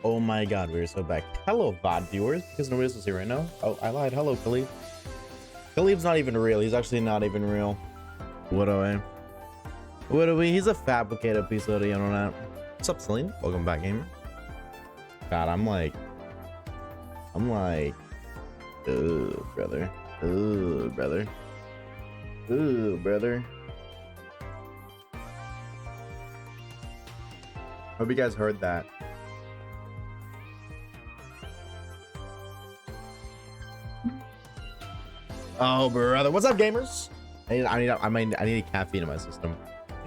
Oh my god, we're so back. Hello, Vod viewers, because nobody else is here right now. Oh, I lied. Hello, Khalib. Khalib's not even real. He's actually not even real. What do I? What do we? He's a fabricated piece of the internet. What's up, Celine? Welcome back, gamer. God, I'm like, ooh, brother. Ooh, brother. Ooh, brother. Hope you guys heard that. Oh, brother. What's up, gamers? I need caffeine in my system.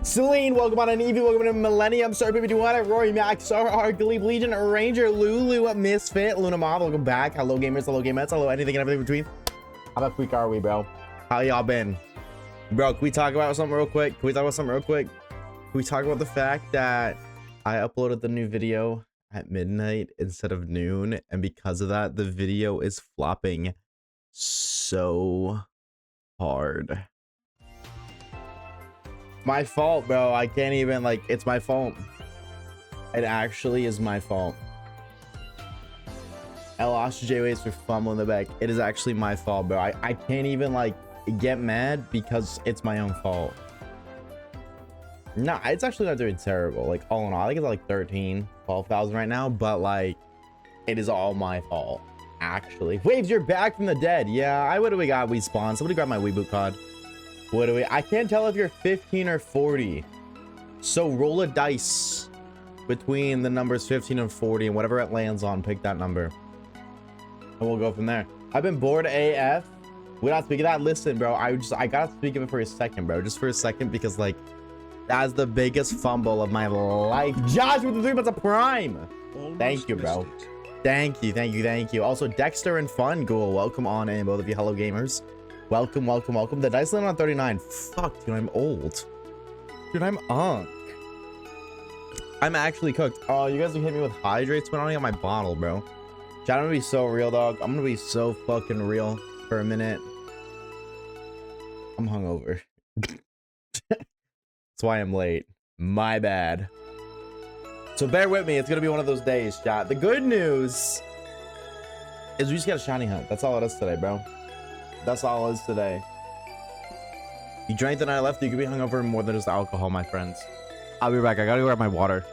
Celine, welcome on an Evie, welcome to Millennium, Sir Baby Duana, Rory, Max, Star, Glebe, Legion, Ranger, Lulu, Misfit, Luna Mob, welcome back. Hello, gamers, hello, gamettes, hello, anything and everything between. How about quick are we, bro? How y'all been? Bro, can we talk about something real quick? Can we talk about the fact that I uploaded the new video at midnight instead of noon, and because of that, the video is flopping so hard. My fault, bro. I can't even, like, it's my fault. It actually is my fault. I lost J-Waves for fumbling the back. It is actually my fault, bro. I can't even, like, get mad because it's my own fault. No, it's actually not doing terrible. Like, all in all, I think it's like 12,000 right now, but, like, it is all my fault. Actually, Waves, you're back from the dead. Yeah, what do we got? We spawned. Somebody grab my Weeboot card. What do we? I can't tell if you're 15 or 40. So roll a dice between the numbers 15 and 40, and whatever it lands on, pick that number, and we'll go from there. I've been bored AF. Without speaking of that, listen, bro. I gotta speak of it for a second, bro. Just for a second, because like that's the biggest fumble of my life. Josh with the 3 months of Prime. Thank you, bro. Thank you. Also, Dexter and Fun Ghoul, welcome on in, both of you. Hello, gamers. Welcome. The dice landed on 39. Fuck, dude, I'm old. Dude, I'm unk. I'm actually cooked. Oh, you guys are hitting me with hydrates, but I don't got my bottle, bro. Chat, I'm gonna be so real, dog. I'm gonna be so fucking real for a minute. I'm hungover. That's why I'm late. My bad. So bear with me. It's gonna be one of those days, chat. The good news is we just got a shiny hunt. That's all it is today, bro. That's all it is today. You drank the night I left, you could be hungover more than just alcohol, my friends. I'll be back. I gotta go grab my water.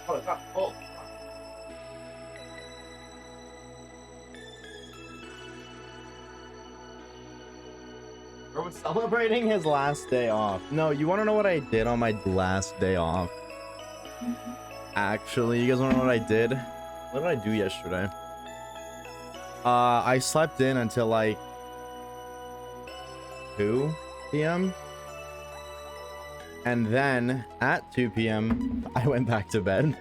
Oh, it's not full. Bro was celebrating his last day off. No, you want to know what I did on my last day off? Actually, you guys want to know what I did? What did I do yesterday? I slept in until like 2 p.m. And then at 2 p.m. I went back to bed.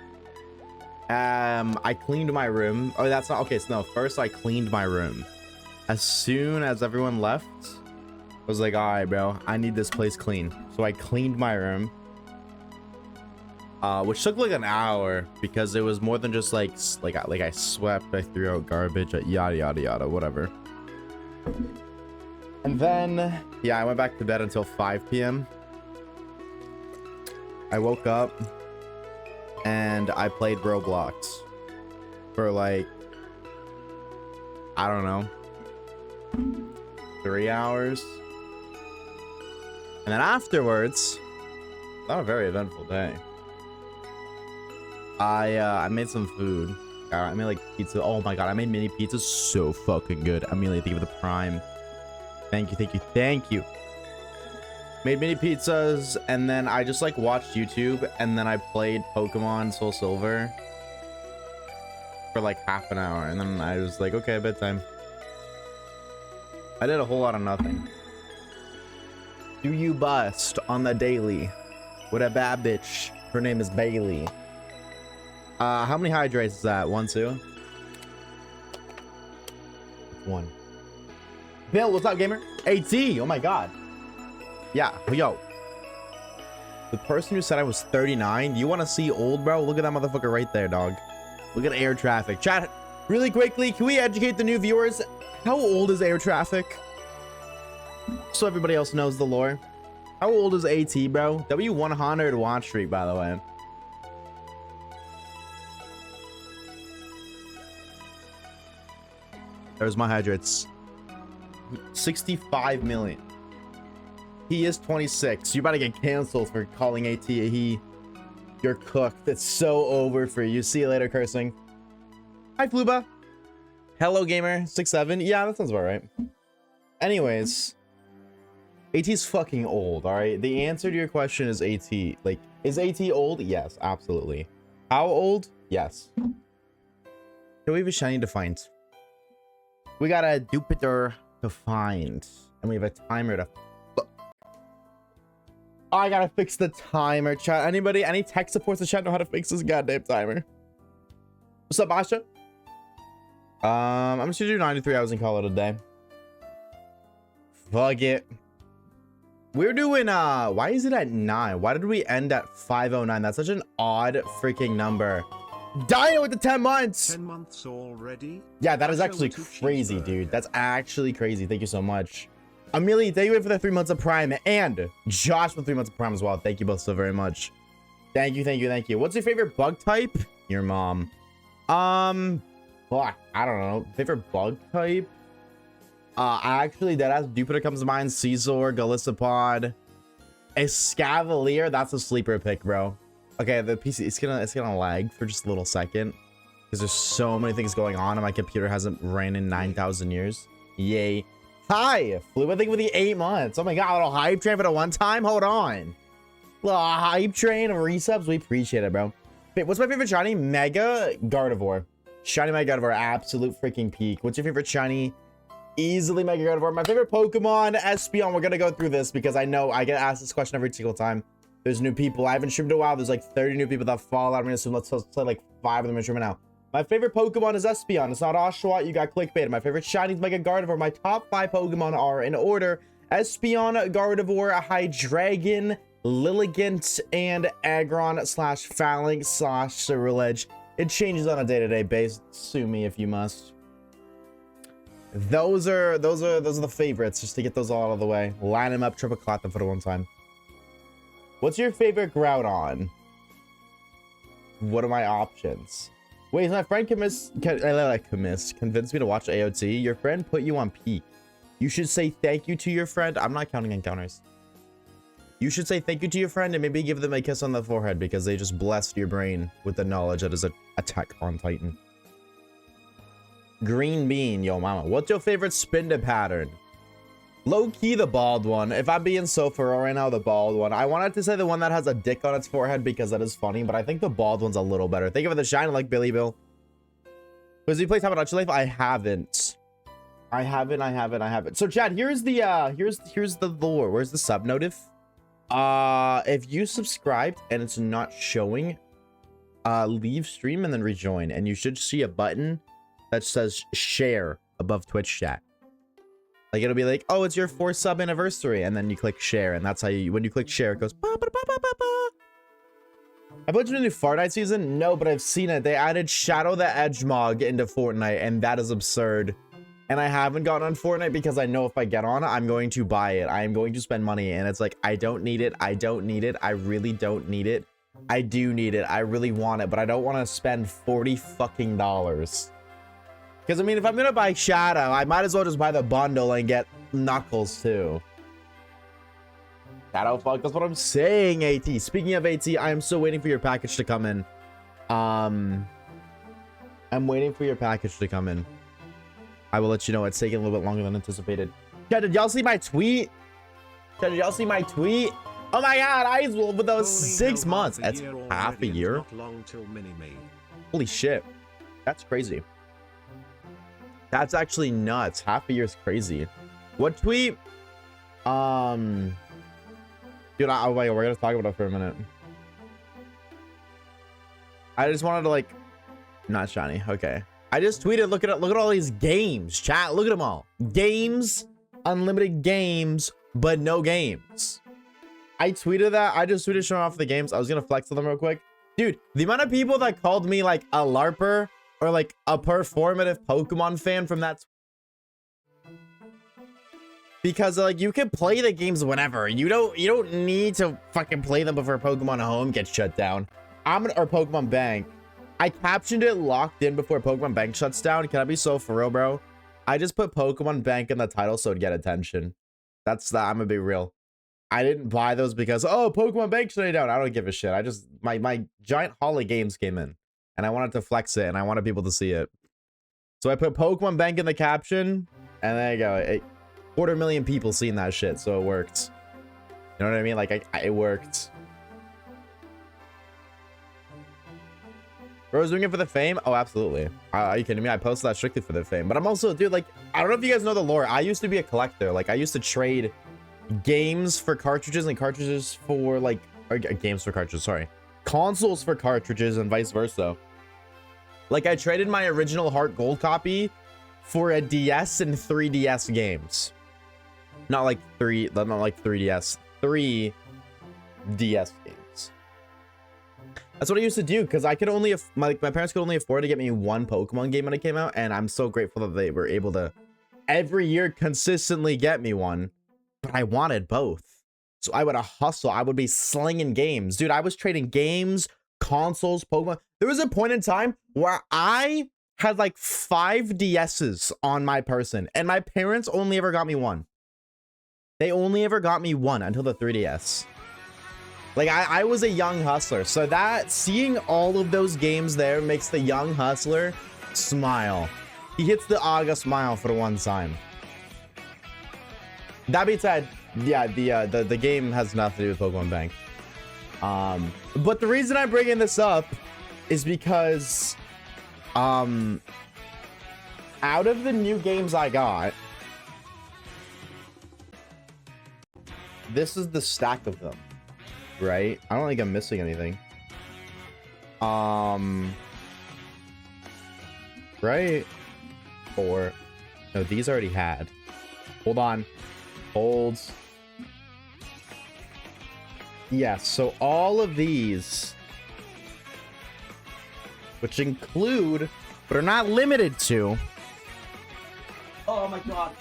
I cleaned my room. Oh, that's not okay. So no, first I cleaned my room. As soon as everyone left, I was like, all right, bro, I need this place clean. So I cleaned my room, which took like an hour because it was more than just like I swept, I threw out garbage, yada yada yada, whatever. And then yeah, I went back to bed until 5 p.m. I woke up and I played Roblox for like, I don't know, 3 hours. And then afterwards, not a very eventful day. I made some food. I made like pizza. Oh my god, I made mini pizzas so fucking good. I immediately think of the Prime. Thank you. Made mini pizzas, and then I just like watched YouTube, and then I played Pokemon Soul Silver for like half an hour, and then I was like, okay, bedtime. I did a whole lot of nothing. Do you bust on the daily with a bad bitch? Her name is Bailey. How many hydrates is that? 1, 2? 1. Bill, what's up, gamer? AT, oh my god. Yeah, yo. The person who said I was 39, you want to see old, bro? Look at that motherfucker right there, dog. Look at air traffic. Chat, really quickly, can we educate the new viewers? How old is air traffic? So everybody else knows the lore. How old is AT, bro? W100 watch streak, by the way. There's my hydrates. 65 million. He is 26. You about to get canceled for calling AT a he. You're cooked. It's so over for you. See you later, cursing. Hi, Fluba. Hello, gamer. 6'7". Yeah, that sounds about right. Anyways, AT's fucking old, all right? The answer to your question is AT. Like, is AT old? Yes, absolutely. How old? Yes. Can we have a shiny to find? We got a Jupiter to find, and we have a timer to. Oh, I gotta fix the timer, chat. Anybody, any tech supports the chat know how to fix this goddamn timer? What's up, Asha? I'm just gonna do 93 hours and call it a day. Fuck it. We're doing, why is it at 9? Why did we end at 509? That's such an odd freaking number. Dino with the 10 months. 10 months already? Yeah, that is actually crazy, dude. That's actually crazy. Thank you so much. Amelie, thank you for the 3 months of Prime, and Josh for 3 months of Prime as well. Thank you both so very much. Thank you, thank you, thank you. What's your favorite bug type? Your mom. Fuck, I don't know. Favorite bug type? Actually, deadass Jupiter comes to mind. Caesar, Gallicipod, Escavalier. That's a sleeper pick, bro. Okay, the PC it's gonna lag for just a little second because there's so many things going on, and my computer hasn't ran in 9,000 years. Yay. Hi, Flew, I think with the 8 months. Oh my god, a little hype train for the one time. Hold on. Little hype train of resubs. We appreciate it, bro. Wait, what's my favorite shiny? Mega Gardevoir. Shiny Mega Gardevoir, absolute freaking peak. What's your favorite shiny? Easily Mega Gardevoir. My favorite Pokemon, Espeon. We're gonna go through this because I know I get asked this question every single time. There's new people. I haven't streamed in a while. There's like 30 new people that follow. I'm gonna assume let's play like 5 of them in streaming now. My favorite Pokemon is Espeon. It's not Oshawott. You got clickbait. My favorite shiny is Mega Gardevoir. My top 5 Pokemon are in order: Espeon, Gardevoir, Hydreigon, Lilligant, and Aggron/Phalanx/Ceruledge. It changes on a day-to-day basis. Sue me if you must. Those are the favorites, just to get those all out of the way. Line them up, triple clot them for the one time. What's your favorite Groudon? What are my options? Wait, is my friend convinced me to watch AOT? Your friend put you on peak. You should say thank you to your friend. I'm not counting encounters. You should say thank you to your friend and maybe give them a kiss on the forehead because they just blessed your brain with the knowledge that is an attack on Titan. Green Bean, yo mama. What's your favorite spin pattern? Low-key the bald one. If I'm being so thorough right now, the bald one. I wanted to say the one that has a dick on its forehead because that is funny, but I think the bald one's a little better. Think of it the shine like Billy Bill. Because you play Time of Life? I haven't. I haven't. So Chad, here's the lore. Where's the sub notif? If you subscribed and it's not showing, leave stream and then rejoin, and you should see a button that says share above Twitch chat. Like it'll be like, oh, it's your 4th sub anniversary, and then you click share, and that's how you, when you click share, it goes ba, ba, ba, ba, ba, ba. I played the new Fortnite season. No, but I've seen it. They added Shadow the Edgemog into Fortnite, and that is absurd. And I haven't gotten on Fortnite because I know if I get on, I'm going to buy it. I am going to spend money, and it's like, I don't need it. I don't need it. I really don't need it. I do need it. I really want it, but I don't want to spend $40 fucking dollars. Because, I mean, if I'm going to buy Shadow, I might as well just buy the bundle and get Knuckles, too. Shadow, fuck, that's what I'm saying, AT. Speaking of AT, I am still waiting for your package to come in. I'm waiting for your package to come in. I will let you know. It's taking a little bit longer than anticipated. Yeah, did y'all see my tweet? Did y'all see my tweet? Oh my god, Ice Wolf with those 6 months. That's half a year. Not long till Mini-Me. Holy shit. That's crazy. That's actually nuts. Half a year is crazy. What tweet? Dude, we're gonna talk about it for a minute. I just wanted to like, not shiny. Okay. I just tweeted. Look at all these games. Chat. Look at them all. Games, unlimited games, but no games. I tweeted that. I just tweeted showing off the games. I was gonna flex on them real quick, dude. The amount of people that called me like a LARPer or like a performative Pokemon fan from that. because like you can play the games whenever. You don't need to fucking play them before Pokemon Home gets shut down. Or Pokemon Bank. I captioned it locked in before Pokemon Bank shuts down. Can I be so for real, bro? I just put Pokemon Bank in the title so it'd get attention. That's that. I'm gonna be real. I didn't buy those because, oh, Pokemon Bank shut down. I don't give a shit. I just, my giant haul of games came in and I wanted to flex it and I wanted people to see it. So I put Pokemon Bank in the caption and there you go. 250,000 people seen that shit. So it worked. You know what I mean? Like it worked. Bro's doing it for the fame? Oh, absolutely. Are you kidding me? I posted that strictly for the fame. But I'm also, dude, like, I don't know if you guys know the lore. I used to be a collector. Like, I used to trade games for cartridges and cartridges for, like, or games for cartridges, sorry. Consoles for cartridges and vice versa. Like, I traded my original Heart Gold copy for a DS and 3DS games. Not like 3DS. 3 DS games. That's what I used to do because I could only, my parents could only afford to get me one Pokemon game when it came out, and I'm so grateful that they were able to every year consistently get me one. But I wanted both, so I would hustle. I would be slinging games, dude. I was trading games, consoles, Pokemon. There was a point in time where I had like 5 DSs on my person, and my parents only ever got me one. They only ever got me one until the 3DS. Like, I was a young hustler, so that seeing all of those games there makes the young hustler smile. He hits the Aga smile for the one time. That being said, yeah, the game has nothing to do with Pokemon Bank. But the reason I'm bringing this up is because out of the new games I got, this is the stack of them. Right? I don't think I'm missing anything. Right? 4. No, these already had. Hold on. Holds. Yes, so all of these, which include, but are not limited to. Oh my god.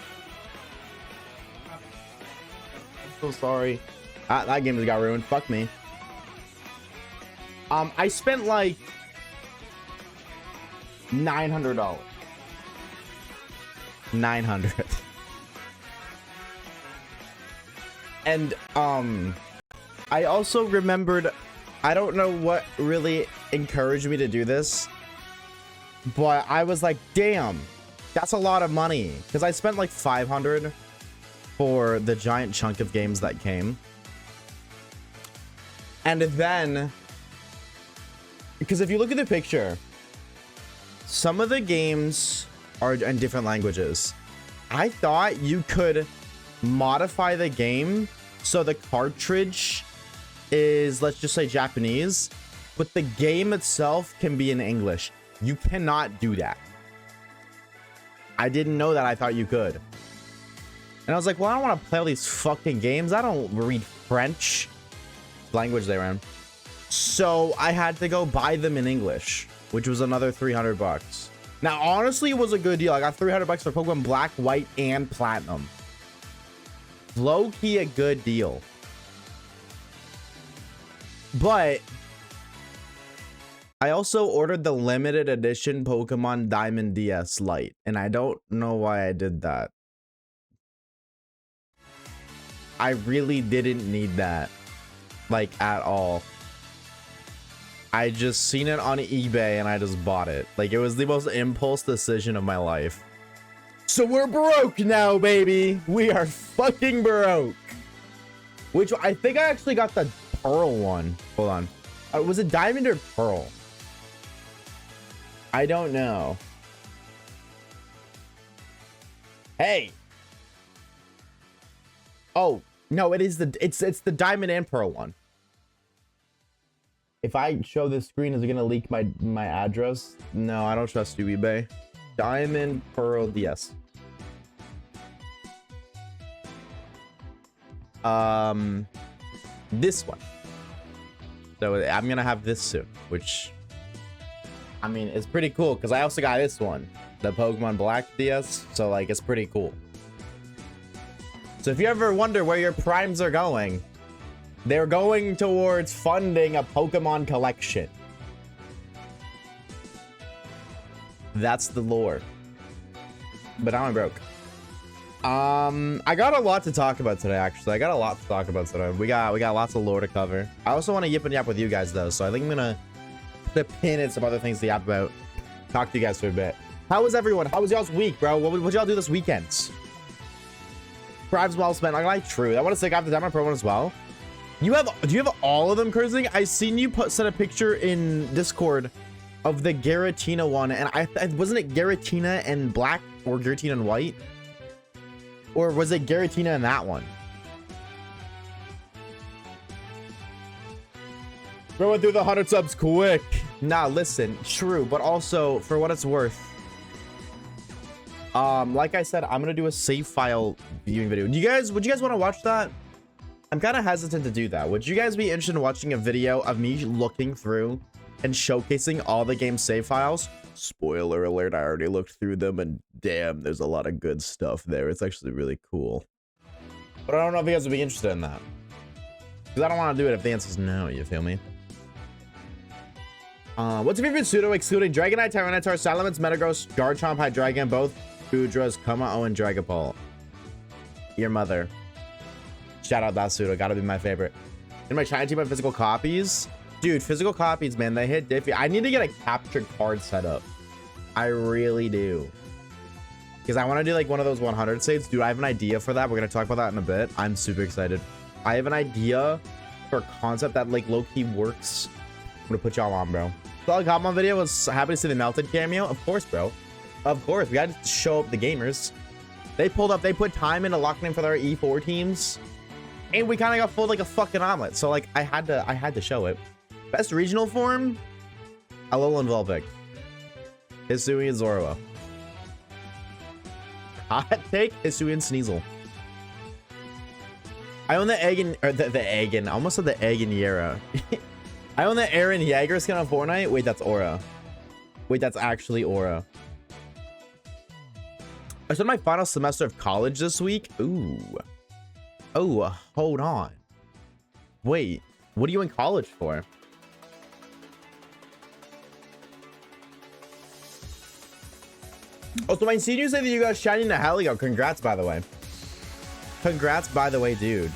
I'm so sorry. That game just got ruined. Fuck me. I spent like $900. 900. And I also remembered, I don't know what really encouraged me to do this, but I was like, damn, that's a lot of money, because I spent like 500 for the giant chunk of games that came. And then, because if you look at the picture, some of the games are in different languages. I thought you could modify the game so the cartridge is, let's just say, Japanese, but the game itself can be in English. You cannot do that. I didn't know that. I thought you could. And I was like, well, I don't want to play all these fucking games. I don't read French. Language they were in. So I had to go buy them in English, which was another 300 bucks. Now, honestly, it was a good deal. I got 300 bucks for Pokemon Black, White, and Platinum. Low-key a good deal. But I also ordered the limited edition Pokemon Diamond DS Lite, and I don't know why I did that. I really didn't need that. Like, at all. I just seen it on eBay and I just bought it. Like, it was the most impulse decision of my life. So we're broke now, baby. We are fucking broke. Which I think I actually got the Pearl one. Hold on. Was it Diamond or Pearl? I don't know. Hey. Oh, no, it is it's the Diamond and Pearl one. If I show this screen, is it gonna leak my address? No, I don't trust you, eBay. Diamond Pearl DS. This one. So I'm gonna have this soon, which, I mean, it's pretty cool because I also got this one, the Pokemon Black DS. So like, it's pretty cool. So if you ever wonder where your primes are going, they're going towards funding a Pokemon collection. That's the lore. But now I'm broke. I got a lot to talk about today, actually. I got a lot to talk about today. We got lots of lore to cover. I also want to yip and yap with you guys, though. So I think I'm gonna put a pin in some other things to yap about. Talk to you guys for a bit. How was everyone? How was y'all's week, bro? What y'all do this weekend? Primes well spent. I like true. I want to take off the Diamond Pro one as well. Do you have all of them cursing? I seen you send a picture in Discord of the Giratina one, and I wasn't it Giratina and black or Giratina and white, or was it Giratina and that one? Bro went through the 100 subs quick. Nah, listen, true, but also for what it's worth, like I said, I'm gonna do a save file viewing video. Would you guys want to watch that? I'm kind of hesitant to do that. Would you guys be interested in watching a video of me looking through and showcasing all the game save files? Spoiler alert, I already looked through them, and damn, there's a lot of good stuff there. It's actually really cool. But I don't know if you guys would be interested in that, because I don't want to do it if the answer is no, you feel me? What's your favorite pseudo excluding Dragonite, Tyranitar, Salamence, Metagross, Garchomp, Hydreigon, both Goodras, Kuma-Oh, and Dragapult? Your mother. Shout out that pseudo, gotta be my favorite. In my China team of physical copies, dude, physical copies, man, they hit diffy. I need to get a captured card set up. I really do, because I want to do like one of those 100 saves. Dude, I have an idea for that. We're gonna talk about that in a bit. I'm super excited. I have an idea for a concept that like low-key works. I'm gonna put y'all on, bro. So the Hotmon video was happy to see the Melted cameo. Of course, bro, of course. We got to show up the gamers. They pulled up, they put time into locking in for their E4 teams, and we kind of got fooled like a fucking omelet. So like I had to show it. Best regional form, Alolan Volvic, Hisui and Zorua. Hot take, Hisui and Sneasel. I own the egg and the egg and I almost said the egg and Yera. I own the Aaron Yeager skin on Fortnite. Wait, that's Aura. Wait, that's actually Aura. I started my final semester of college this week. Ooh. Oh, hold on. Wait, what are you in college for? Oh, so my seniors say that you guys shining to Helio. Congrats, by the way. Congrats, by the way, dude.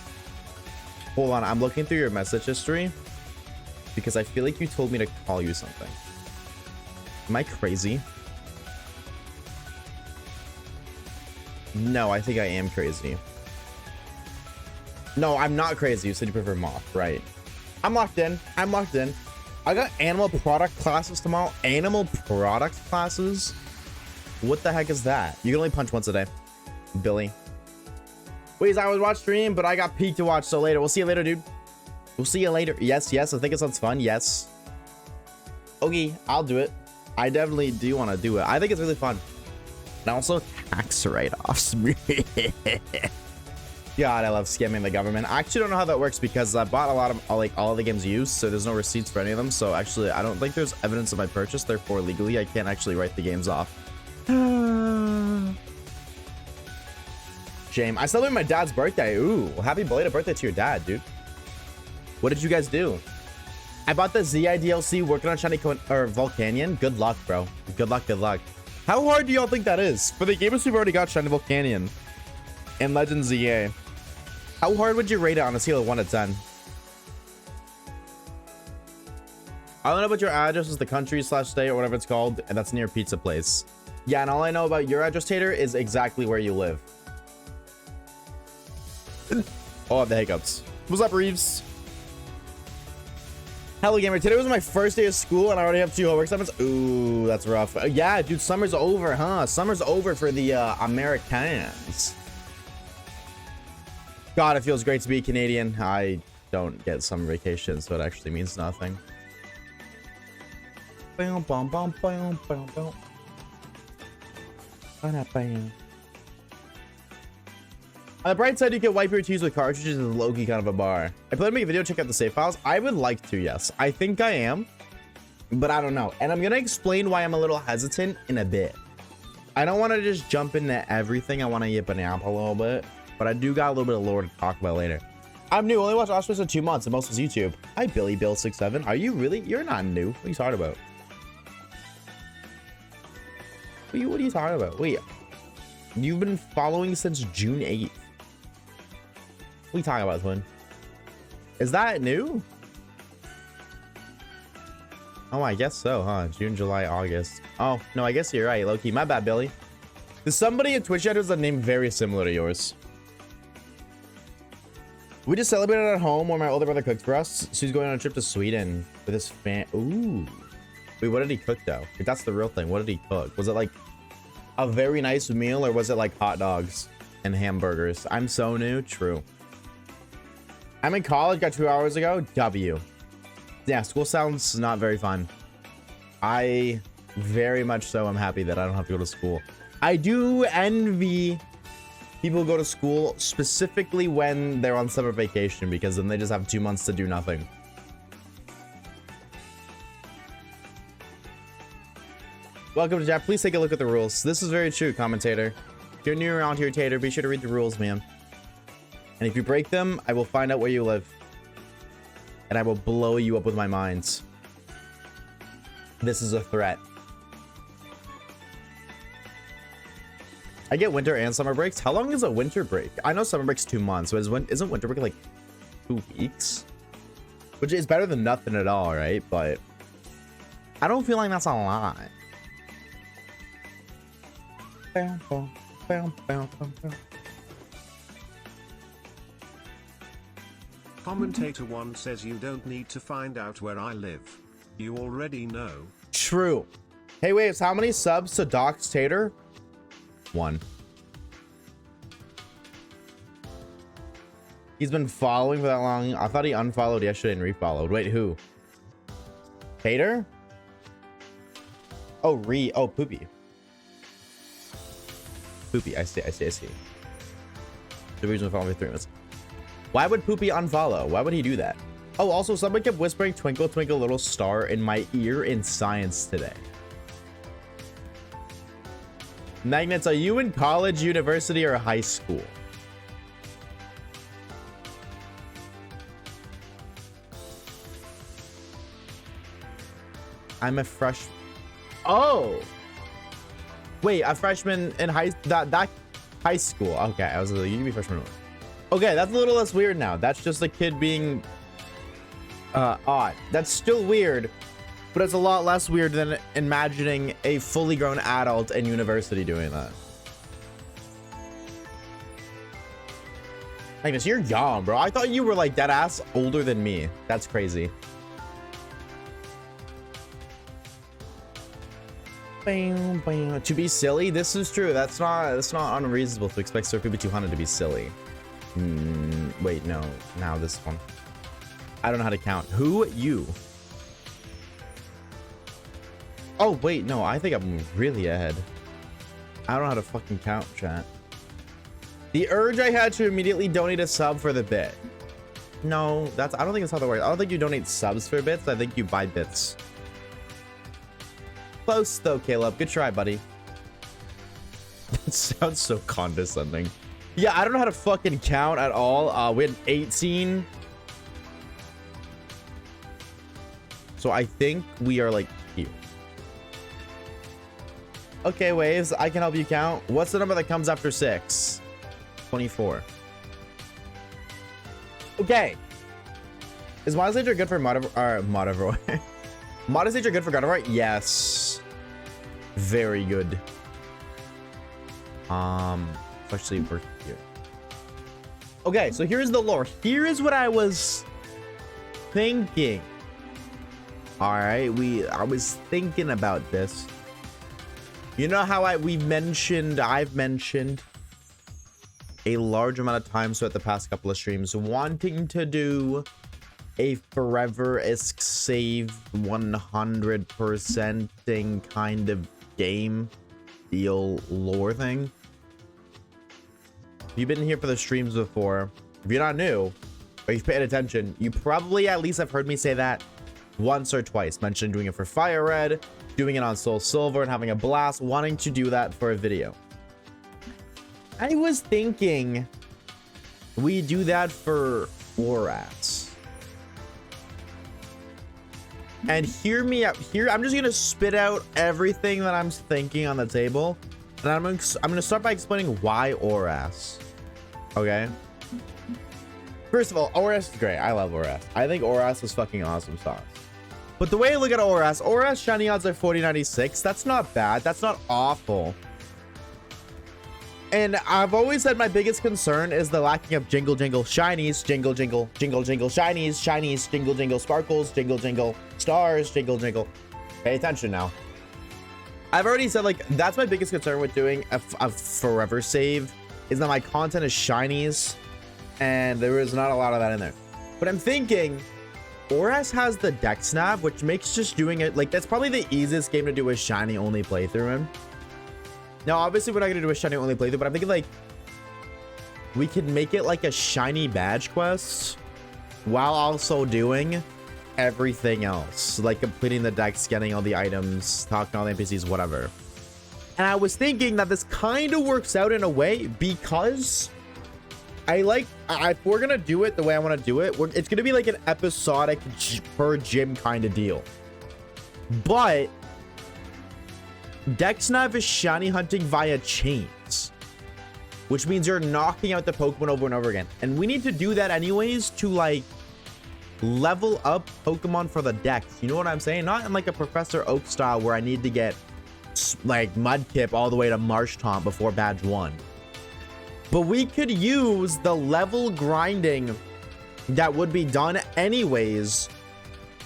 Hold on, I'm looking through your message history because I feel like you told me to call you something. Am I crazy? No, I think I am crazy. No, I'm not crazy. You said you prefer Moth, right? I'm locked in. I'm locked in. I got animal product classes tomorrow. Animal product classes? What the heck is that? You can only punch once a day, Billy. Wait, I was watching stream, but I got peaked to watch, so later. We'll see you later, dude. We'll see you later. Yes, yes. I think it sounds fun. Yes. Okay, I'll do it. I definitely do want to do it. I think it's really fun. And also tax write-offs. God, I love scamming the government. I actually don't know how that works because I bought a lot of all of the games used, so there's no receipts for any of them. So actually, I don't think there's evidence of my purchase. Therefore, legally, I can't actually write the games off. Shame. I celebrated my dad's birthday. Ooh, well, happy belated birthday to your dad, dude. What did you guys do? I bought the ZI DLC working on Shiny or Volcanion. Good luck, bro. Good luck, good luck. How hard do y'all think that is? For the gamers who've already got Shiny Volcanion and Legend ZA, how hard would you rate it on a scale of 1 to 10? I don't know about your address is the country/state or whatever it's called, and that's near a pizza place. Yeah, and all I know about your address, Tater, is exactly where you live. Oh, I have the hiccups. What's up, Reeves? Hello, gamer. Today was my first day of school, and I already have 2 homework assignments. Ooh, that's rough. Yeah, dude, summer's over, huh? Summer's over for the Americans. God, it feels great to be Canadian. I don't get summer vacation, so it actually means nothing. Bam, bam, bam, bam, bam, bam. On the bright side, you can wipe your teeth with cartridges and low-key kind of a bar. I plan to make a video, check out the save files. I would like to, yes. I think I am, but I don't know. And I'm going to explain why I'm a little hesitant in a bit. I don't want to just jump into everything. I want to yip and yap a little bit. but I do got a little bit of lore to talk about later. I'm new. Only watched Oshawaves for 2 months, and most was YouTube. Hi, Billy Bill 67. Are you really? You're not new. What are you talking about? What are you talking about? Wait, you've been following since June 8th. What are you talking about, twin? Is that new? Oh, I guess so, huh? June, July, August. Oh, no, I guess you're right, low-key. My bad, Billy. There's somebody in Twitch chat who's a name very similar to yours. We just celebrated at home where my older brother cooked for us. So he's going on a trip to Sweden with his fan. Ooh. Wait, what did he cook, though? If that's the real thing. What did he cook? Was it, like, a very nice meal, or was it, like, hot dogs and hamburgers? I'm so new. True. I'm in college. Got 2 hours ago. W. Yeah, school sounds not very fun. I very much so am happy that I don't have to go to school. I do envy people who go to school specifically when they're on summer vacation, because then they just have 2 months to do nothing. Welcome to chat. Please take a look at the rules. This is very true, commentator. If you're new around here, Tater, be sure to read the rules, man. And if you break them, I will find out where you live. And I will blow you up with my mines. This is a threat. I get winter and summer breaks. How long is a winter break? I know summer break's 2 months, but isn't winter break like 2 weeks? Which is better than nothing at all, right? But I don't feel like that's a lot. Bam, bam, bam, bam, bam, bam. Commentator 1 says you don't need to find out where I live. You already know. True. Hey, Waves, how many subs to Doc's Tater? 1. He's been following for that long. I thought he unfollowed yesterday and refollowed. Wait, who? Tater? Oh, Poopy. Poopy, I see. The reason following me 3 minutes. Why would Poopy unfollow? Why would he do that? Oh, also, someone kept whispering "Twinkle, Twinkle, Little Star" in my ear in science today. Magnets, are you in college, university, or high school? I'm a fresh. Oh, wait, a freshman in that high school. Okay, I was like, you can be freshman. Okay, that's a little less weird now. That's just a kid being odd. That's still weird, but it's a lot less weird than imagining a fully grown adult in university doing that. Magnus, you're young, bro. I thought you were like dead ass older than me. That's crazy. Bam, bam. To be silly, this is true. That's not unreasonable to expect Sir Poopy 200 to be silly. Wait, no. Now this one. I don't know how to count. Who? You. Oh, wait, no. I think I'm really ahead. I don't know how to fucking count, chat. The urge I had to immediately donate a sub for the bit. No, I don't think that's how that works. I don't think you donate subs for bits. I think you buy bits. Close, though, Caleb. Good try, buddy. That sounds so condescending. Yeah, I don't know how to fucking count at all. We had 18. So I think we are like here. Okay, Waves, I can help you count. What's the number that comes after 6? 24. Okay. Is Modest Nature good for Modivore? Modest Nature good for Godivore? Yes. Very good. Especially for here. Okay, so here's the lore. Here is what I was thinking. All right, I was thinking about this. You know how I've mentioned a large amount of times throughout the past couple of streams wanting to do a forever-esque save 100% thing kind of game deal lore thing. If you've been here for the streams before, if you're not new, or you've paid attention, you probably at least have heard me say that once or twice. Mentioned doing it for Fire Red, doing it on Soul Silver, and having a blast wanting to do that for a video. I was thinking we do that for Oras. And hear me out here. I'm just gonna spit out everything that I'm thinking on the table, and I'm gonna start by explaining why Oras. Okay. First of all, Oras is great. I love Oras. I think Oras is fucking awesome sauce. But the way I look at Oras shiny odds are 4096. That's not bad. That's not awful. And I've always said my biggest concern is the lacking of jingle jingle shinies, jingle jingle jingle jingle shinies, shinies, jingle jingle sparkles, jingle jingle stars, jingle jingle. Pay attention now. I've already said, like, that's my biggest concern with doing a forever save, is that my content is shinies and there is not a lot of that in there. But I'm thinking Oras has the dex nav, which makes just doing it, like, that's probably the easiest game to do a shiny only playthrough in. Now, obviously, we're not going to do a shiny only playthrough, but I'm thinking, like, we could make it like a shiny badge quest while also doing everything else, like completing the dex, getting all the items, talking to all the NPCs, whatever. And I was thinking that this kind of works out in a way because if we're going to do it the way I want to do it, it's going to be like an episodic per gym kind of deal. But Dexnav is shiny hunting via chains, which means you're knocking out the Pokemon over and over again. And we need to do that anyways to, like, level up Pokemon for the Dex. You know what I'm saying? Not in like a Professor Oak style where I need to get like Mudkip all the way to Marshtomp before badge 1. But we could use the level grinding that would be done anyways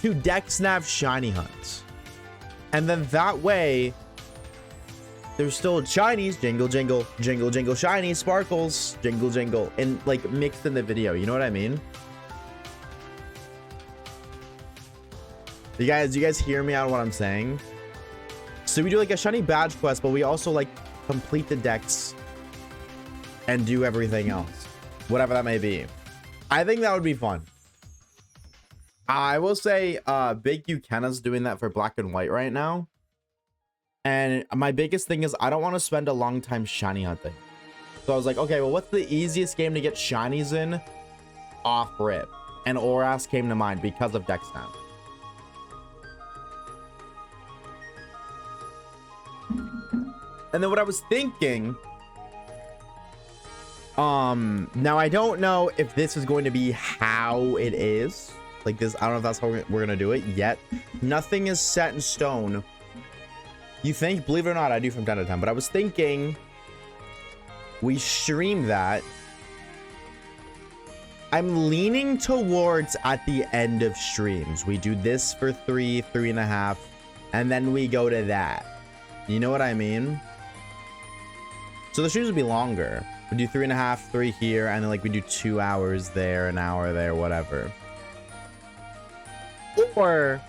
to Dexnav shiny hunts. And then that way there's still shinies, jingle jingle jingle jingle shiny sparkles, jingle jingle, and like mixed in the video. You know what I mean? You guys hear me on what I'm saying? So we do like a shiny badge quest, but we also like complete the dex and do everything else, whatever that may be. I think that would be fun. I will say Big Ukena's doing that for Black and White right now. And my biggest thing is I don't want to spend a long time shiny hunting. So I was like, okay, well, what's the easiest game to get shinies in off rip? And Oras came to mind because of Dexnav. And then what I was thinking, now I don't know if this is going to be how it is. Like this, I don't know if that's how we're gonna do it yet. Nothing is set in stone. You think? Believe it or not, I do from time to time. But I was thinking we stream that. I'm leaning towards at the end of streams. We do this for 3.5, and then we go to that. You know what I mean? So the streams would be longer. We do 3.5, 3 here, and then like we do 2 hours there, an hour there, whatever. Or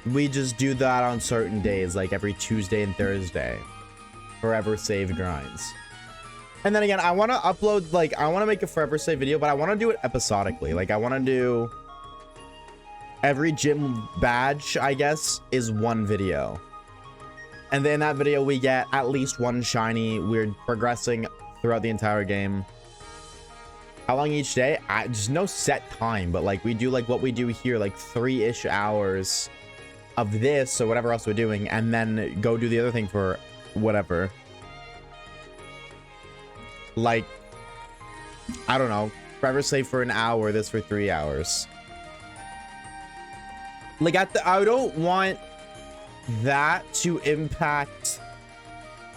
we just do that on certain days, like every Tuesday and Thursday. Forever save grinds. And then again, I want to upload, like, I want to make a forever save video, but I want to do it episodically. Like, I want to do every gym badge, I guess, is one video. And then in that video, we get at least one shiny. We're progressing throughout the entire game. How long each day? There's no set time, but like we do like what we do here, like 3-ish hours of this or whatever else we're doing, and then go do the other thing for whatever. Like, I don't know, forever save for an hour, this for 3 hours. Like I don't want that to impact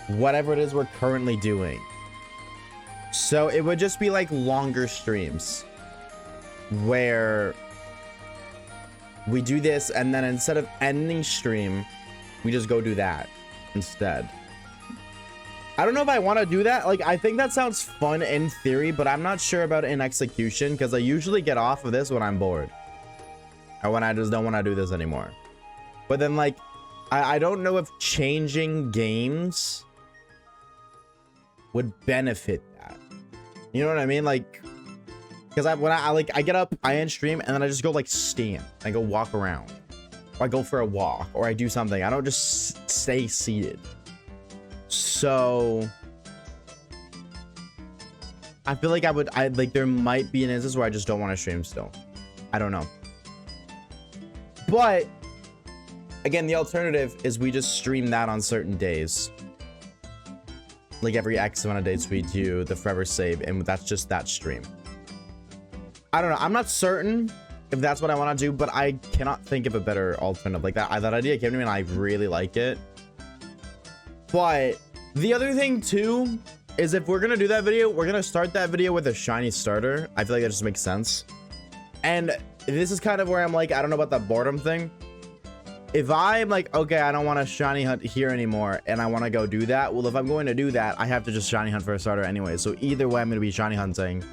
whatever it is we're currently doing. So it would just be like longer streams where we do this, and then instead of ending stream, we just go do that instead. I don't know if I want to do that. Like, I think that sounds fun in theory, but I'm not sure about it in execution, because I usually get off of this when I'm bored or when I just don't want to do this anymore. But then like I don't know if changing games would benefit that. You know what I mean? Like, because when I get up, I end stream, and then I just go like stand. I go walk around, or I go for a walk, or I do something. I don't just stay seated. So I feel like I like there might be an instance where I just don't want to stream still. I don't know. But again, the alternative is we just stream that on certain days. Like every X amount of days we do the forever save, and that's just that stream. I don't know. I'm not certain if that's what I want to do, but I cannot think of a better alternative. Like that idea came to me and I really like it. But the other thing too is if we're gonna do that video, we're gonna start that video with a shiny starter. I feel like that just makes sense. And this is kind of where I'm like, I don't know about that boredom thing. If I'm like, okay, I don't want to shiny hunt here anymore and I want to go do that, well, if I'm going to do that, I have to just shiny hunt for a starter anyway. So either way, I'm going to be shiny hunting.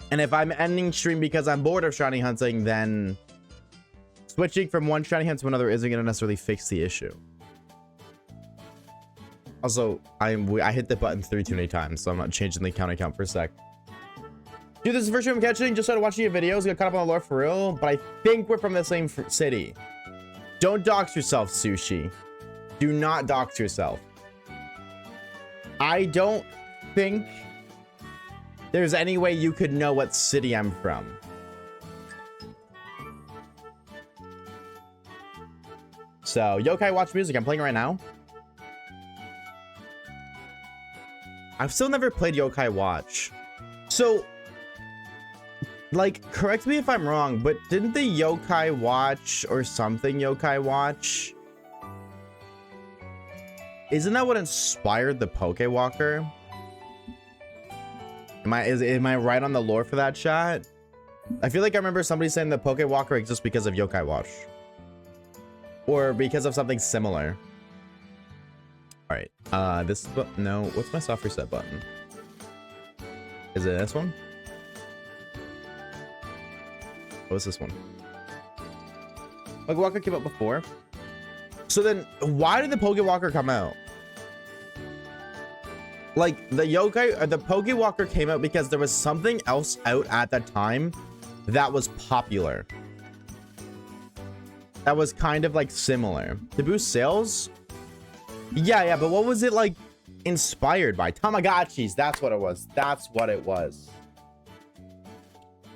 And if I'm ending stream because I'm bored of shiny hunting, then switching from one shiny hunt to another isn't going to necessarily fix the issue. Also, I hit the button 3 too many times, so I'm not changing the count for a sec. Dude, this is the first time I'm catching. Just started watching your videos. Got caught up on the lore for real, but I think we're from the same city. Don't dox yourself, Sushi. Do not dox yourself. I don't think there's any way you could know what city I'm from. So, Yokai Watch Music. I'm playing it right now. I've still never played Yokai Watch. So, like, correct me if I'm wrong, but didn't the Yokai Watch or something Yokai Watch? Isn't that what inspired the Pokewalker? Am I right on the lore for that shot? I feel like I remember somebody saying the Pokewalker exists because of Yokai Watch. Or because of something similar. Alright, this is, no, what's my soft reset button? Is it this one? What's this one? Pokewalker came out before. So then, why did the Pokewalker come out? Like, the Pokewalker came out because there was something else out at that time that was popular. That was kind of like similar. To boost sales? Yeah, but what was it like inspired by? Tamagotchis, that's what it was. That's what it was.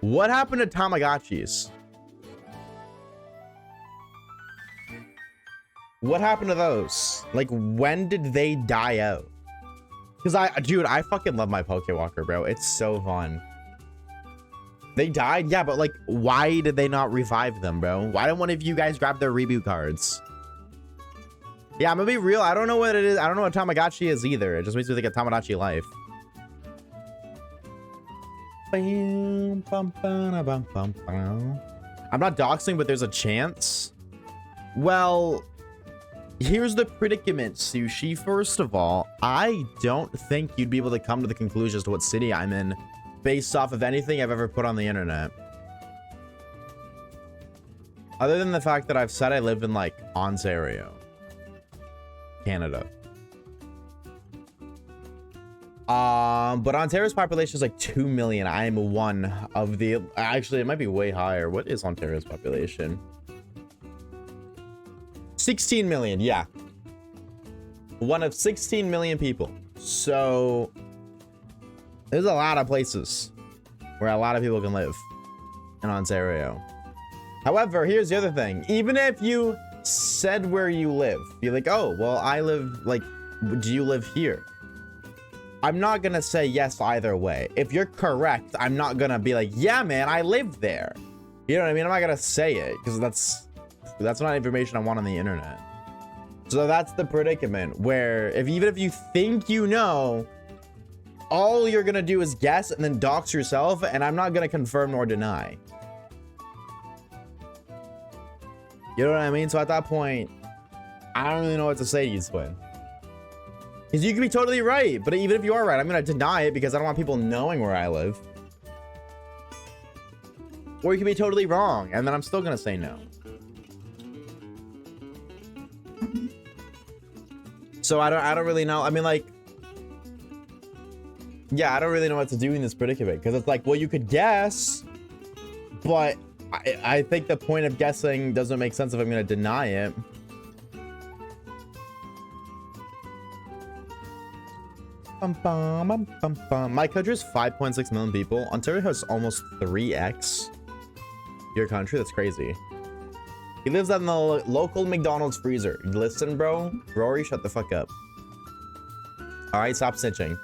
What happened to Tamagotchis? What happened to those? Like, when did they die out? Because dude, I fucking love my Pokewalker, bro. It's so fun. They died? Yeah, but like, why did they not revive them, bro? Why don't one of you guys grab their reboot cards? Yeah, I'm gonna be real. I don't know what it is. I don't know what Tamagotchi is either. It just makes me think of Tamagotchi life. I'm not doxing, but there's a chance. Well, here's the predicament, Sushi. First of all, I don't think you'd be able to come to the conclusion as to what city I'm in based off of anything I've ever put on the internet. Other than the fact that I've said I live in, like, Ontario, Canada. But Ontario's population is like 2 million. I am one of the, actually it might be way higher. What is Ontario's population? 16 million, yeah. One of 16 million people. So there's a lot of places where a lot of people can live in Ontario. However, here's the other thing. Even if you said where you live, be like, oh, well, I live, like, do you live here? I'm not gonna say yes either way. If you're correct, I'm not gonna be like, yeah, man, I live there. You know what I mean? I'm not gonna say it because that's not information I want on the internet. So that's the predicament where even if you think you know, all you're gonna do is guess and then dox yourself, and I'm not gonna confirm nor deny. You know what I mean? So at that point, I don't really know what to say to you, Twin. Because you could be totally right, but even if you are right, I'm going to deny it because I don't want people knowing where I live. Or you could be totally wrong, and then I'm still going to say no. So I don't really know. I mean, like, yeah, I don't really know what to do in this predicament because it's like, well, you could guess, but I think the point of guessing doesn't make sense if I'm going to deny it. My country is 5.6 million people. Ontario has almost 3x your country. That's crazy. He lives in the local McDonald's freezer. Listen, bro. Rory, shut the fuck up. All right, stop snitching.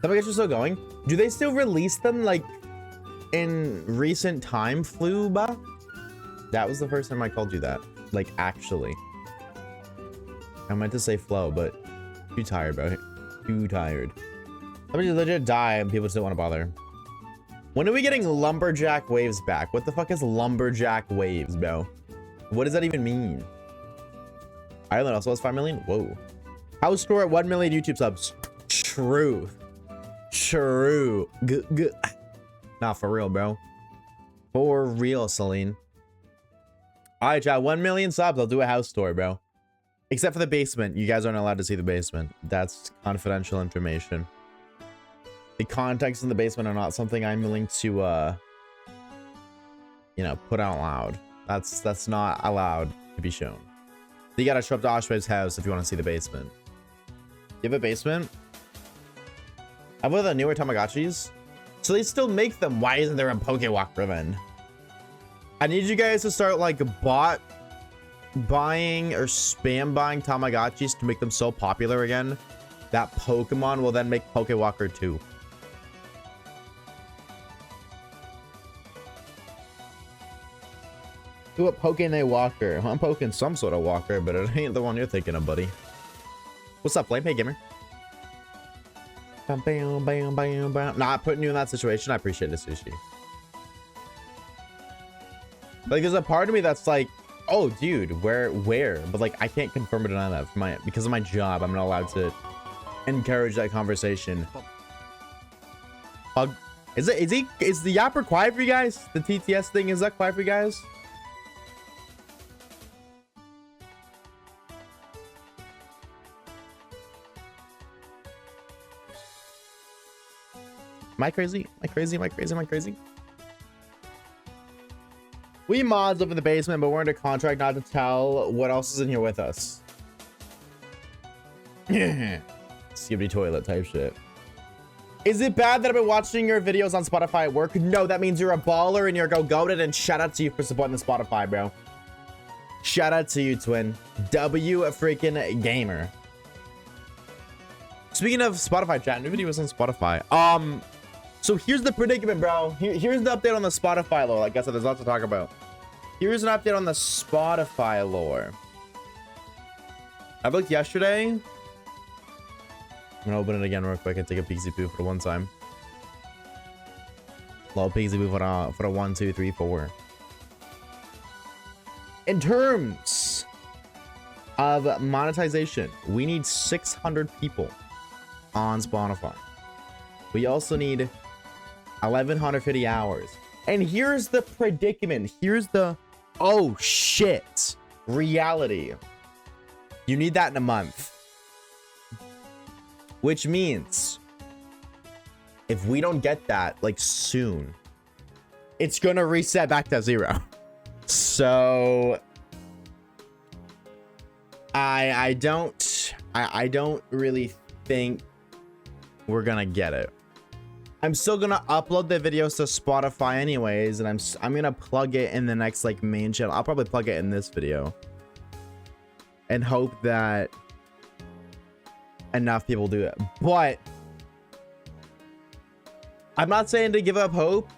Tamagotchi are still going. Do they still release them like in recent time, Fluba? That was the first time I called you that. Like, actually. I meant to say flow, but too tired, bro. Too tired. Somebody legit die and people just don't want to bother. When are we getting lumberjack waves back? What the fuck is lumberjack waves, bro? What does that even mean? Ireland also has 5 million? Whoa. House store at 1 million YouTube subs. True. True. Good. Nah, for real, bro. For real, Celine. All right, chat. 1 million subs. I'll do a house tour, bro. Except for the basement. You guys aren't allowed to see the basement. That's confidential information. The context in the basement are not something I'm willing to, you know, put out loud. That's not allowed to be shown. You gotta show up to Oshawaves' house if you want to see the basement. You have a basement? How about the newer Tamagotchis? So they still make them. Why isn't there a Pokewalk Ribbon? I need you guys to start like buying or spam buying Tamagotchis to make them so popular again that Pokemon will then make Pokewalker 2. Do a Pokene Walker. I'm poking some sort of walker, but it ain't the one you're thinking of, buddy. What's up, Flame? Hey, gamer. Bam, bam, bam, bam, bam. Not putting you in that situation. I appreciate it, Sushi. Like, there's a part of me that's like, oh, dude, where? But like, I can't confirm or deny that because of my job. I'm not allowed to encourage that conversation. Hug. Is the yapper quiet for you guys? The TTS thing, is that quiet for you guys? Am I crazy? Am I crazy? We mods live in the basement, but we're under contract not to tell what else is in here with us. Skibbity toilet type shit. Is it bad that I've been watching your videos on Spotify at work? No, that means you're a baller and you're go-goated, and shout out to you for supporting the Spotify, bro. Shout out to you, twin. W a freaking gamer. Speaking of Spotify, chat, new video was on Spotify. So here's the predicament, bro. Here's the update on the Spotify lore. Like I said, there's lots to talk about. Here's an update on the Spotify lore. I looked yesterday. I'm gonna open it again real quick and take a peeksy poo for the one time. Little peeksy poo for the 1, 2, 3, 4. In terms of monetization, we need 600 people on Spotify. We also need 1,150 hours. And here's the predicament. Here's the oh shit reality. You need that in a month. Which means if we don't get that like soon, it's gonna reset back to 0. So I don't really think we're gonna get it. I'm still gonna upload the videos to Spotify anyways, and I'm gonna plug it in the next like main channel. I'll probably plug it in this video and hope that enough people do it. But I'm not saying to give up hope,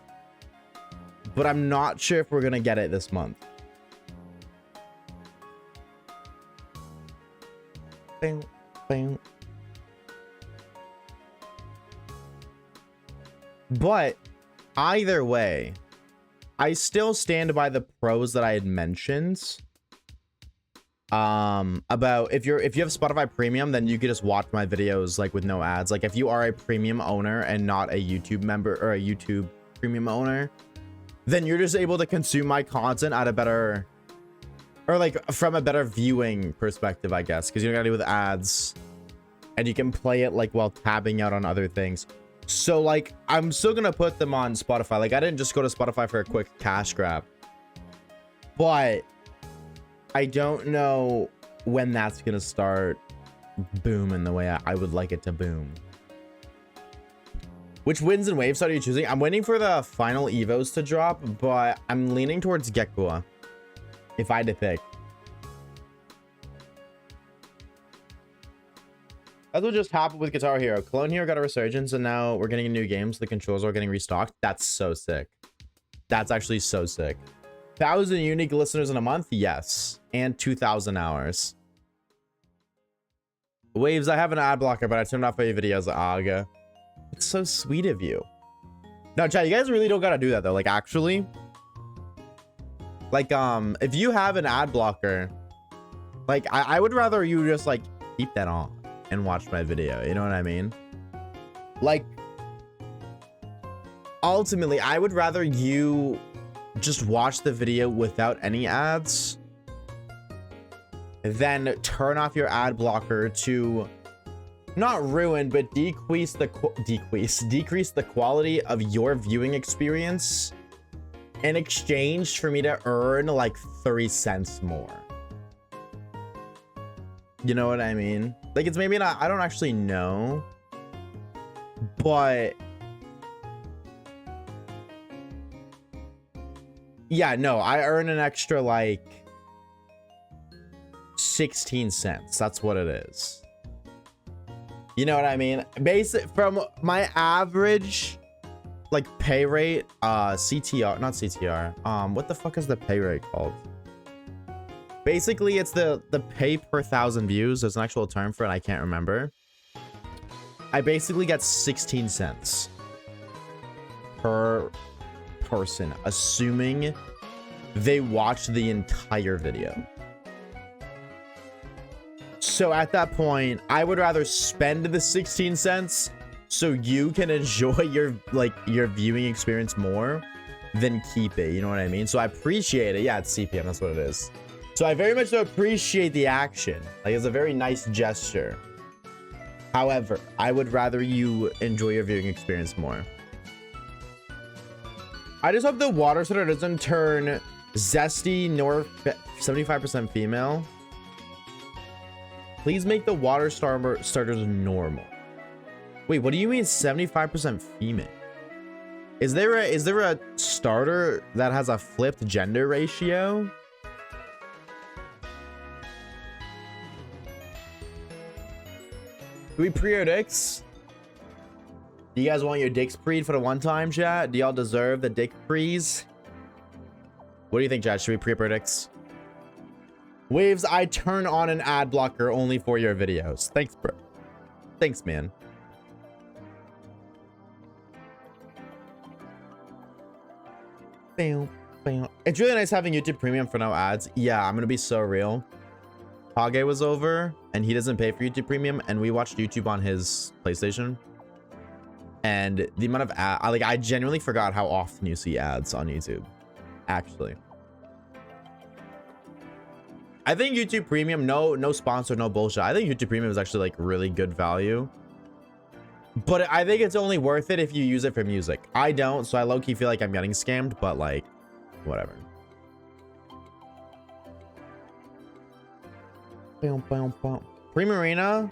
but I'm not sure if we're gonna get it this month. Bang, bang. But either way, I still stand by the pros that I had mentioned. About if you have Spotify Premium, then you can just watch my videos like with no ads. Like if you are a premium owner and not a YouTube member or a YouTube Premium owner, then you're just able to consume my content at a better, or like from a better viewing perspective, I guess, because you don't gotta deal with ads and you can play it like while tabbing out on other things. So like I'm still gonna put them on Spotify. Like I didn't just go to Spotify for a quick cash grab, but I don't know when that's gonna start booming the way I would like it to boom. Which wins and waves are you choosing? I'm waiting for the final evos to drop, but I'm leaning towards Gekua if I had to pick. That's what just happened with Guitar Hero. Clone Hero got a resurgence, and now we're getting a new game, so the controls are getting restocked. That's so sick. That's actually so sick. 1,000 unique listeners in a month? Yes. And 2,000 hours. Waves, I have an ad blocker, but I turned off my videos. Aga. It's so sweet of you. No, chat, you guys really don't gotta do that, though. Like, actually. Like, if you have an ad blocker, like, I would rather you just, like, keep that on and watch my video. You know what I mean? Like, ultimately, I would rather you just watch the video without any ads than turn off your ad blocker to not ruin, but decrease the quality of your viewing experience in exchange for me to earn like 30 cents more. You know what I mean? Like, it's maybe not, I don't actually know, but yeah, no, I earn an extra like 16 cents. That's what it is. You know what I mean? Basic from my average like pay rate, CTR, not CTR. What the fuck is the pay rate called? Basically, it's the pay per 1,000 views. There's an actual term for it. I can't remember. I basically get 16 cents per person, assuming they watch the entire video. So at that point, I would rather spend the 16 cents so you can enjoy your viewing experience more than keep it. You know what I mean? So I appreciate it. Yeah, it's CPM. That's what it is. So I very much appreciate the action. Like, it's a very nice gesture. However, I would rather you enjoy your viewing experience more. I just hope the water starter doesn't turn zesty nor 75% female. Please make the water starters normal. Wait, what do you mean 75% female? Is there a starter that has a flipped gender ratio? Do we pre-order dicks? Do you guys want your dicks preed for the one time, chat? Do y'all deserve the dick prees? What do you think, chat? Should we pre-order dicks? Waves, I turn on an ad blocker only for your videos. Thanks, bro. Thanks, man. It's really nice having YouTube Premium for no ads. Yeah, I'm gonna be so real. Kage was over and he doesn't pay for YouTube Premium, and we watched YouTube on his PlayStation. And the amount of I genuinely forgot how often you see ads on YouTube. Actually, I think YouTube Premium, no sponsor, no bullshit. I think YouTube Premium is actually like really good value. But I think it's only worth it if you use it for music. I don't, so I low-key feel like I'm getting scammed, but like, whatever. Primarina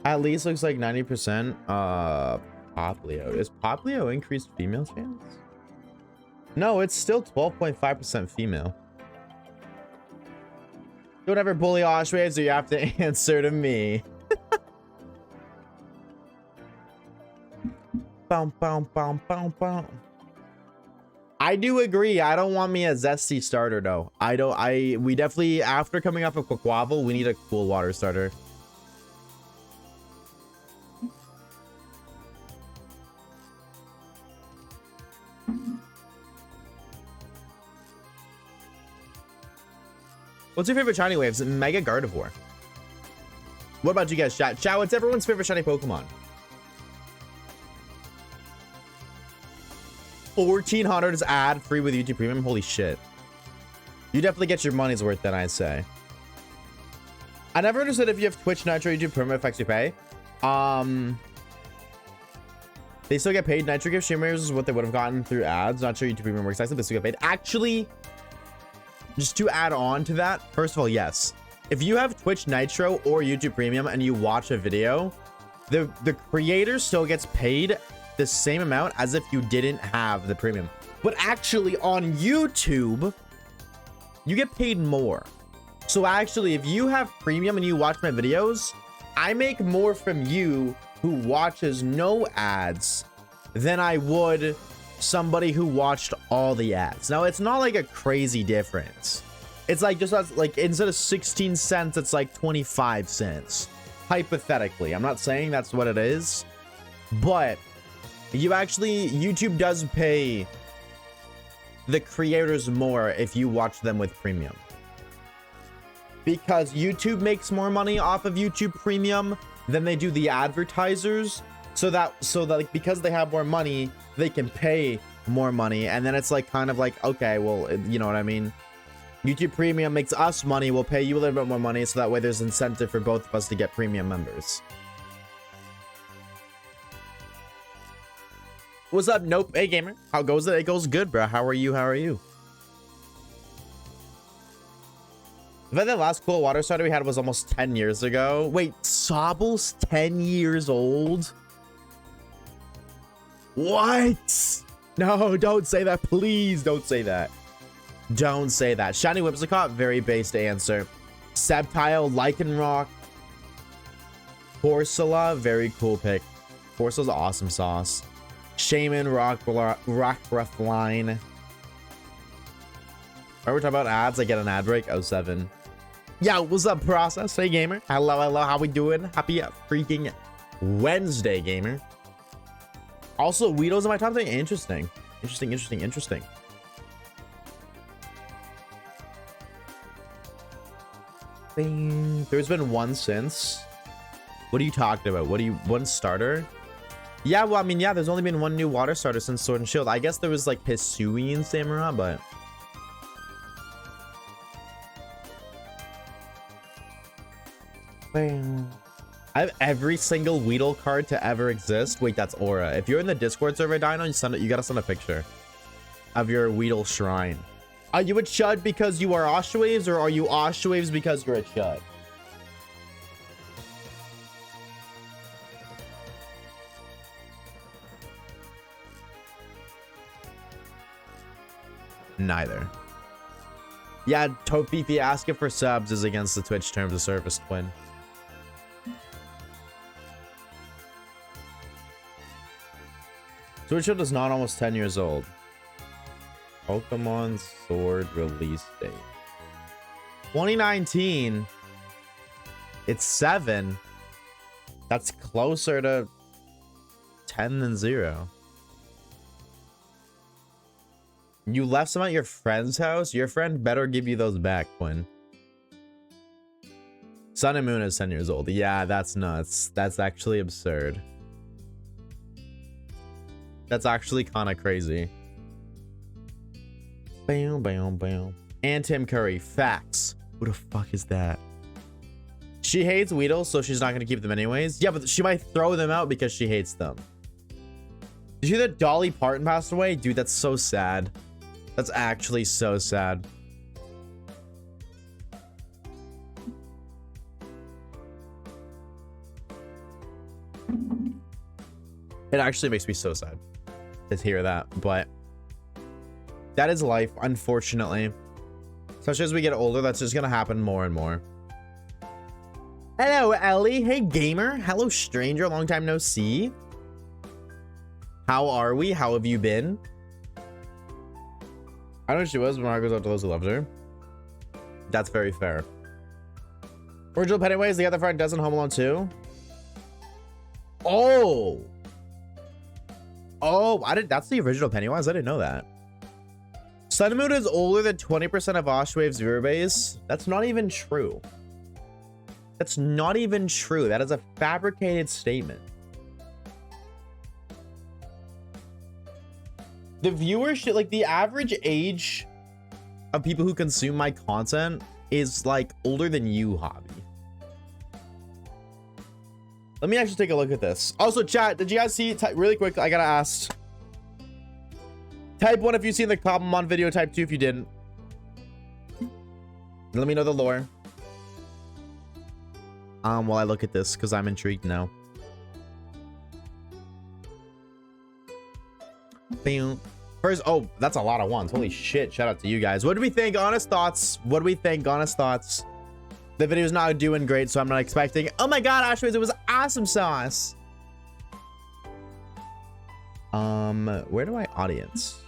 at least looks like 90%. Poplio. Is Poplio increased female chance? No, it's still 12.5% female. Don't ever bully Oshawaves, or you have to answer to me. I do agree. I don't want me a zesty starter though. We definitely, after coming off of Quaquavel, we need a cool water starter. What's your favorite shiny waves? Mega Gardevoir. What about you guys, chat? Chat, what's everyone's favorite shiny Pokemon? 1,400 is ad free with YouTube Premium. Holy shit. You definitely get your money's worth then, I'd say. I never understood if you have Twitch Nitro YouTube Premium affects your pay. They still get paid. Nitro gift streamers is what they would have gotten through ads. Not sure YouTube Premium works. I said they still get paid. Actually, just to add on to that, first of all, yes. If you have Twitch Nitro or YouTube Premium and you watch a video, the creator still gets paid the same amount as if you didn't have the premium. But actually on YouTube, you get paid more. So actually, if you have premium and you watch my videos, I make more from you who watches no ads than I would somebody who watched all the ads. Now, it's not like a crazy difference. It's like just like instead of 16 cents, it's like 25 cents. Hypothetically, I'm not saying that's what it is, but YouTube does pay the creators more if you watch them with premium. Because YouTube makes more money off of YouTube Premium than they do the advertisers. So that like, because they have more money, they can pay more money. And then it's like kind of like, okay, well, you know what I mean? YouTube Premium makes us money. We'll pay you a little bit more money. So that way there's incentive for both of us to get premium members. What's up? Nope. Hey, gamer. How goes it? It goes good, bro. How are you? How are you? I bet the last cool water starter we had was almost 10 years ago. Wait, Sobble's 10 years old? What? No, don't say that. Please don't say that. Don't say that. Shiny Whimsicott, very based answer. Sceptile, Lycanroc. Corsola, very cool pick. Corsola's awesome sauce. Shaman, Rockruffline. Are we talking about ads? I get an ad break. 07. Yo, what's up, Process? Hey, gamer. Hello, hello. How we doing? Happy freaking Wednesday, gamer. Also, Weedles in my top 10. Interesting. Interesting. There's been one since. What are you talking about? One starter? Yeah, well, I mean, yeah, there's only been one new water starter since Sword and Shield. I guess there was like Hisui and Samura, but... I have every single Weedle card to ever exist. Wait, that's Aura. If you're in the Discord server, Dino, you gotta send a picture of your Weedle shrine. Are you a Chud because you are Oshawaves, or are you Oshawaves because you're a Chud? Neither. Yeah, Topifi asking for subs is against the Twitch terms of service, twin. Sword Shield is not almost 10 years old. Pokemon Sword release date 2019. It's 7. That's closer to 10 than 0. You left some at your friend's house? Your friend better give you those back, Quinn. Sun and Moon is 10 years old. Yeah, that's nuts. That's actually absurd. That's actually kind of crazy. Bam, bam, bam. And Tim Curry. Facts. Who the fuck is that? She hates Weedle, so she's not going to keep them anyways. Yeah, but she might throw them out because she hates them. Did you hear that Dolly Parton passed away? Dude, that's so sad. That's actually so sad. It actually makes me so sad to hear that, but that is life, unfortunately. Especially as we get older, that's just gonna happen more and more. Hello, Ellie. Hey, gamer. Hello, stranger. Long time no see. How are we? How have you been? I don't know who she was, but Mark goes out to those who loved her. That's very fair. Original Pennywise, the other friend doesn't Home Alone 2. Oh, that's the original Pennywise. I didn't know that. Sun and Moon is older than 20% of Oshawaves viewer base. That's not even true. That's not even true. That is a fabricated statement. The viewership, like the average age of people who consume my content is like older than you, Hobby. Let me actually take a look at this. Also, chat, did you guys see, really quick, I gotta ask. Type 1 if you've seen the Cobblemon video, type 2 if you didn't. Let me know the lore. While I look at this, because I'm intrigued now. First, oh, that's a lot of ones. Holy shit. Shout out to you guys. What do we think? Honest thoughts. What do we think? Honest thoughts. The video's not doing great, so I'm not expecting. Oh my god, Oshawaves, it was awesome sauce. Where do I audience?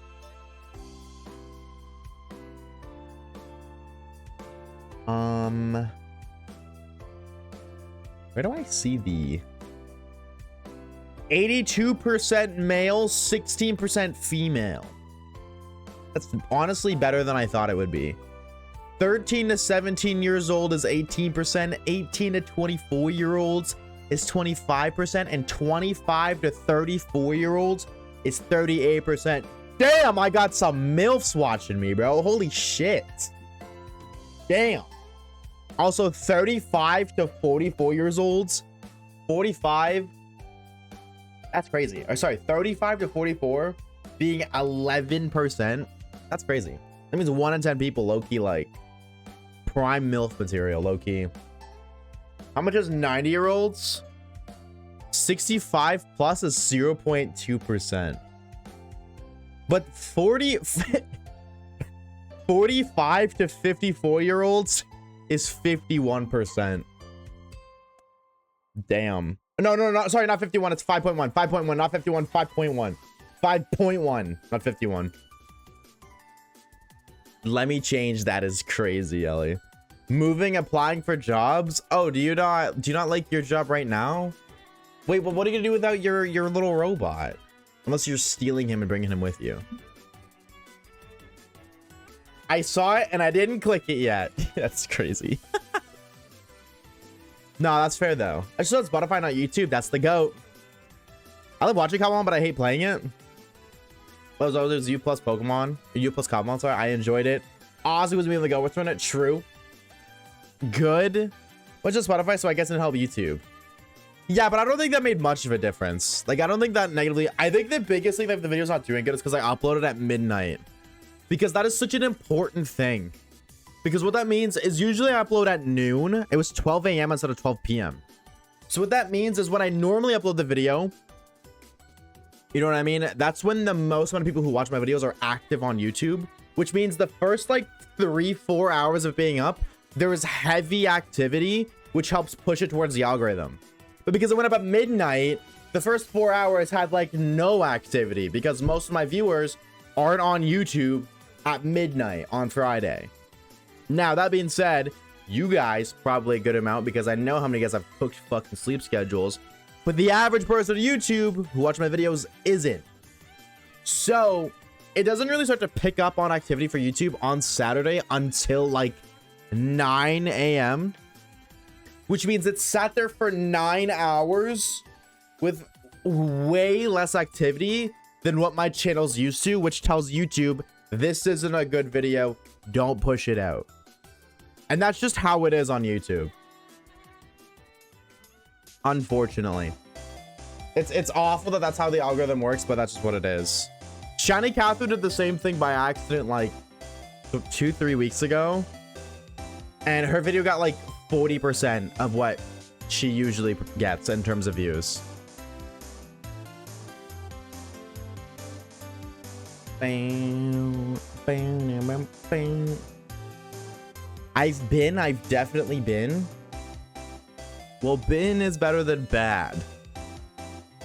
Where do I see the 82% male, 16% female? That's honestly better than I thought it would be. 13 to 17 years old is 18%, 18 to 24-year-olds is 25%, and 25 to 34-year-olds is 38%. Damn, I got some MILFs watching me, bro. Holy shit. Damn. Also, 35 to 44 years olds, 45. That's crazy. Or sorry, 35 to 44 being 11%. That's crazy. That means 1 in 10 people low-key like prime MILF material, low-key. How much is 90-year-olds? 65 plus is 0.2%. But 45 to 54-year-olds is 51%. Damn. No, sorry, not 51. It's 5.1. 5.1, not 51. 5.1. 5.1, not 51. Let me change that. Is crazy, Ellie. Moving, applying for jobs. Oh, do you not like your job right now? Wait, well, what are you gonna do without your little robot? Unless you're stealing him and bringing him with you. I saw it and I didn't click it yet. That's crazy. No, that's fair though. I just saw Spotify, not YouTube. That's the GOAT. I love watching Pokemon, but I hate playing it. What was others? U plus Pokemon, U plus Pokemon. Sorry, I enjoyed it. Ozzy was able to go with it. True. Good. What's just Spotify? So I guess it helped YouTube. Yeah, but I don't think that made much of a difference. Like, I don't think that negatively. I think the biggest thing that the video's not doing good is because I uploaded at midnight. Because that is such an important thing. Because what that means is usually I upload at noon. It was 12 a.m. instead of 12 p.m. So what that means is when I normally upload the video, you know what I mean? That's when the most amount of people who watch my videos are active on YouTube, which means the first like 3-4 hours of being up, there is heavy activity, which helps push it towards the algorithm. But because it went up at midnight, the first 4 hours had like no activity because most of my viewers aren't on YouTube at midnight on Friday. Now, that being said, you guys probably a good amount because I know how many guys have cooked fucking sleep schedules, but the average person on YouTube who watch my videos isn't. So it doesn't really start to pick up on activity for YouTube on Saturday until like 9 a.m. which means it sat there for 9 hours with way less activity than what my channel's used to, which tells YouTube this isn't a good video, don't push it out. And that's just how it is on YouTube, unfortunately. It's awful that that's how the algorithm works, but that's just what it is. Shiny Catherine did the same thing by accident like 2-3 weeks ago, and her video got like 40% of what she usually gets in terms of views. I've definitely been. Well, been is better than bad.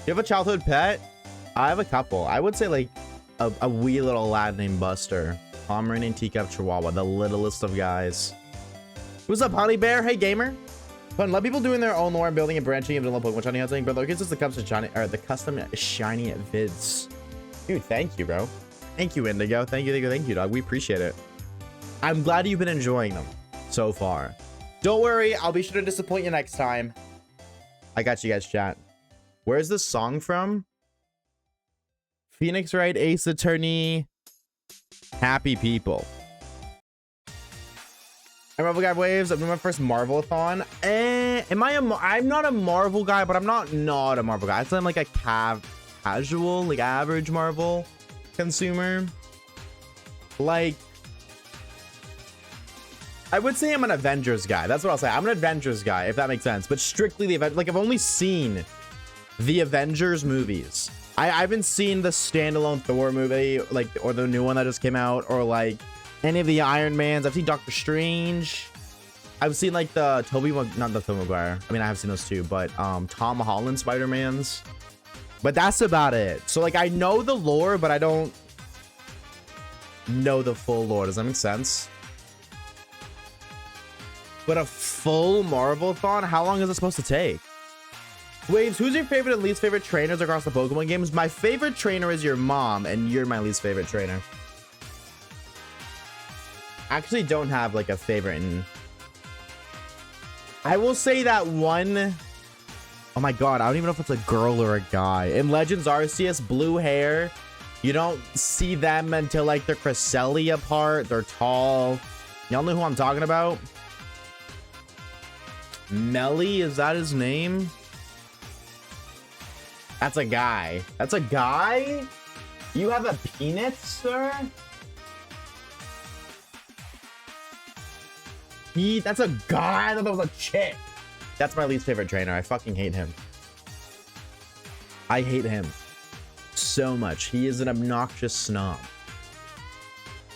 You have a childhood pet? I have a couple. I would say like a wee little lad named Buster. Pomeranian teacup chihuahua, the littlest of guys. What's up, honey bear? Hey, gamer. Fun. Love people doing their own lore and building and branching into little Pokemon shiny hunting, but look, it's just the custom shiny vids. Dude, thank you, bro. Thank you, Indigo. Thank you, dog. We appreciate it. I'm glad you've been enjoying them so far. Don't worry, I'll be sure to disappoint you next time. I got you guys, chat. Where's this song from? Phoenix Wright, Ace Attorney, Happy People. I'm Marvel Guy Waves. I'm doing my first Marvel-a-thon. I'm not a Marvel guy, but I'm not a Marvel guy. I'm like a casual, like average Marvel consumer. Like, I would say I'm an Avengers guy. That's what I'll say. I'm an Avengers guy, if that makes sense. But strictly the Avengers. Like, I've only seen the Avengers movies. I haven't seen the standalone Thor movie, like, or the new one that just came out, or like any of the Iron Mans. I've seen Doctor Strange. I've seen like the not the Tobey Maguire. I mean, I have seen those too, but Tom Holland Spider-Mans. But that's about it. So like, I know the lore, but I don't know the full lore. Does that make sense? But a full Marvel-thon, how long is it supposed to take? Waves, who's your favorite and least favorite trainers across the Pokemon games? My favorite trainer is your mom, and you're my least favorite trainer. I actually don't have like a favorite. I will say that one. Oh my god, I don't even know if it's a girl or a guy. In Legends Arceus, blue hair. You don't see them until like they're Cresselia part. They're tall. Y'all know who I'm talking about? Melly, is that his name? That's a guy. That's a guy? You have a penis, sir? That's a guy? I thought that was a chick. That's my least favorite trainer. I fucking hate him. I hate him so much. He is an obnoxious snob.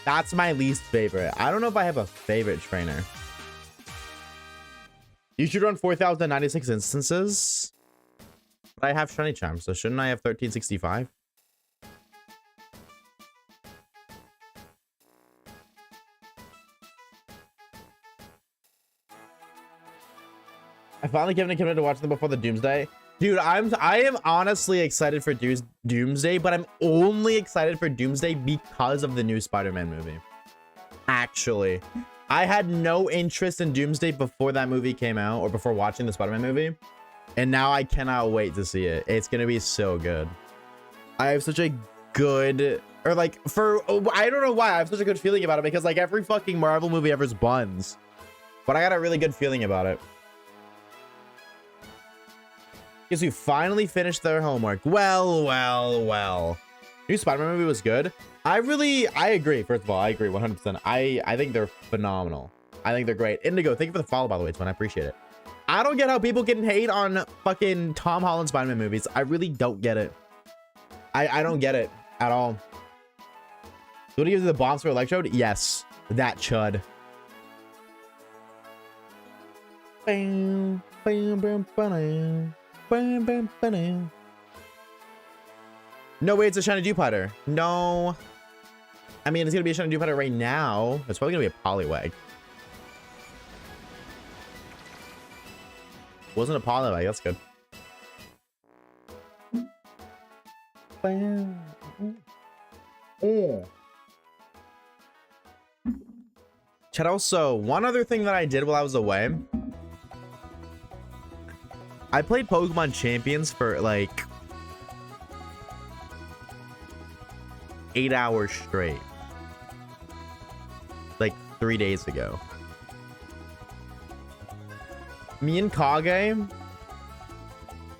That's my least favorite. I don't know if I have a favorite trainer. You should run 4,096 instances. But I have Shiny Charm, so shouldn't I have 1365? I finally given a commitment to watch them before the Doomsday. Dude, I am honestly excited for Doomsday, but I'm only excited for Doomsday because of the new Spider-Man movie. Actually, I had no interest in Doomsday before that movie came out, or before watching the Spider-Man movie. And now I cannot wait to see it. It's gonna be so good. I have such a good, or like, I don't know why I have such a good feeling about it, because like every fucking Marvel movie ever is buns. But I got a really good feeling about it. Because you finally finished their homework. Well. New Spider-Man movie was good. I agree. First of all, I agree 100%. I think they're phenomenal. I think they're great. Indigo, thank you for the follow, by the way, Twin. I appreciate it. I don't get how people can hate on fucking Tom Holland Spider-Man movies. I really don't get it. I don't get it at all. What do you use the bombs for Electrode? Yes, that chud. Bam, bam, bam, bam. No way, it's a shiny Dewpider. No. I mean, it's gonna be a shiny Dewpider right now. It's probably gonna be a Poliwag. Wasn't a Poliwag, that's good. Oh. Chat, also, one other thing that I did while I was away. I played Pokemon Champions for like 8 hours straight. Like 3 days ago. Me and Kage,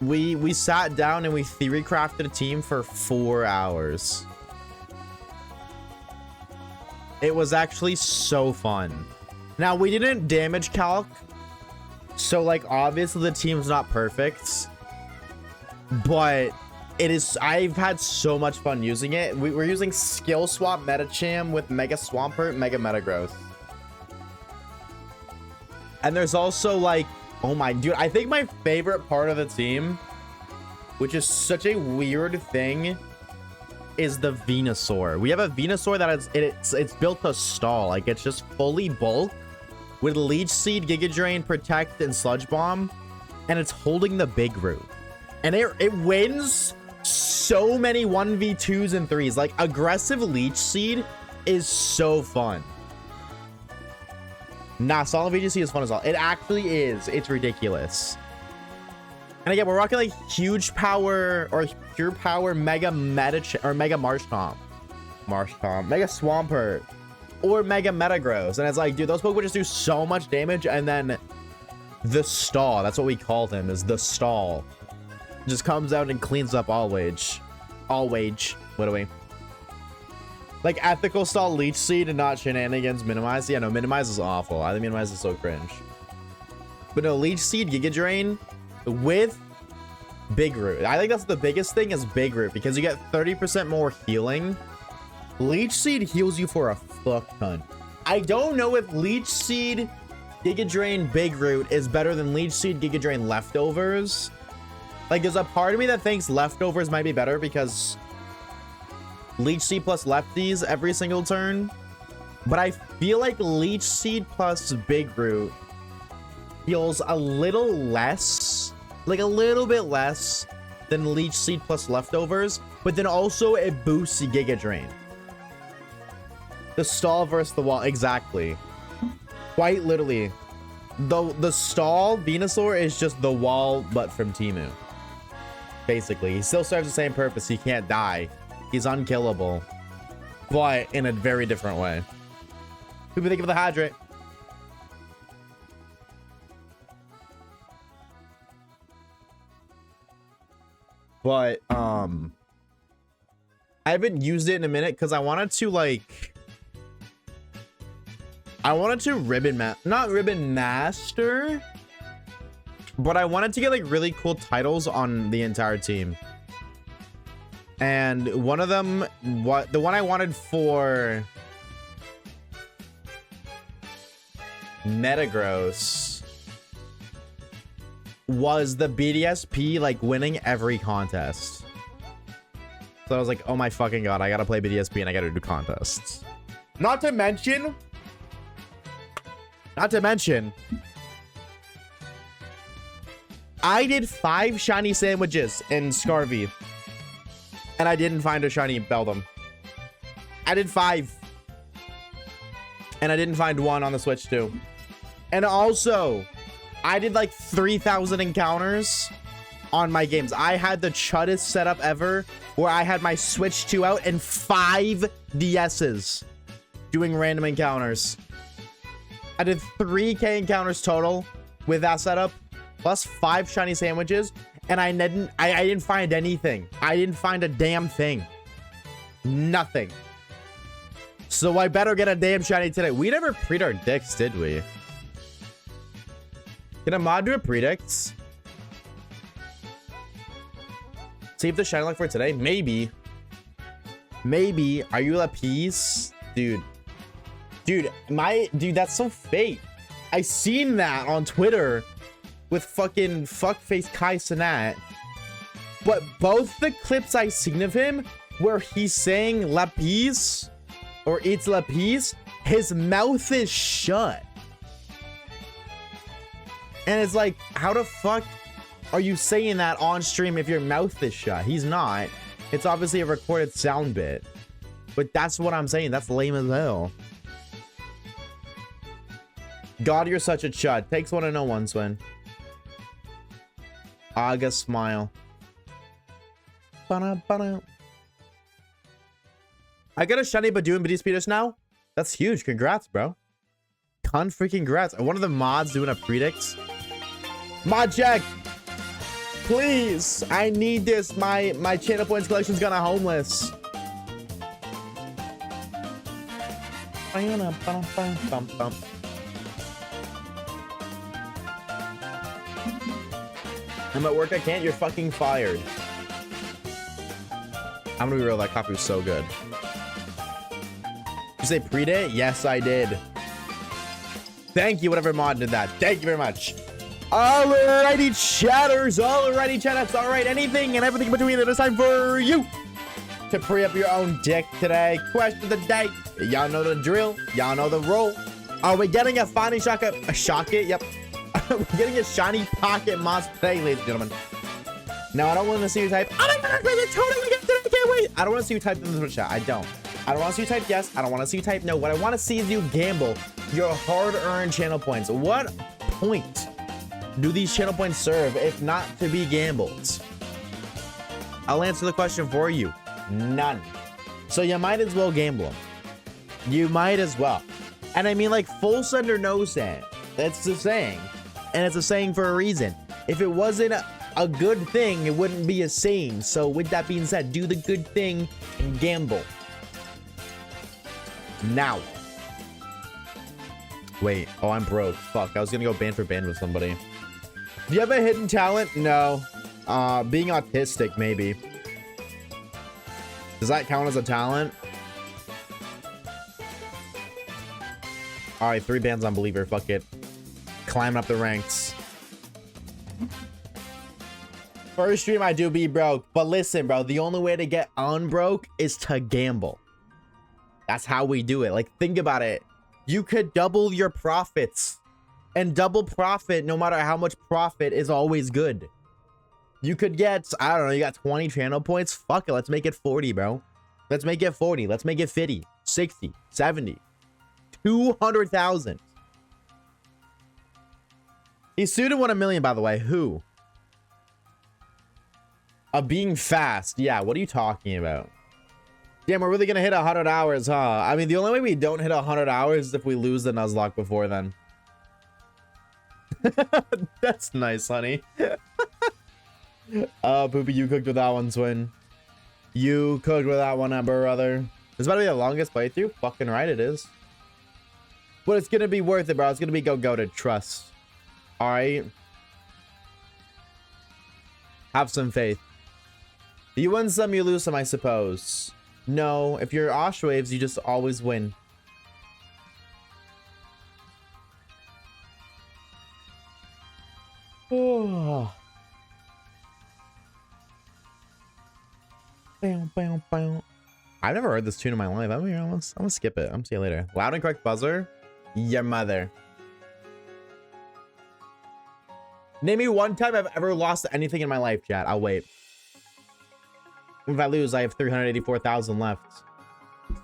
we sat down and we theory crafted a team for 4 hours. It was actually so fun. Now, we didn't damage calc. So, like, obviously the team's not perfect, but it is. I've had so much fun using it. We're using Skill Swap Metacham with Mega Swampert, Mega Metagross. And there's also, like, oh my, dude, I think my favorite part of the team, which is such a weird thing, is the Venusaur. We have a Venusaur that is, it's built to stall. Like, it's just fully bulk. With Leech Seed, Giga Drain, Protect, and Sludge Bomb, and it's holding the Big Root, and it wins so many 1v2s and 3s. Like, aggressive Leech Seed is so fun. Nah, Solid VGC is fun as well. It actually is. It's ridiculous. And again, we're rocking like huge power or pure power Mega or Mega Marshtomp, Mega Swampert, or Mega Metagross. And it's like, dude, those Pokemon just do so much damage. And then the stall, that's what we called him, is the stall, just comes out and cleans up all wage. What do we? Like, ethical stall Leech Seed and not shenanigans Minimize. Yeah, no, Minimize is awful. I think Minimize is so cringe. But no, Leech Seed, Giga Drain with Big Root. I think that's the biggest thing is Big Root because you get 30% more healing. Leech Seed heals you for a fuck ton. I don't know if Leech Seed, Giga Drain, Big Root is better than Leech Seed, Giga Drain, Leftovers. Like, there's a part of me that thinks Leftovers might be better because Leech Seed plus Lefties every single turn. But I feel like Leech Seed plus Big Root feels a little less, like a little bit less than Leech Seed plus Leftovers. But then also it boosts Giga Drain. The stall versus the wall. Exactly. Quite literally. The stall Venusaur is just the wall, but from Temu. Basically. He still serves the same purpose. He can't die. He's unkillable. But in a very different way. People think of the hydrate. But, I haven't used it in a minute because I wanted to, like... I wanted to not ribbon master, but I wanted to get like really cool titles on the entire team. And one of them, the one I wanted for Metagross was the BDSP, like winning every contest. So I was like, oh my fucking god, I gotta play BDSP and I gotta do contests. Not to mention, I did 5 shiny sandwiches in Scarvy, and I didn't find a shiny Beldum. I did 5, and I didn't find 1 on the Switch too. And also, I did like 3,000 encounters on my games. I had the chuddest setup ever, where I had my Switch 2 out and 5 DSs doing random encounters. I did 3K encounters total with that setup, plus 5 shiny sandwiches, and I didn't find anything. I didn't find a damn thing. Nothing. So I better get a damn shiny today. We never pre'd our dicks, did we? Can a mod do a predicts? Save the shiny luck for today? Maybe. Maybe. Are you Lapis? Dude, that's so fake. I seen that on Twitter with fucking fuckface Kai Cenat. But both the clips I seen of him where he's saying Lapis or it's Lapis, his mouth is shut. And it's like, how the fuck are you saying that on stream if your mouth is shut? He's not. It's obviously a recorded sound bit. But that's what I'm saying. That's lame as hell. God, you're such a chud. Takes one to know one, Swin. Aga smile. Ba-da-ba-da. I got a shiny Badoon BD Speeders now. That's huge. Congrats, bro. Congrats. One of the mods doing a predicts. Mod check. Please. I need this. My channel points collection's gonna homeless. I'm at work, I can't. You're fucking fired. I'm gonna be real, that coffee was so good. You say pre-date? Yes, I did. Thank you, whatever mod did that. Thank you very much. Alrighty, chatters. Alrighty, chatters. Alright, anything and everything between it is time for you to pre up your own dick today. Question of the day. Y'all know the drill. Y'all know the roll. Are we getting a shiny shocket? A shocket? Yep. We're getting a shiny pocket monster today, ladies and gentlemen. Now, I don't want to see you type, oh my god, I totally get it, I can't wait. I don't want to see you type in the chat. I don't want to see you type yes. I don't want to see you type no. What I want to see is you gamble your hard-earned channel points. What point do these channel points serve if not to be gambled? I'll answer the question for you. None. So you might as well gamble them. You might as well. And I mean, like, full send or no send. That's the saying. And it's a saying for a reason. If it wasn't a good thing, it wouldn't be a saying. So with that being said, do the good thing and gamble. Now. Wait. Oh, I'm broke. Fuck. I was gonna go band for band with somebody. Do you have a hidden talent? No. Being autistic, maybe. Does that count as a talent? All right, 3 bands on Believer. Fuck it. Climbing up the ranks. First stream I do be broke. But listen, bro, the only way to get unbroke is to gamble. That's how we do it. Like, think about it. You could double your profits. And double profit, no matter how much profit, is always good. You could get, I don't know, you got 20 channel points. Fuck it, let's make it 40, bro. Let's make it 40. Let's make it 50, 60, 70, 200,000. He sued and won $1 million, by the way. Who? Being fast. Yeah, what are you talking about? Damn, we're really gonna hit 100 hours, huh? I mean, the only way we don't hit 100 hours is if we lose the Nuzlocke before then. That's nice, honey. Poopy, you cooked with that one, Swin. You cooked with that one, brother. This about to be the longest playthrough? Fucking right it is. But it's gonna be worth it, bro. It's gonna be go to trust. Alright. Have some faith. You win some, you lose some, I suppose. No, if you're Oshawaves, you just always win. Oh. I've never heard this tune in my life. I'm gonna skip it. I'm gonna see you later. Loud and correct buzzer. Your mother. Name me one time I've ever lost anything in my life, chat. I'll wait. If I lose, I have 384,000 left.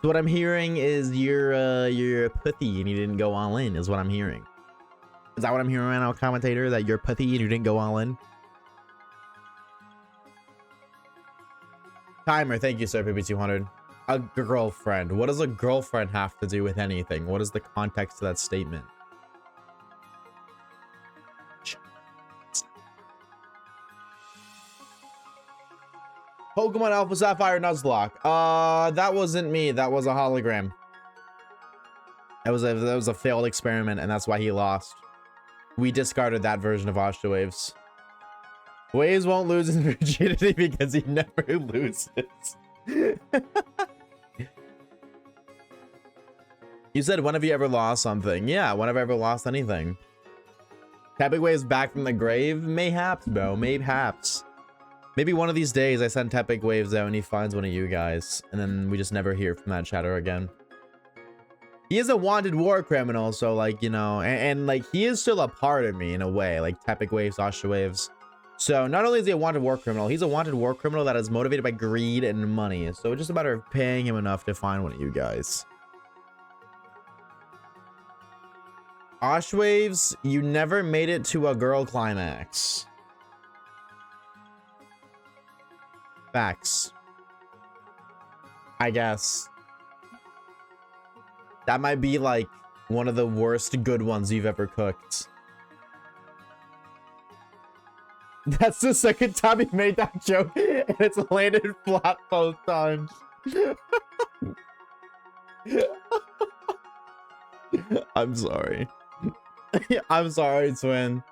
So what I'm hearing is you're pussy and you didn't go all in, is what I'm hearing. Is that what I'm hearing right now, commentator? That you're pussy and you didn't go all in? Timer, thank you, sir, PB200. A girlfriend. What does a girlfriend have to do with anything? What is the context to that statement? Pokemon Alpha Sapphire Nuzlocke. That wasn't me. That was a hologram. That was a failed experiment, and that's why he lost. We discarded that version of Oshawaves. Waves won't lose his virginity because he never loses. You said, when have you ever lost something? Yeah, when have I ever lost anything? Tepic Waves back from the grave? Mayhaps, bro. Mayhaps. Maybe one of these days I send Tepic Waves out and he finds one of you guys. And then we just never hear from that chatter again. He is a wanted war criminal, so like, you know, and like he is still a part of me in a way, like Tepic Waves, Oshawaves. So not only is he a wanted war criminal, he's a wanted war criminal that is motivated by greed and money. So it's just a matter of paying him enough to find one of you guys. Oshawaves, you never made it to a girl climax. Facts. I guess. That might be like one of the worst good ones you've ever cooked. That's the second time he made that joke and it's landed flat both times. I'm sorry. I'm sorry, Twin.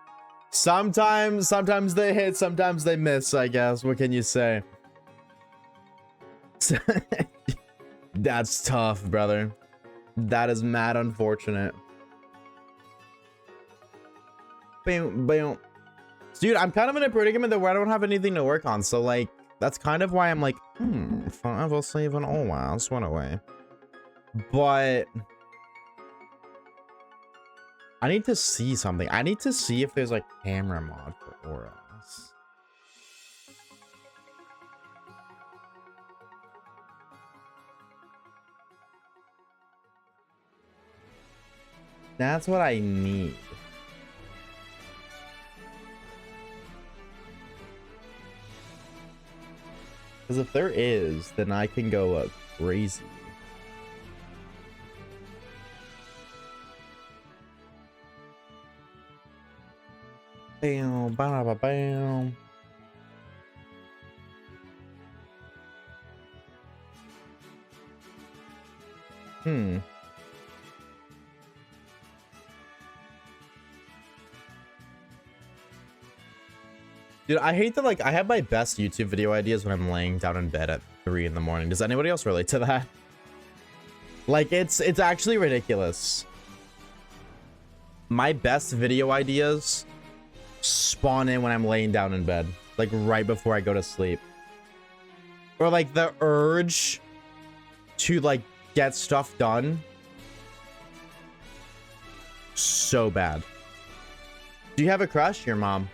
Sometimes they hit, sometimes they miss, I guess. What can you say? That's tough, brother. That is mad unfortunate. Bam, bam. Dude, I'm kind of in a predicament where I don't have anything to work on. So, like, that's kind of why I'm like, forever saving always went away. But I need to see something. I need to see if there's like camera mod for auras. That's what I need. Because if there is, then I can go crazy. Bam, bam, bam. Dude, I hate that, like, I have my best YouTube video ideas when I'm laying down in bed at 3 in the morning. Does anybody else relate to that? Like, it's actually ridiculous. My best video ideas spawn in when I'm laying down in bed, like right before I go to sleep. Or like the urge to like get stuff done. So bad. Do you have a crush? Your mom.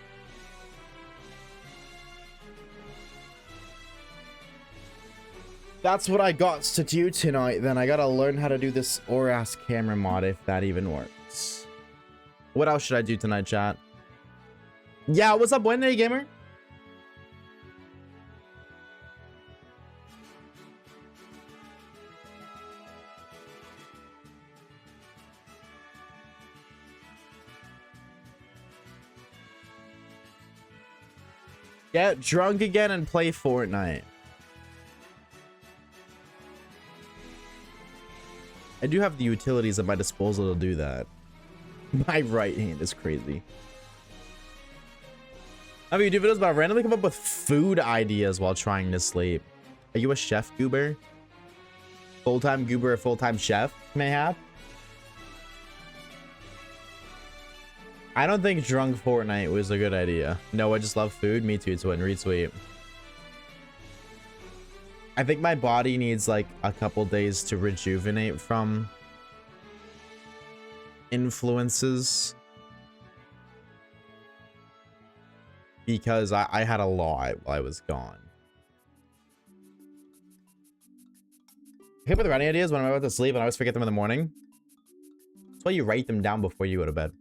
That's what I got to do tonight. Then I gotta learn how to do this or-ass camera mod, if that even works. What else should I do tonight, chat? Yeah, what's up, Wednesday Gamer? Get drunk again and play Fortnite. I do have the utilities at my disposal to do that. My right hand is crazy. I mean, you do videos about randomly come up with food ideas while trying to sleep. Are you a chef goober? Full-time goober, a full-time chef, mayhap? I don't think drunk Fortnite was a good idea. No, I just love food. Me too, twin. Retweet. I think my body needs like a couple days to rejuvenate from influences. Because I had a lot while I was gone. I came up with writing ideas when I'm about to sleep and I always forget them in the morning. That's why you write them down before you go to bed.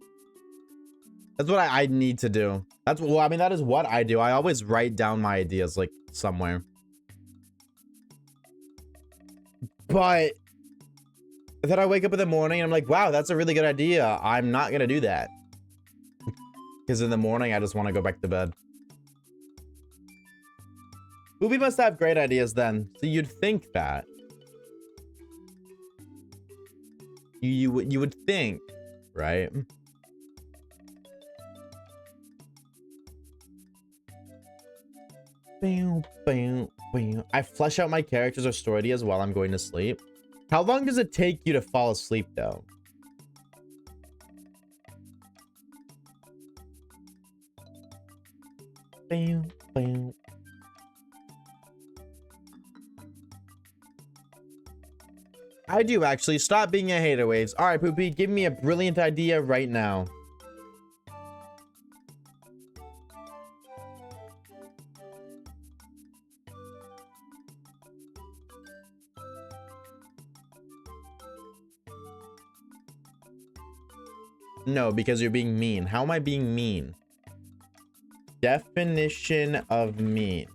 That's what I need to do. That's, well, I mean, that is what I do. I always write down my ideas like somewhere. But then I wake up in the morning and I'm like, wow, that's a really good idea. I'm not going to do that. Because in the morning, I just want to go back to bed. Booby must have great ideas then. So you'd think that. You would think, right? I flesh out my characters or story ideas while I'm going to sleep. How long does it take you to fall asleep though? I do actually. Stop being a hater, Waves. All right, Poopy, give me a brilliant idea right now. No, because you're being mean. How am I being mean? Definition of mean.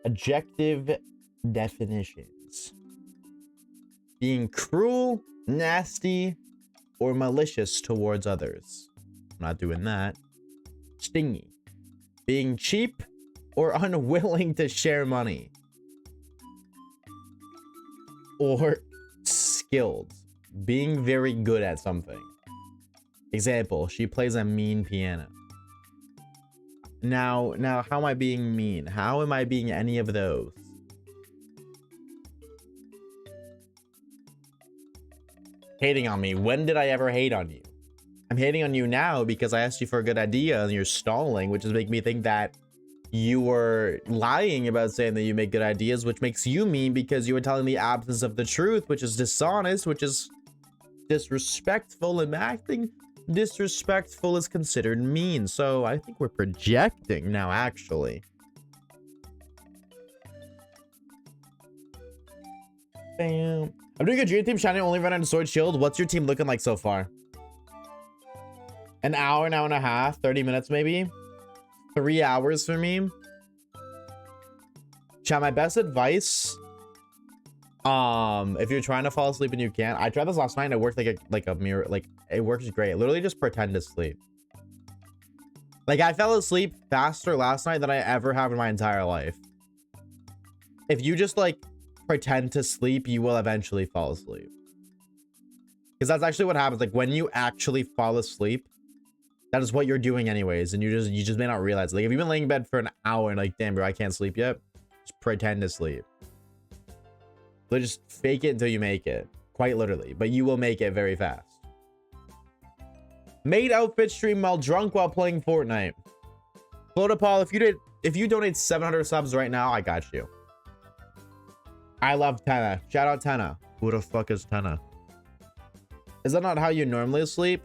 Adjective definitions. Being cruel, nasty, or malicious towards others. I'm not doing that. Stingy. Being cheap or unwilling to share money. Or skilled. Being very good at something. Example, she plays a mean piano. Now, how am I being mean? How am I being any of those? Hating on me. When did I ever hate on you? I'm hating on you now because I asked you for a good idea and you're stalling, which is making me think that you were lying about saying that you make good ideas, which makes you mean because you were telling the absence of the truth, which is dishonest, which is disrespectful, and acting disrespectful is considered mean. So I think we're projecting now, actually. Bam. I'm doing a dream team shining only run on sword shield. What's your team looking like so far? An hour and a half, 30 minutes maybe. 3 hours for me. Chat, my best advice, if you're trying to fall asleep and you can't, I tried this last night and it worked like a mirror. Like, it works great. Literally just pretend to sleep. Like, I fell asleep faster last night than I ever have in my entire life. if you just like pretend to sleep, you will eventually fall asleep. Because that's actually what happens. Like when you actually fall asleep, that is what you're doing anyways. And you just may not realize. Like if you've been laying in bed for an hour and like, damn, bro, I can't sleep yet. Just pretend to sleep. So just fake it until you make it. Quite literally. But you will make it very fast. Made outfit stream while drunk while playing Fortnite. Flota Paul, if you donate 700 subs right now, I got you. I love Tenna. Shout out Tenna. Who the fuck is Tenna? Is that not how you normally sleep?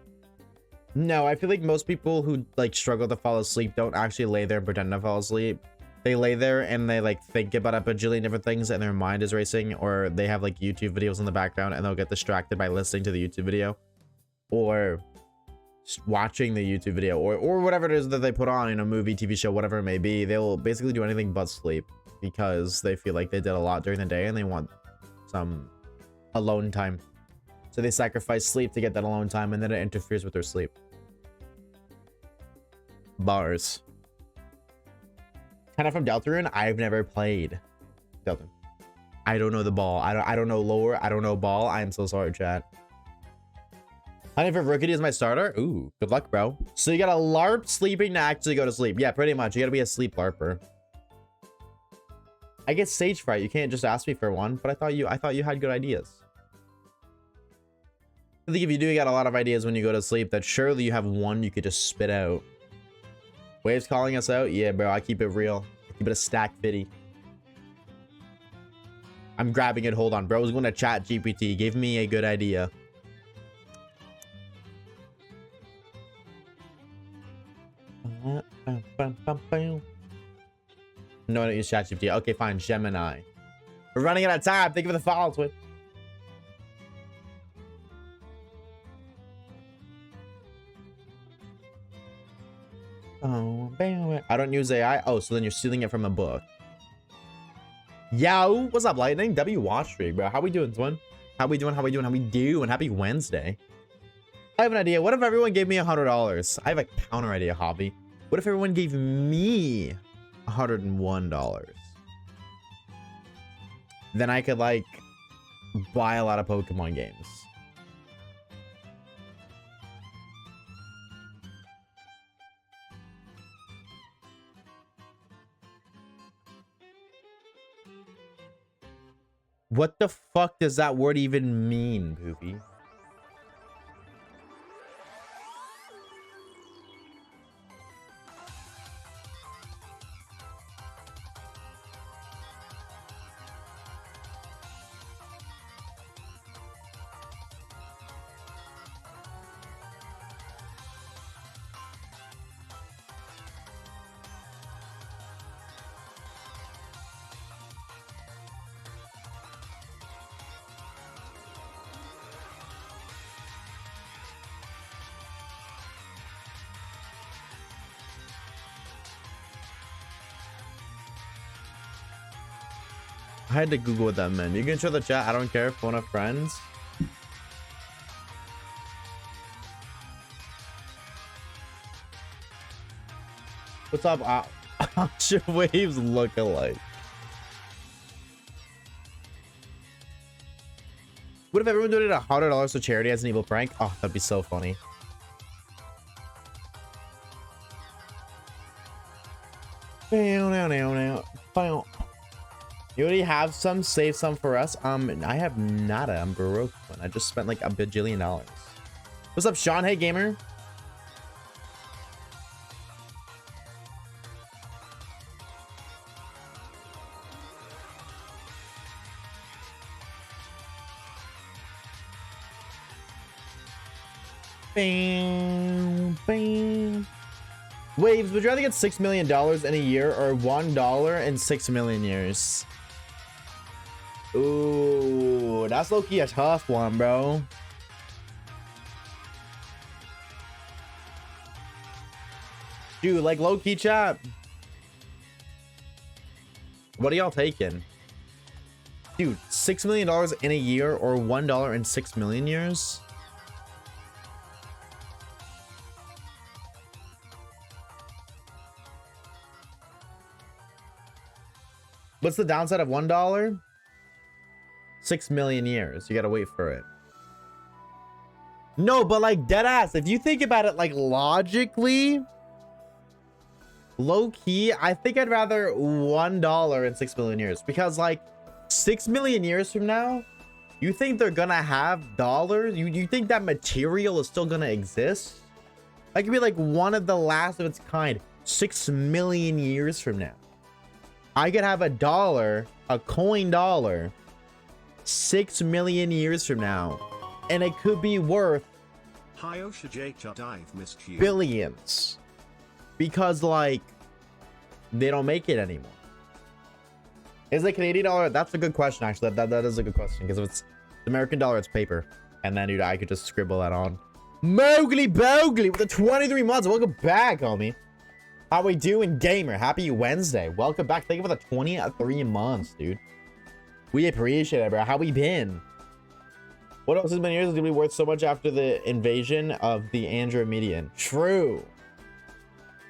No, I feel like most people who like struggle to fall asleep don't actually lay there and pretend to fall asleep. They lay there and they like think about a bajillion different things and their mind is racing, or they have like YouTube videos in the background and they'll get distracted by listening to the YouTube video or watching the YouTube video or whatever it is that they put on in a movie, TV show, whatever it may be. They'll basically do anything but sleep because they feel like they did a lot during the day and they want some alone time. So they sacrifice sleep to get that alone time, and then it interferes with their sleep. Bars. Kind of from Deltarune. I've never played Deltarune. I don't know the ball. I don't know lore. I don't know ball. I am so sorry, chat. Honey for Rookie is my starter. Ooh, good luck, bro. So you gotta LARP sleeping to actually go to sleep. Yeah, pretty much. You gotta be a sleep LARPer. I get stage fright. You can't just ask me for one, but I thought you had good ideas. I think if you do get a lot of ideas when you go to sleep, that surely you have one you could just spit out. Waves calling us out? Yeah, bro, I keep it real. I keep it a stack fitty. I'm grabbing it. Hold on, bro. I was going to chat GPT. Give me a good idea. No, I don't use chat GPT. Okay, fine. Gemini. We're running out of time. Thank you for the follow, Twitch. Oh, I don't use AI. Oh, so then you're stealing it from a book. Yo, what's up, Lightning? W Watch Street, bro. How we doing, twin? How we doing? Happy Wednesday. I have an idea. What if everyone gave me $100? I have a counter idea, Hobby. What if everyone gave me $101? Then I could like buy a lot of Pokemon games. What the fuck does that word even mean, Poopy? I had to Google what that meant. You can show the chat. I don't care if one of friends. What's up? Oshawaves look alike. What if everyone donated $100 to charity as an evil prank? Oh, that'd be so funny. You already have some? Save some for us. I have nada. I'm broke. I just spent like $1 bajillion. What's up, Sean? Hey, gamer. Bam, bam. Waves, would you rather get $6 million in a year or $1 in 6 million years? Ooh, that's low-key a tough one, bro. Dude, like low-key chat. What are y'all taking? Dude, $6 million in a year or $1 in 6 million years? What's the downside of $1? 6 million years. You gotta wait for it. No, but like dead ass. If you think about it like logically, low key, I think I'd rather $1 in 6 million years, because like 6 million years from now, you think they're gonna have dollars? You think that material is still gonna exist? That could be like one of the last of its kind 6 million years from now. I could have a dollar, a coin dollar, 6 million years from now, and it could be worth billions, because like they don't make it anymore. Is it Canadian dollar? That's a good question, actually. That is a good question, because if it's the American dollar, it's paper, and then dude, I could just scribble that on. Mowgli Bowgli with the 23 months. Welcome back, homie. How we doing, gamer? Happy Wednesday. Welcome back. Thank you for the 23 months, dude. We appreciate it, bro. How we been? What else has been years is gonna be worth so much after the invasion of the Andromedian? True.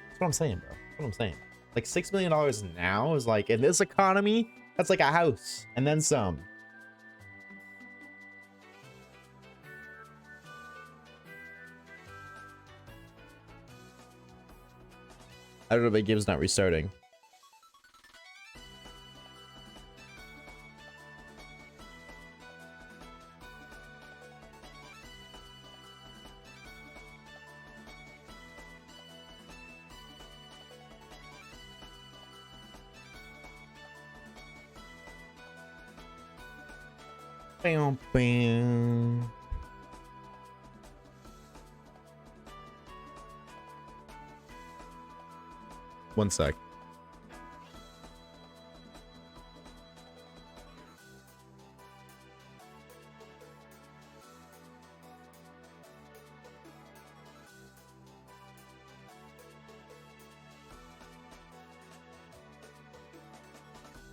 That's what I'm saying, bro. That's what I'm saying. Like $6 million now is like, in this economy, that's like a house and then some. I don't know, but game's not restarting. Bam, bam. One sec.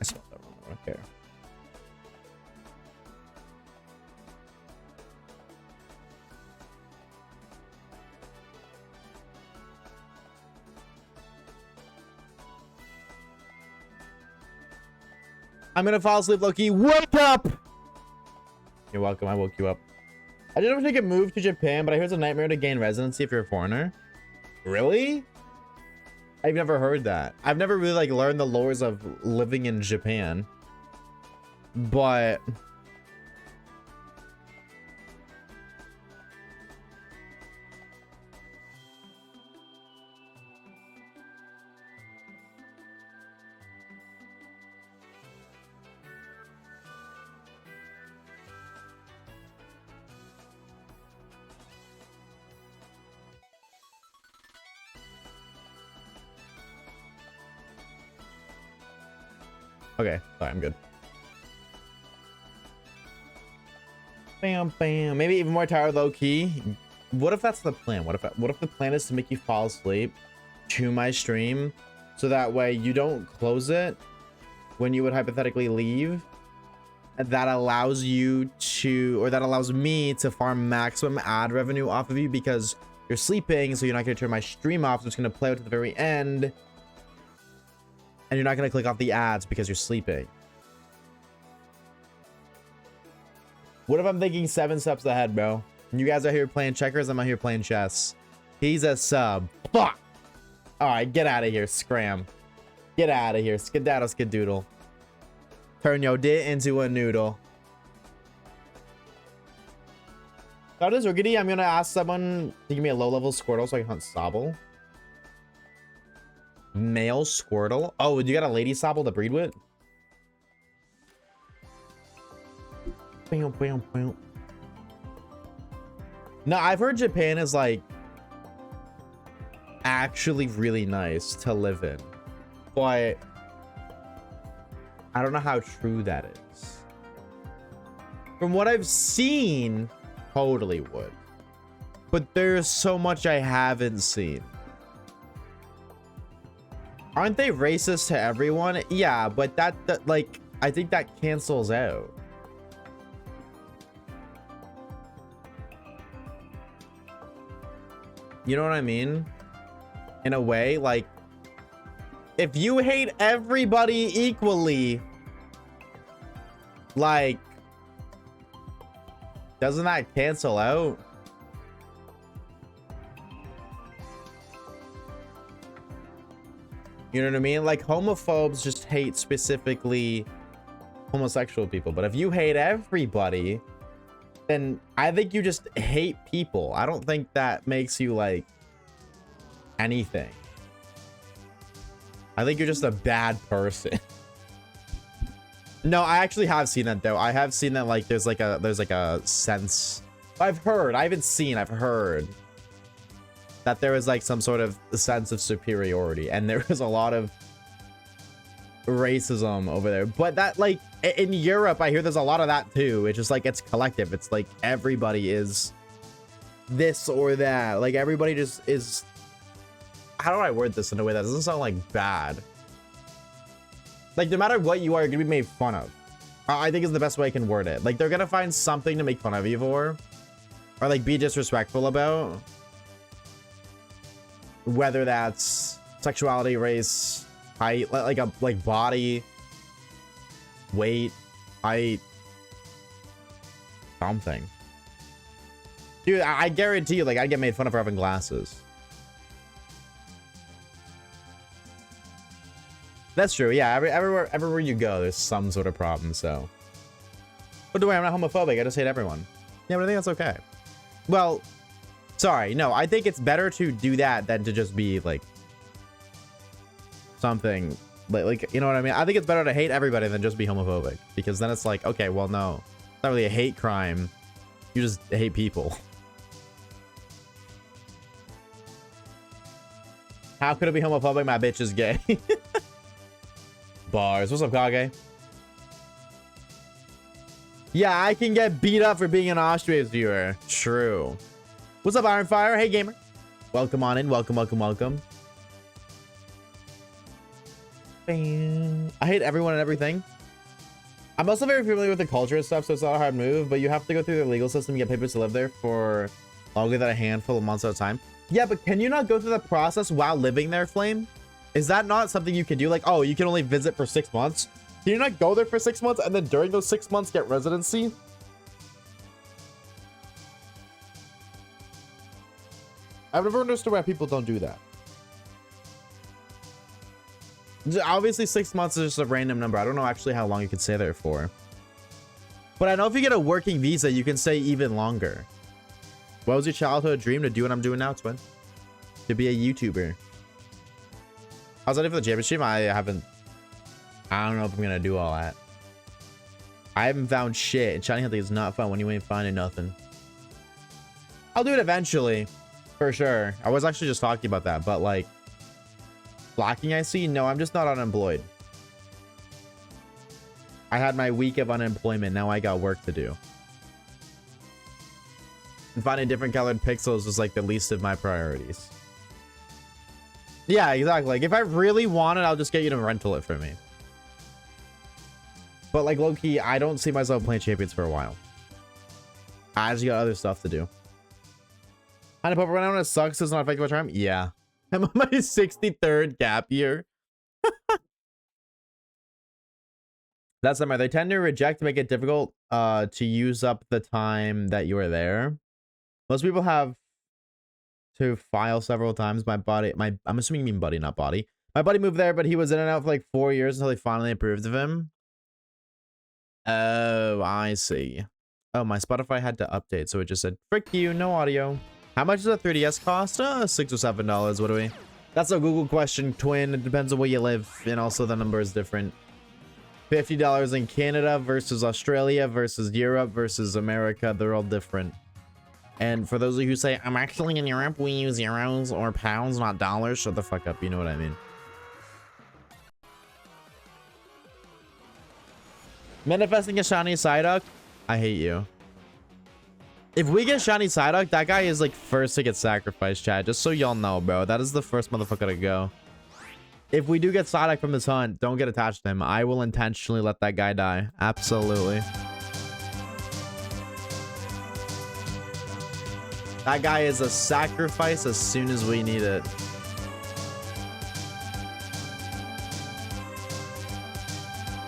I spelled that wrong. I don't care. I'm gonna fall asleep, Loki. Wake up! You're welcome. I woke you up. I didn't know if you could move to Japan, but I heard it's a nightmare to gain residency if you're a foreigner. Really? I've never heard that. I've never really like learned the lores of living in Japan. But okay, sorry, I'm good. Bam, bam. Maybe even more tired, low key. What if that's the plan? What if the plan is to make you fall asleep to my stream, so that way you don't close it when you would hypothetically leave? And that allows you to, or that allows me to farm maximum ad revenue off of you because you're sleeping, so you're not gonna turn my stream off. So it's gonna play out to the very end. And you're not going to click off the ads because you're sleeping. What if I'm thinking 7 steps ahead, bro? And you guys are here playing checkers, I'm out here playing chess. He's a sub. Fuck! Alright, get out of here, scram. Get out of here, skedaddle skedoodle. Turn your dit into a noodle. That is Riggedy. I'm going to ask someone to give me a low-level Squirtle so I can hunt Sobble. Male Squirtle? Oh, you got a lady Sobble to breed with? No, I've heard Japan is like actually really nice to live in, but I don't know how true that is. From what I've seen, totally would, but there's so much I haven't seen. Aren't they racist to everyone? Yeah, but that like, I think that cancels out. You know what I mean? In a way, like, if you hate everybody equally, Like, doesn't that cancel out? You know what I mean? Like, homophobes just hate specifically homosexual people. But if you hate everybody, then I think you just hate people. I don't think that makes you like anything. I think you're just a bad person. No, I actually have seen that though. I have seen that like there's like a sense. I've heard that there was like some sort of sense of superiority, and there was a lot of racism over there. But that, like, in Europe, I hear there's a lot of that too. It's just like it's collective. It's like everybody is this or that. Like everybody just is. How do I word this in a way that doesn't sound like bad? Like, no matter what you are, you're gonna be made fun of. I think is the best way I can word it. Like, they're gonna find something to make fun of you for, or like be disrespectful about. Whether that's sexuality, race, height, like body, weight, height, something. Dude, I guarantee you, like, I get made fun of for having glasses. That's true. Yeah, everywhere you go, there's some sort of problem. So, but do I'm not homophobic. I just hate everyone. Yeah, but I think that's okay. Well, sorry, no. I think it's better to do that than to just be like something like you know what I mean. I think it's better to hate everybody than just be homophobic, because then it's like, okay, well, no, it's not really a hate crime. You just hate people. How could it be homophobic? My bitch is gay. Bars. What's up, Kage? Yeah, I can get beat up for being an Oshawaves viewer. True. What's up, Ironfire? Hey, gamer. Welcome on in. Welcome. Bam. I hate everyone and everything. I'm also very familiar with the culture and stuff, so it's not a hard move, but you have to go through the legal system and get papers to live there for longer than a handful of months at a time. Yeah, but can you not go through the process while living there, Flame? Is that not something you can do? Like, oh, you can only visit for 6 months? Can you not go there for 6 months and then during those 6 months get residency? I've never understood why people don't do that. Obviously, 6 months is just a random number. I don't know actually how long you can stay there for. But I know if you get a working visa, you can stay even longer. What was your childhood dream? To do what I'm doing now, Twin? To be a YouTuber. I was ready for the championship. I don't know if I'm gonna do all that. I haven't found shit, and shiny hunting is not fun when you ain't finding nothing. I'll do it eventually, for sure. I was actually just talking about that, but like blocking, I see. No, I'm just not unemployed. I had my week of unemployment. Now I got work to do. And finding different colored pixels was like the least of my priorities. Yeah, exactly. Like, if I really want it, I'll just get you to rental it for me. But like, low-key, I don't see myself playing champions for a while. I just got other stuff to do. Honey Pupper, when I want to suck, does not affect my charm? Yeah. I'm on my 63rd gap year. That's not right. They tend to reject to make it difficult to use up the time that you were there. Most people have to file several times. I'm assuming you mean buddy, not body. My buddy moved there, but he was in and out for like 4 years until they finally approved of him. Oh, I see. Oh, my Spotify had to update, so it just said, frick you, no audio. How much does a 3DS cost? $6 or $7. What do we? That's a Google question, Twin. It depends on where you live, and also the number is different. $50 in Canada versus Australia versus Europe versus America. They're all different. And for those of you who say, I'm actually in Europe, we use euros or pounds, not dollars. Shut the fuck up. You know what I mean. Manifesting a shiny Psyduck? I hate you. If we get shiny Psyduck, that guy is like first to get sacrificed, chat. Just so y'all know, bro. That is the first motherfucker to go. If we do get Psyduck from this hunt, don't get attached to him. I will intentionally let that guy die. Absolutely. That guy is a sacrifice as soon as we need it.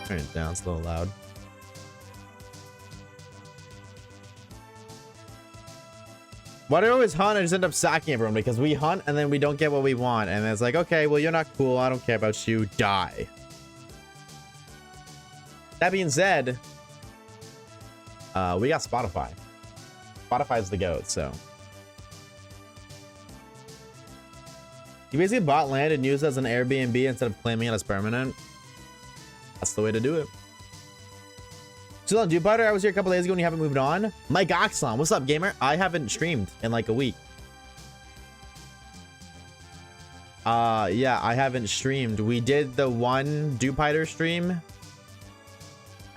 Turn it down, it's a little loud. Why do I always hunt and just end up sacking everyone? Because we hunt and then we don't get what we want. And it's like, okay, well, you're not cool. I don't care about you. Die. That being said, we got Spotify. Spotify's the GOAT, so. You basically bought land and used it as an Airbnb instead of claiming it as permanent. That's the way to do it. Still on Dude Butter, I was here a couple days ago and you haven't moved on. Mike Oxlon, what's up, gamer? I haven't streamed in like a week. Yeah, I haven't streamed. We did the one Dupiter stream,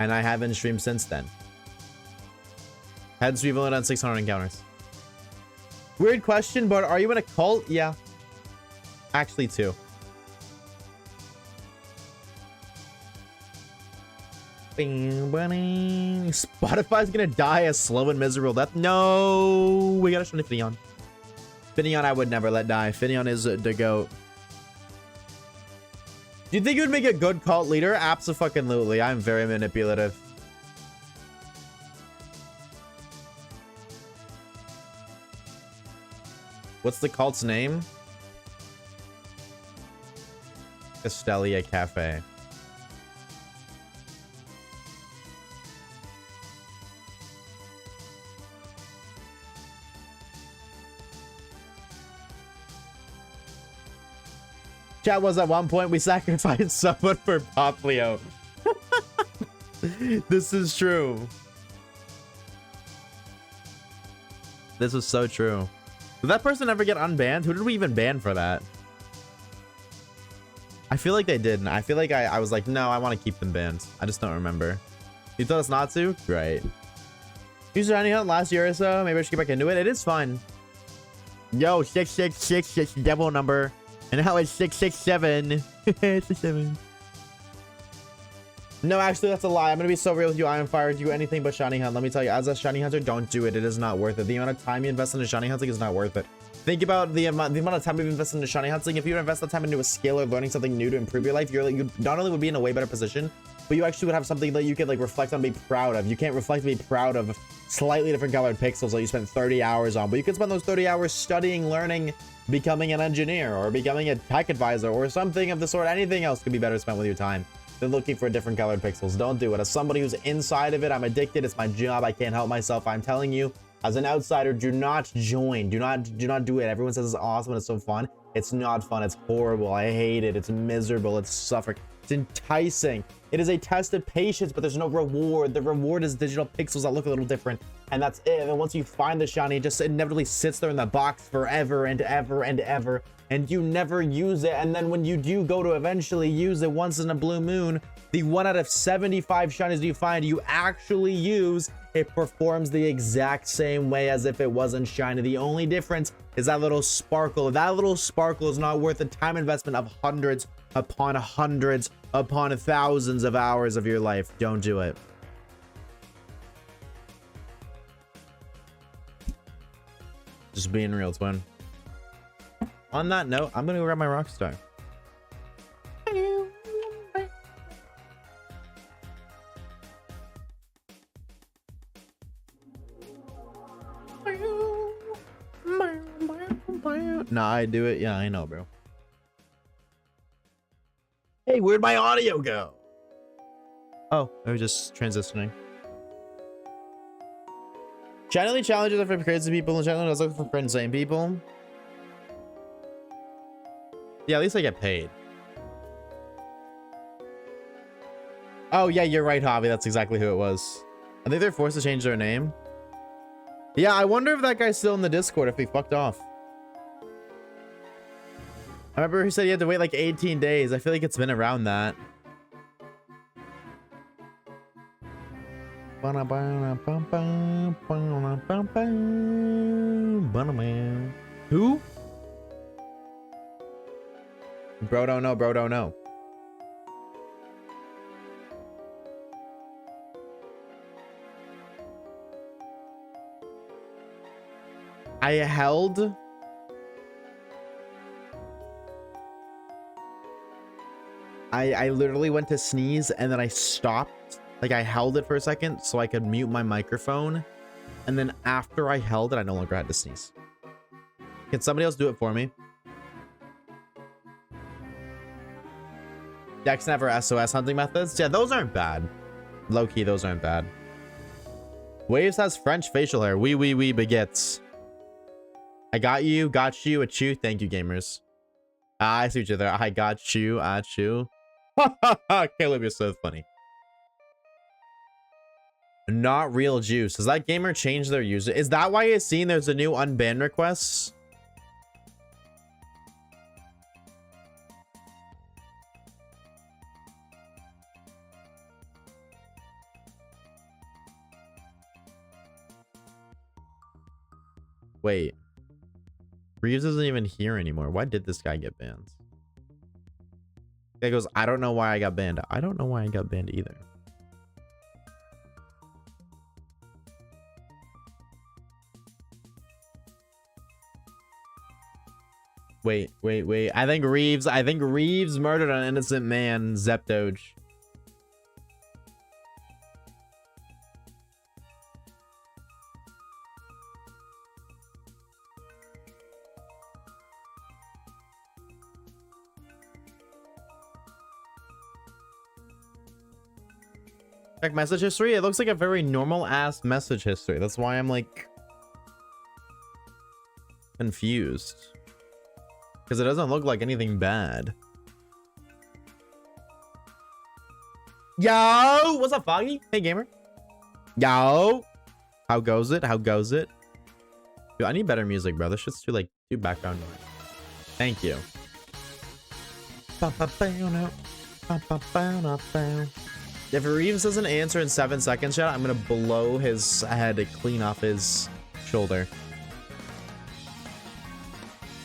and I haven't streamed since then. Hence, we've only done 600 encounters. Weird question, but are you in a cult? Yeah. Actually, two. Spotify's gonna die a slow and miserable death. No, we gotta show Finion. Finion, I would never let die. Finion is the GOAT. Do you think you would make a good cult leader? Absolutely. I'm very manipulative. What's the cult's name? Castelia Cafe. Chat was at one point we sacrificed someone for Poplio. This is true. This is so true. Did that person ever get unbanned? Who did we even ban for that? I feel like they didn't. I feel like I was like, no, I want to keep them banned. I just don't remember. You told us not to? Great. Used Shiny Hunt last year or so. Maybe I should get back into it. It is fun. Yo, 666 is the devil number. And now it's 667. It's a 7. No, actually, that's a lie. I'm going to be so real with you. I am fired. Do anything but Shiny Hunt. Let me tell you, as a Shiny Hunter, don't do it. It is not worth it. The amount of time you invest into Shiny Hunting is not worth it. Think about the amount of time you've invested into Shiny Hunting. If you invest that time into a skill or learning something new to improve your life, you not only would be in a way better position, but you actually would have something that you could like reflect on and be proud of. You can't reflect and be proud of slightly different colored pixels that you spent 30 hours on, but you could spend those 30 hours studying, learning, becoming an engineer or becoming a tech advisor or something of the sort. Anything else could be better spent with your time than looking for different colored pixels. Don't do it. As somebody who's inside of it, I'm addicted. It's my job. I can't help myself. I'm telling you, as an outsider, do not join. Do not do it. Everyone says it's awesome and it's so fun. It's not fun. It's horrible. I hate it. It's miserable. It's suffering. It's enticing. It is a test of patience, but there's no reward. The reward is digital pixels that look a little different, and that's it. And then once you find the shiny, it just inevitably sits there in the box forever and ever and ever, and you never use it. And then when you do go to eventually use it once in a blue moon, the 1 out of 75 shinies you find you actually use, it performs the exact same way as if it wasn't shiny. The only difference is that little sparkle. That little sparkle is not worth the time investment of hundreds upon hundreds upon thousands of hours of your life. Don't do it. Just being real, twin. On that note, I'm gonna go grab my Rockstar. Nah, I do it. Yeah, I know, bro. Hey, where'd my audio go? Oh, I was just transitioning. Channeling challenges are for crazy people, and channeling is looking for insane people. Yeah, at least I get paid. Oh, yeah, you're right, Javi. That's exactly who it was. I think they're forced to change their name. Yeah, I wonder if that guy's still in the Discord, if he fucked off. I remember he said he had to wait like 18 days. I feel like it's been around that. Who? Bro don't know, bro don't know. I literally went to sneeze and then I stopped. Like I held it for a second so I could mute my microphone. And then after I held it, I no longer had to sneeze. Can somebody else do it for me? Dex never SOS hunting methods. Yeah, those aren't bad. Low key, those aren't bad. Waves has French facial hair. Oui, baguettes. I got you, a chew. Thank you, gamers. I see what you're there. I got you, I chew. Caleb, you're so funny. Not real juice. Does that gamer change their user? Is that why you're seeing there's a new unban requests? Wait. Reeves isn't even here anymore. Why did this guy get banned? Guy goes, I don't know why I got banned. I don't know why I got banned either. Wait. I think Reeves murdered an innocent man, Zepdoge. Check message history. It looks like a very normal ass message history. That's why I'm like confused. Because it doesn't look like anything bad. Yo! What's up, Foggy? Hey, gamer. Yo! How goes it? Dude, I need better music, bro. This shit's too background noise. Thank you. If Reeves doesn't answer in 7 seconds yet, I'm gonna blow his head clean off his shoulder.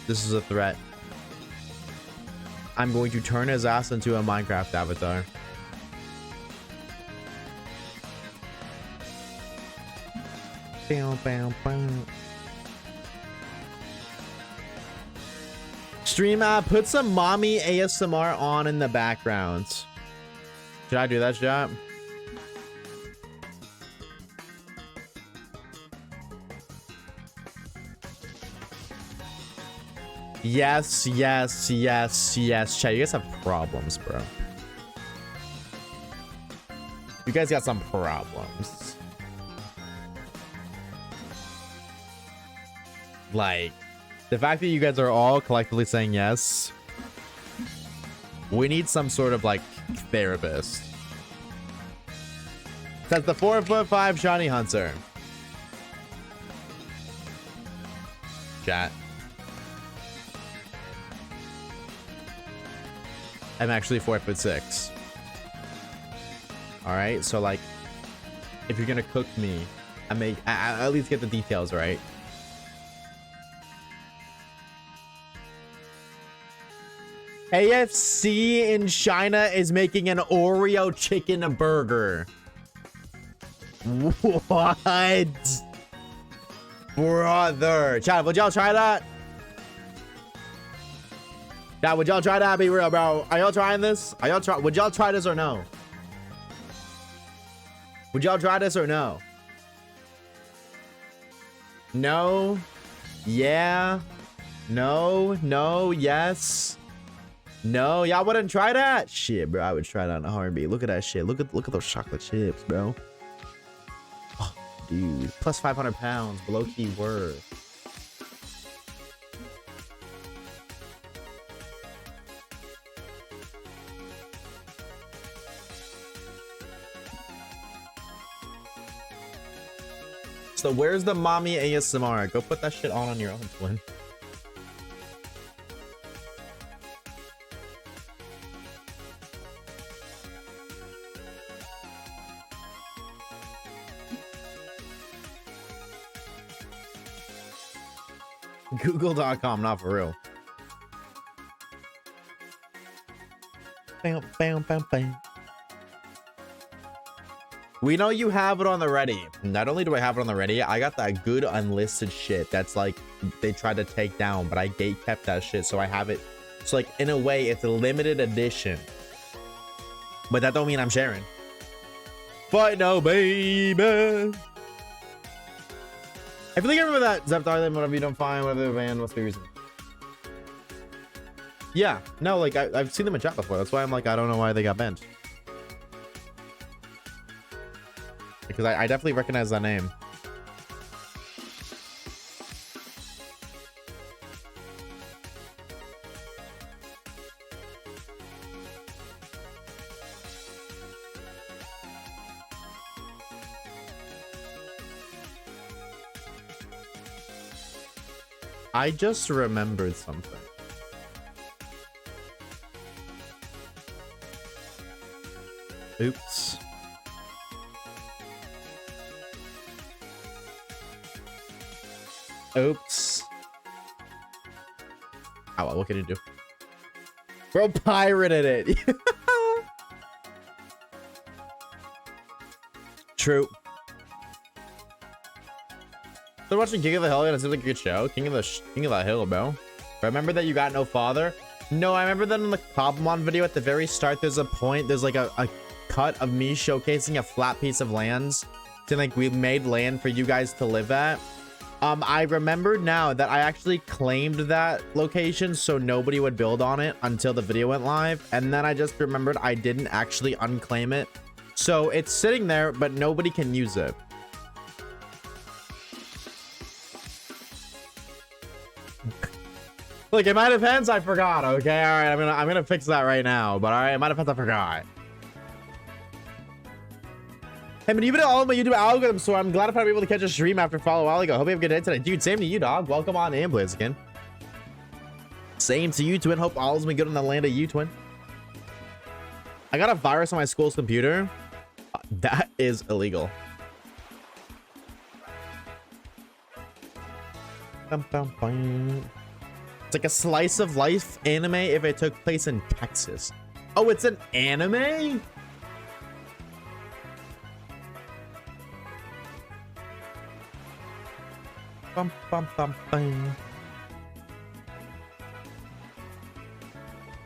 This is a threat. I'm going to turn his ass into a Minecraft avatar. Stream put some mommy ASMR on in the background. Should I do that, chat? Yes. Chat, you guys have problems, bro. You guys got some problems. Like, the fact that you guys are all collectively saying yes. We need some sort of therapist. That's the 4'5" Shiny Hunter. Chat. I'm actually 4'6". All right, so if you're gonna cook me, I at least get the details right. AFC in China is making an Oreo chicken burger. What? Brother. Chat, would y'all try that? Chat, would y'all try that? Be real, bro. Are y'all trying this? Would y'all try this or no? Would y'all try this or no? No. Yeah. No. Yes. No, y'all wouldn't try that? Shit, bro, I would try that in a heartbeat. Look at that shit. Look at those chocolate chips, bro. Oh, dude. Plus 500 pounds. Below key word. So where's the mommy ASMR? Go put that shit on your own, twin. Google.com, not for real. Bam. We know you have it on the ready. Not only do I have it on the ready, I got that good unlisted shit that's they tried to take down, but I gate kept that shit, so I have it. So in a way, it's a limited edition. But that don't mean I'm sharing. But no, baby. I feel like I remember that Zeptar, whatever you don't find, whatever the van, what's the reason? Yeah, no, like I've seen them in chat before. That's why I'm like, I don't know why they got banned. Because I definitely recognize that name. I just remembered something. Oops. Oops. Oh, well, what can you do? Bro pirated it. True. So watching King of the Hill, and it seems like a good show. King of the Hill, bro. Remember that you got no father? No, I remember that in the Cobblemon video at the very start. There's a point. There's like a cut of me showcasing a flat piece of land, saying like we made land for you guys to live at. I remembered now that I actually claimed that location so nobody would build on it until the video went live, and then I just remembered I didn't actually unclaim it, so it's sitting there but nobody can use it. Look, in my defense, I forgot. Okay, all right, I'm gonna fix that right now. But all right, in my defense, I forgot. Hey, man, you've been all of my YouTube algorithm, so I'm glad if I'm able to catch a stream after follow a while ago. Hope you have a good day today, dude. Same to you, dog. Welcome on in, Blaziken. Same to you, twin. Hope all's been good in the land of you, twin. I got a virus on my school's computer. That is illegal. Bum, bum, bum. It's like a slice of life anime if it took place in Texas. Oh, it's an anime? Bum, bum, bum, bum.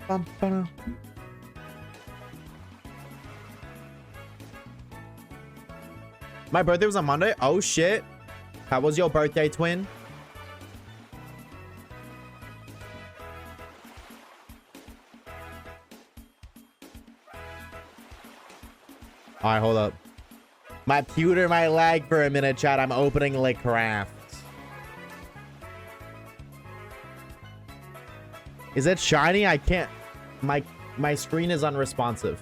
Bum, bum. My birthday was on Monday. Oh shit. How was your birthday, twin? All right, hold up. My computer might lag for a minute, chat. I'm opening like craft. Is it shiny? I can't. My screen is unresponsive.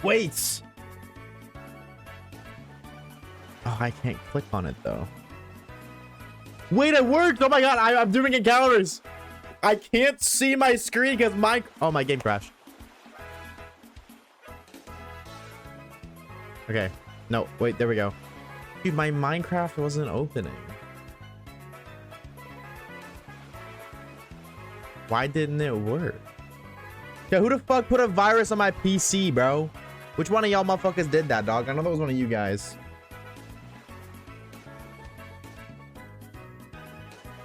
Wait. Oh, I can't click on it though. Wait, it worked! Oh my god, I'm doing encounters. I can't see my screen because my game crashed. Okay. No, wait, there we go. Dude, my Minecraft wasn't opening. Why didn't it work? Yeah, who the fuck put a virus on my PC, bro? Which one of y'all motherfuckers did that, dog? I know that was one of you guys.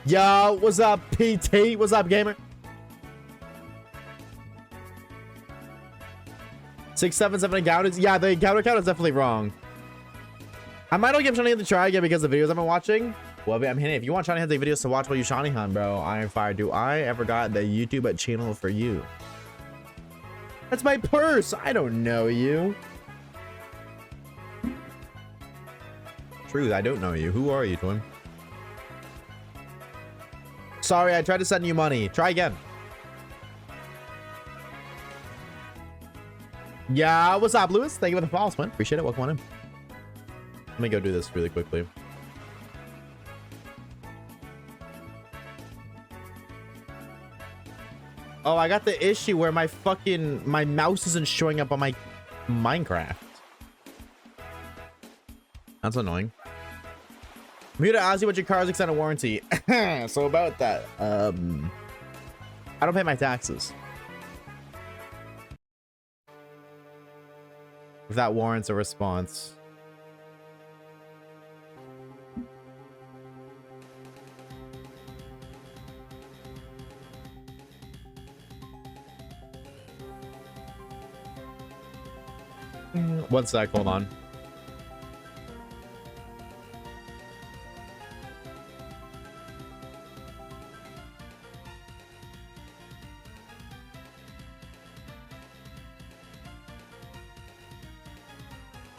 Yo, what's up, PT? What's up, gamer? 677 encounters. Yeah, the encounter count is definitely wrong. I might not give Shiny Hunt a try again because the videos I've been watching. Well, I mean, hey, if you want Shiny Hunt videos to watch while you Shiny Hunt, bro, Iron Fire, do I ever got the YouTube channel for you? That's my purse. I don't know you. Truth, I don't know you. Who are you, twin? Sorry, I tried to send you money. Try again. Yeah, what's up, Lewis? Thank you for the follow, man. Appreciate it. Welcome on in. Let me go do this really quickly. Oh, I got the issue where my mouse isn't showing up on my Minecraft. That's annoying. I'm here to ask you what your car's extended warranty. So about that, I don't pay my taxes. If that warrants a response. One sec, hold on.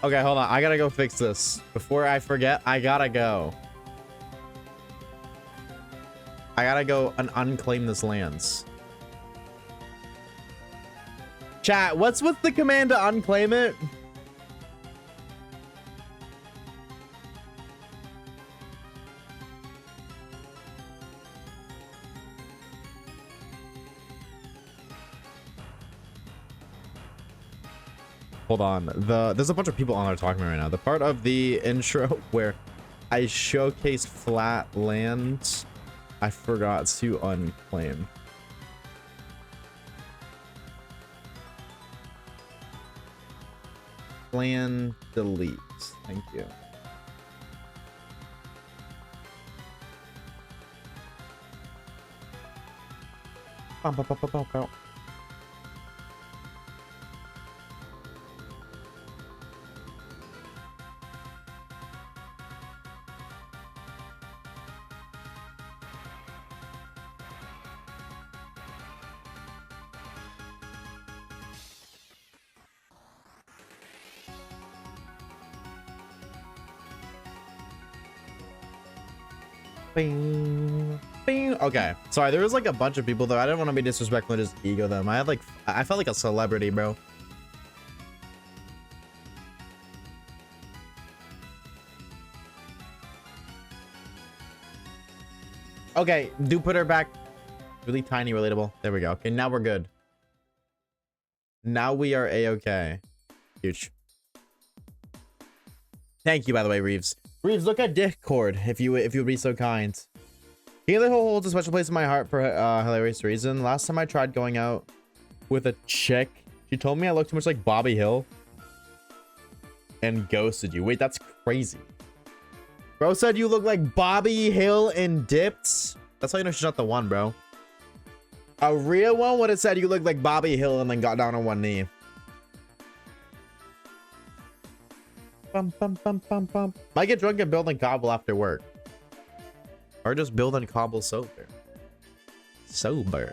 Okay, hold on. I gotta go fix this. Before I forget, I gotta go. I gotta go and unclaim this lands. Chat, what's with the command to unclaim it? Hold on. There's a bunch of people on there talking to me right now. The part of the intro where I showcased flat lands, I forgot to unclaim. Plan delete. Thank you. Bow, bow, bow, bow, bow, bow. Bing, bing. Okay, sorry, there was like a bunch of people though. I didn't want to be disrespectful and just ego them. I felt like a celebrity, bro. Okay, do put her back. Really tiny, relatable. There we go. Okay, now we're good. Now we are a-okay. Huge. Thank you, by the way, Reeves. Reeves, look at Discord if you would be so kind. Healer holds a special place in my heart for a hilarious reason. Last time I tried going out with a chick, she told me I looked too much like Bobby Hill and ghosted you. Wait, that's crazy. Bro said you look like Bobby Hill and dipped. That's how you know she's not the one, bro. A real one would have said you look like Bobby Hill and then got down on one knee. Bum, bum, bum, bum, bum. Might get drunk and build and cobble after work. Or just build and cobble sober. Sober.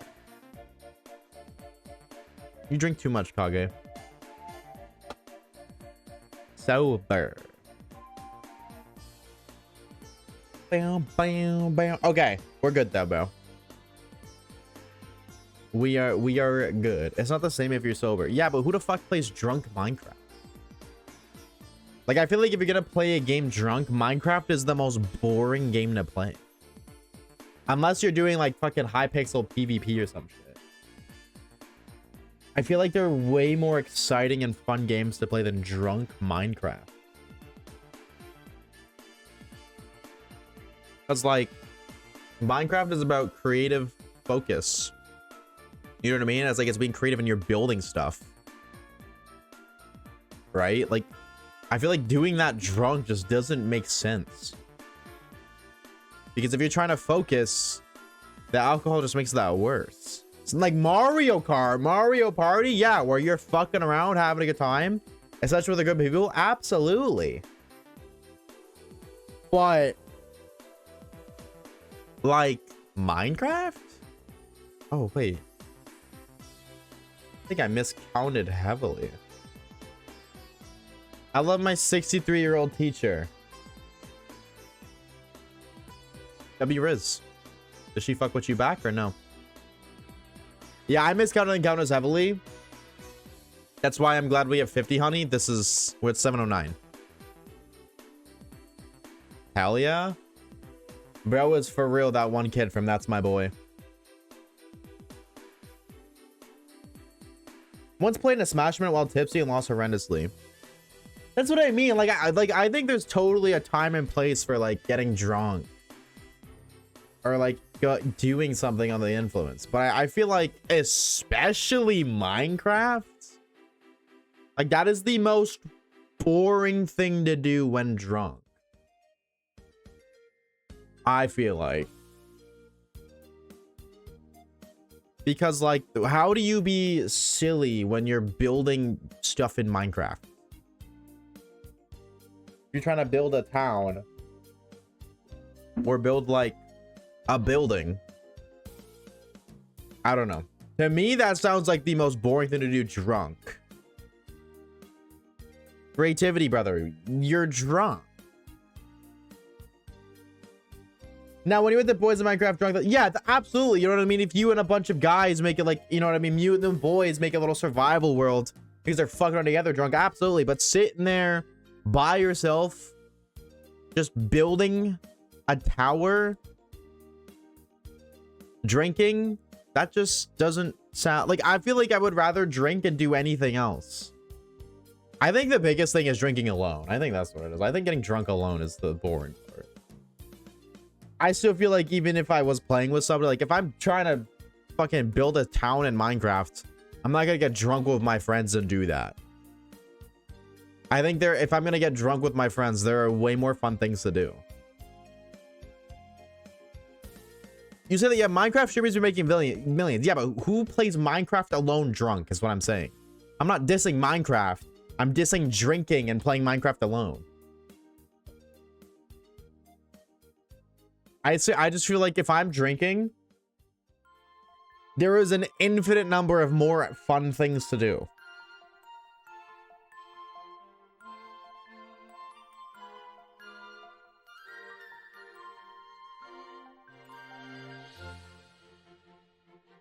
You drink too much, Kage. Sober. Bam, bam, bam. Okay, we're good though, bro. We are good. It's not the same if you're sober. Yeah, but who the fuck plays drunk Minecraft? Like, I feel like if you're gonna play a game drunk, Minecraft is the most boring game to play. Unless you're doing like fucking high pixel PvP or some shit. I feel like there are way more exciting and fun games to play than drunk Minecraft. Because like, Minecraft is about creative focus. You know what I mean? It's like it's being creative and you're building stuff. Right? Like, I feel like doing that drunk just doesn't make sense. Because if you're trying to focus, the alcohol just makes that worse. It's like Mario Kart, Mario Party, yeah, where you're fucking around having a good time, especially with a group of people, absolutely. But like Minecraft? Oh wait, I think I miscounted heavily. I love my 63-year-old teacher. W Riz. Does she fuck with you back or no? Yeah, I miscounted encounters heavily. That's why I'm glad we have 50, honey. We're at 709. Hell yeah. Bro is for real that one kid from That's My Boy. Once played in a Smash Minute while tipsy and lost horrendously. That's what I mean. Like I think there's totally a time and place for like getting drunk. Or like doing something on the influence. But I feel like especially Minecraft, like that is the most boring thing to do when drunk. I feel like. Because like, how do you be silly when you're building stuff in Minecraft? you're trying to build a town or build like a building. I don't know. To me, that sounds like the most boring thing to do drunk. Creativity, brother. You're drunk. Now, when you're with the boys in Minecraft drunk, yeah, absolutely. You know what I mean? If you and a bunch of guys make it like, you know what I mean? You and the boys make a little survival world because they're fucking around together drunk. Absolutely. But sitting there by yourself, just building a tower, drinking, that just doesn't sound like, I feel like I would rather drink and do anything else. I think the biggest thing is drinking alone. I think that's what it is. I think getting drunk alone is the boring part. I still feel like even if I was playing with somebody, like if I'm trying to fucking build a town in Minecraft, I'm not gonna get drunk with my friends and do that. I think if I'm gonna get drunk with my friends, there are way more fun things to do. You say that, yeah, Minecraft streamers are making millions. Yeah, but who plays Minecraft alone drunk is what I'm saying. I'm not dissing Minecraft. I'm dissing drinking and playing Minecraft alone. I just feel like if I'm drinking, there is an infinite number of more fun things to do.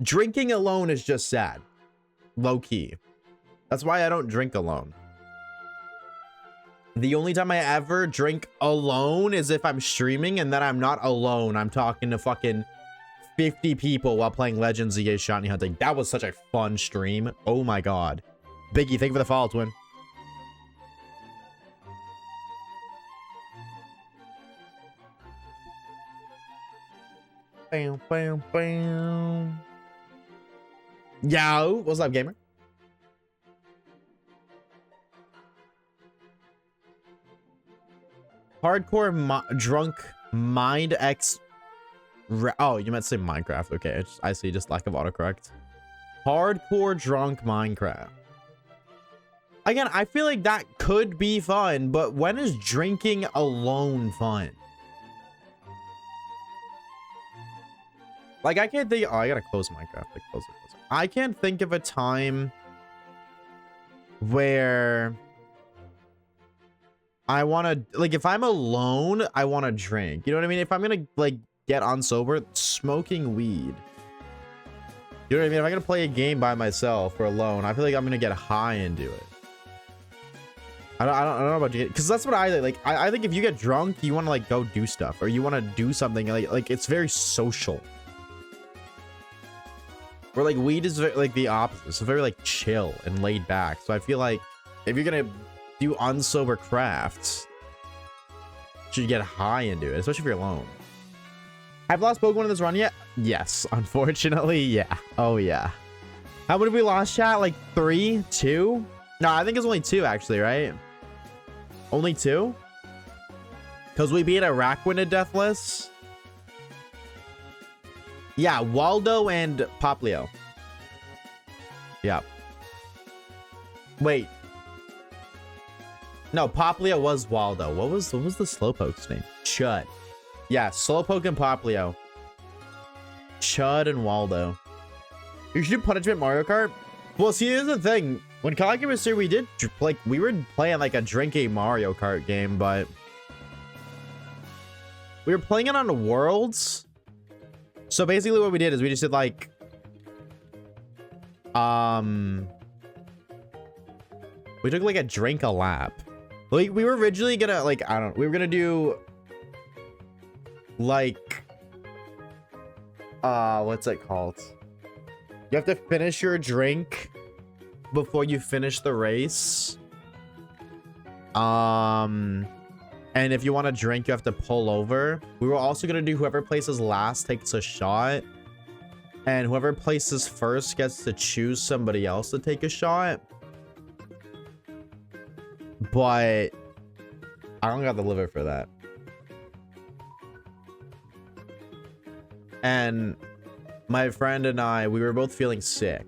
Drinking alone is just sad. Low key. That's why I don't drink alone. The only time I ever drink alone is if I'm streaming, and then I'm not alone. I'm talking to fucking 50 people while playing Legends EA Shiny Hunting. That was such a fun stream. Oh my god. Biggie, thank you for the follow, twin. Bam, bam, bam. Yo, what's up, gamer? Hardcore drunk mind X. Oh, you meant to say Minecraft. Okay, I see. Just lack of autocorrect. Hardcore drunk Minecraft. Again, I feel like that could be fun, but when is drinking alone fun? Like, I can't think. Oh, I gotta close Minecraft. Like, close it. I can't think of a time where I want to, like, if I'm alone, I want to drink. You know what I mean? If I'm gonna like get on sober, smoking weed. You know what I mean? If I'm gonna play a game by myself or alone, I feel like I'm gonna get high and do it. I don't know about you, because that's what I like. I think if you get drunk, you want to like go do stuff, or you want to do something like it's very social. Where like weed is very, like the opposite. It's very like chill and laid back. So I feel like if you're gonna do unsober crafts, you should get high and do it, especially if you're alone. I've lost Pokemon in this run yet? Yes, unfortunately, yeah. Oh yeah. How many have we lost, chat? Like 3, 2? No, I think it's only 2 actually, right? Only 2? Because we beat a Raquin to Deathless. Yeah, Waldo and Poplio. Yeah. Wait. No, Poplio was Waldo. What was the Slowpoke's name? Chud. Yeah, Slowpoke and Poplio. Chud and Waldo. You should do Punishment Mario Kart? Well, see, here's the thing. When Kagi was here, we were playing like a drinking Mario Kart game, but we were playing it on the Worlds. So basically what we did is we just did like we took like a drink a lap. Like we were originally gonna like we were gonna do like what's it called? You have to finish your drink before you finish the race. And if you want to drink, you have to pull over. We were also going to do whoever places last takes a shot. And whoever places first gets to choose somebody else to take a shot. But I don't got the liver for that. And my friend and I, we were both feeling sick.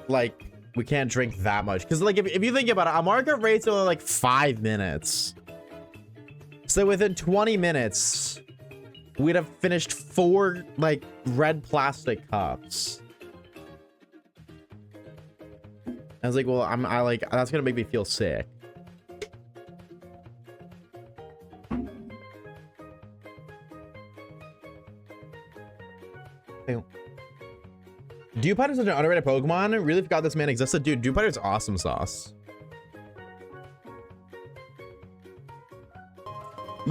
Like, we can't drink that much. Because like if you think about it, a market rate's only like 5 minutes. So within 20 minutes, we'd have finished 4 like red plastic cups. I was like, well, I like, that's gonna make me feel sick. Dewpider is such an underrated Pokemon. Really forgot this man existed. Dude, Dewpider is awesome sauce.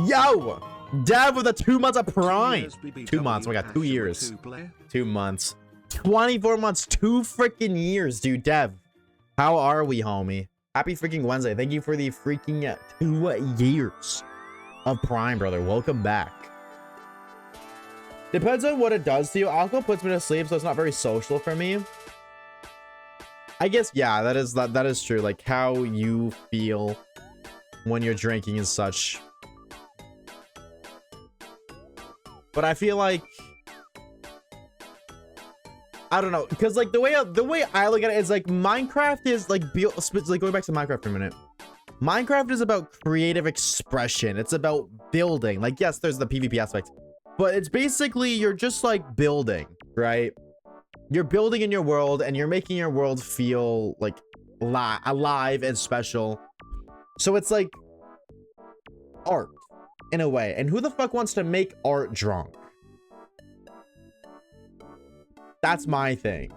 Yo! Dev with the 2 months of Prime. 2 months. Oh my god, 2 years. 2 months. 24 months. 2 freaking years, dude. Dev, how are we, homie? Happy freaking Wednesday. Thank you for the freaking 2 years of Prime, brother. Welcome back. Depends on what it does to you. Alcohol puts me to sleep, so it's not very social for me. I guess, yeah, that is true. Like how you feel when you're drinking and such. But I feel like, I don't know, because like the way I look at it is like Minecraft is like going back to Minecraft for a minute. Minecraft is about creative expression. It's about building. Like, yes, there's the PvP aspect, but it's basically you're just like building, right? You're building in your world and you're making your world feel like alive and special. So it's like art in a way. And who the fuck wants to make art drunk? That's my thing.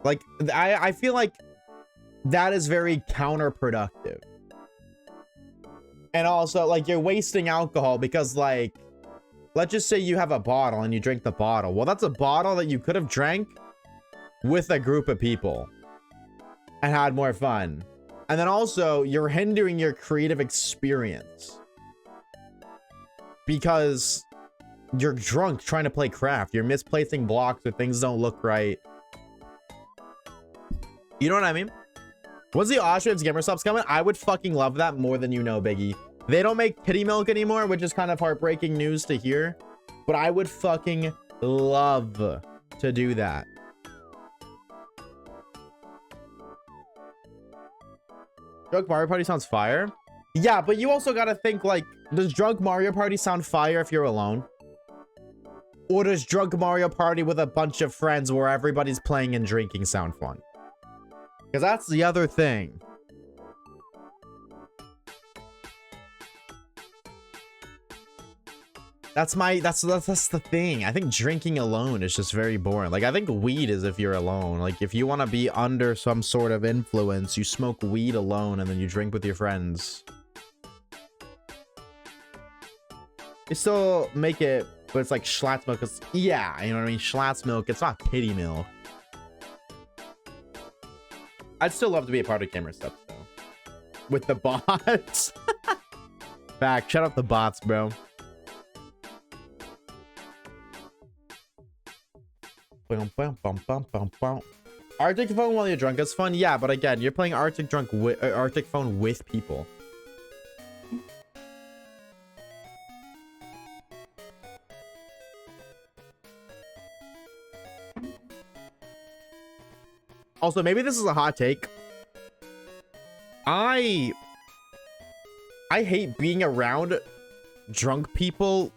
Like, I feel like that is very counterproductive. And also, like, you're wasting alcohol because, like, let's just say you have a bottle and you drink the bottle. Well, that's a bottle that you could have drank with a group of people and had more fun. And then also, you're hindering your creative experience because you're drunk trying to play craft. You're misplacing blocks or things don't look right. You know what I mean? Once the Oshawaves Gamer Stops coming, I would fucking love that more than you know, Biggie. They don't make kitty milk anymore, which is kind of heartbreaking news to hear. But I would fucking love to do that. Drunk Mario Party sounds fire. Yeah, but you also gotta think, like, does Drunk Mario Party sound fire if you're alone? Or does Drunk Mario Party with a bunch of friends where everybody's playing and drinking sound fun? Because that's the other thing. That's the thing. I think drinking alone is just very boring. Like, I think weed is if you're alone. Like, if you want to be under some sort of influence, you smoke weed alone and then you drink with your friends. You still make it, but it's like Schlatt's milk. Yeah, you know what I mean? Schlatt's milk. It's not kitty milk. I'd still love to be a part of Gamer Steps, though. With the bots. Back. Shut up the bots, bro. Arctic phone while you're drunk is fun. Yeah, but again, you're playing Arctic phone with people. Also, maybe this is a hot take. I hate being around drunk people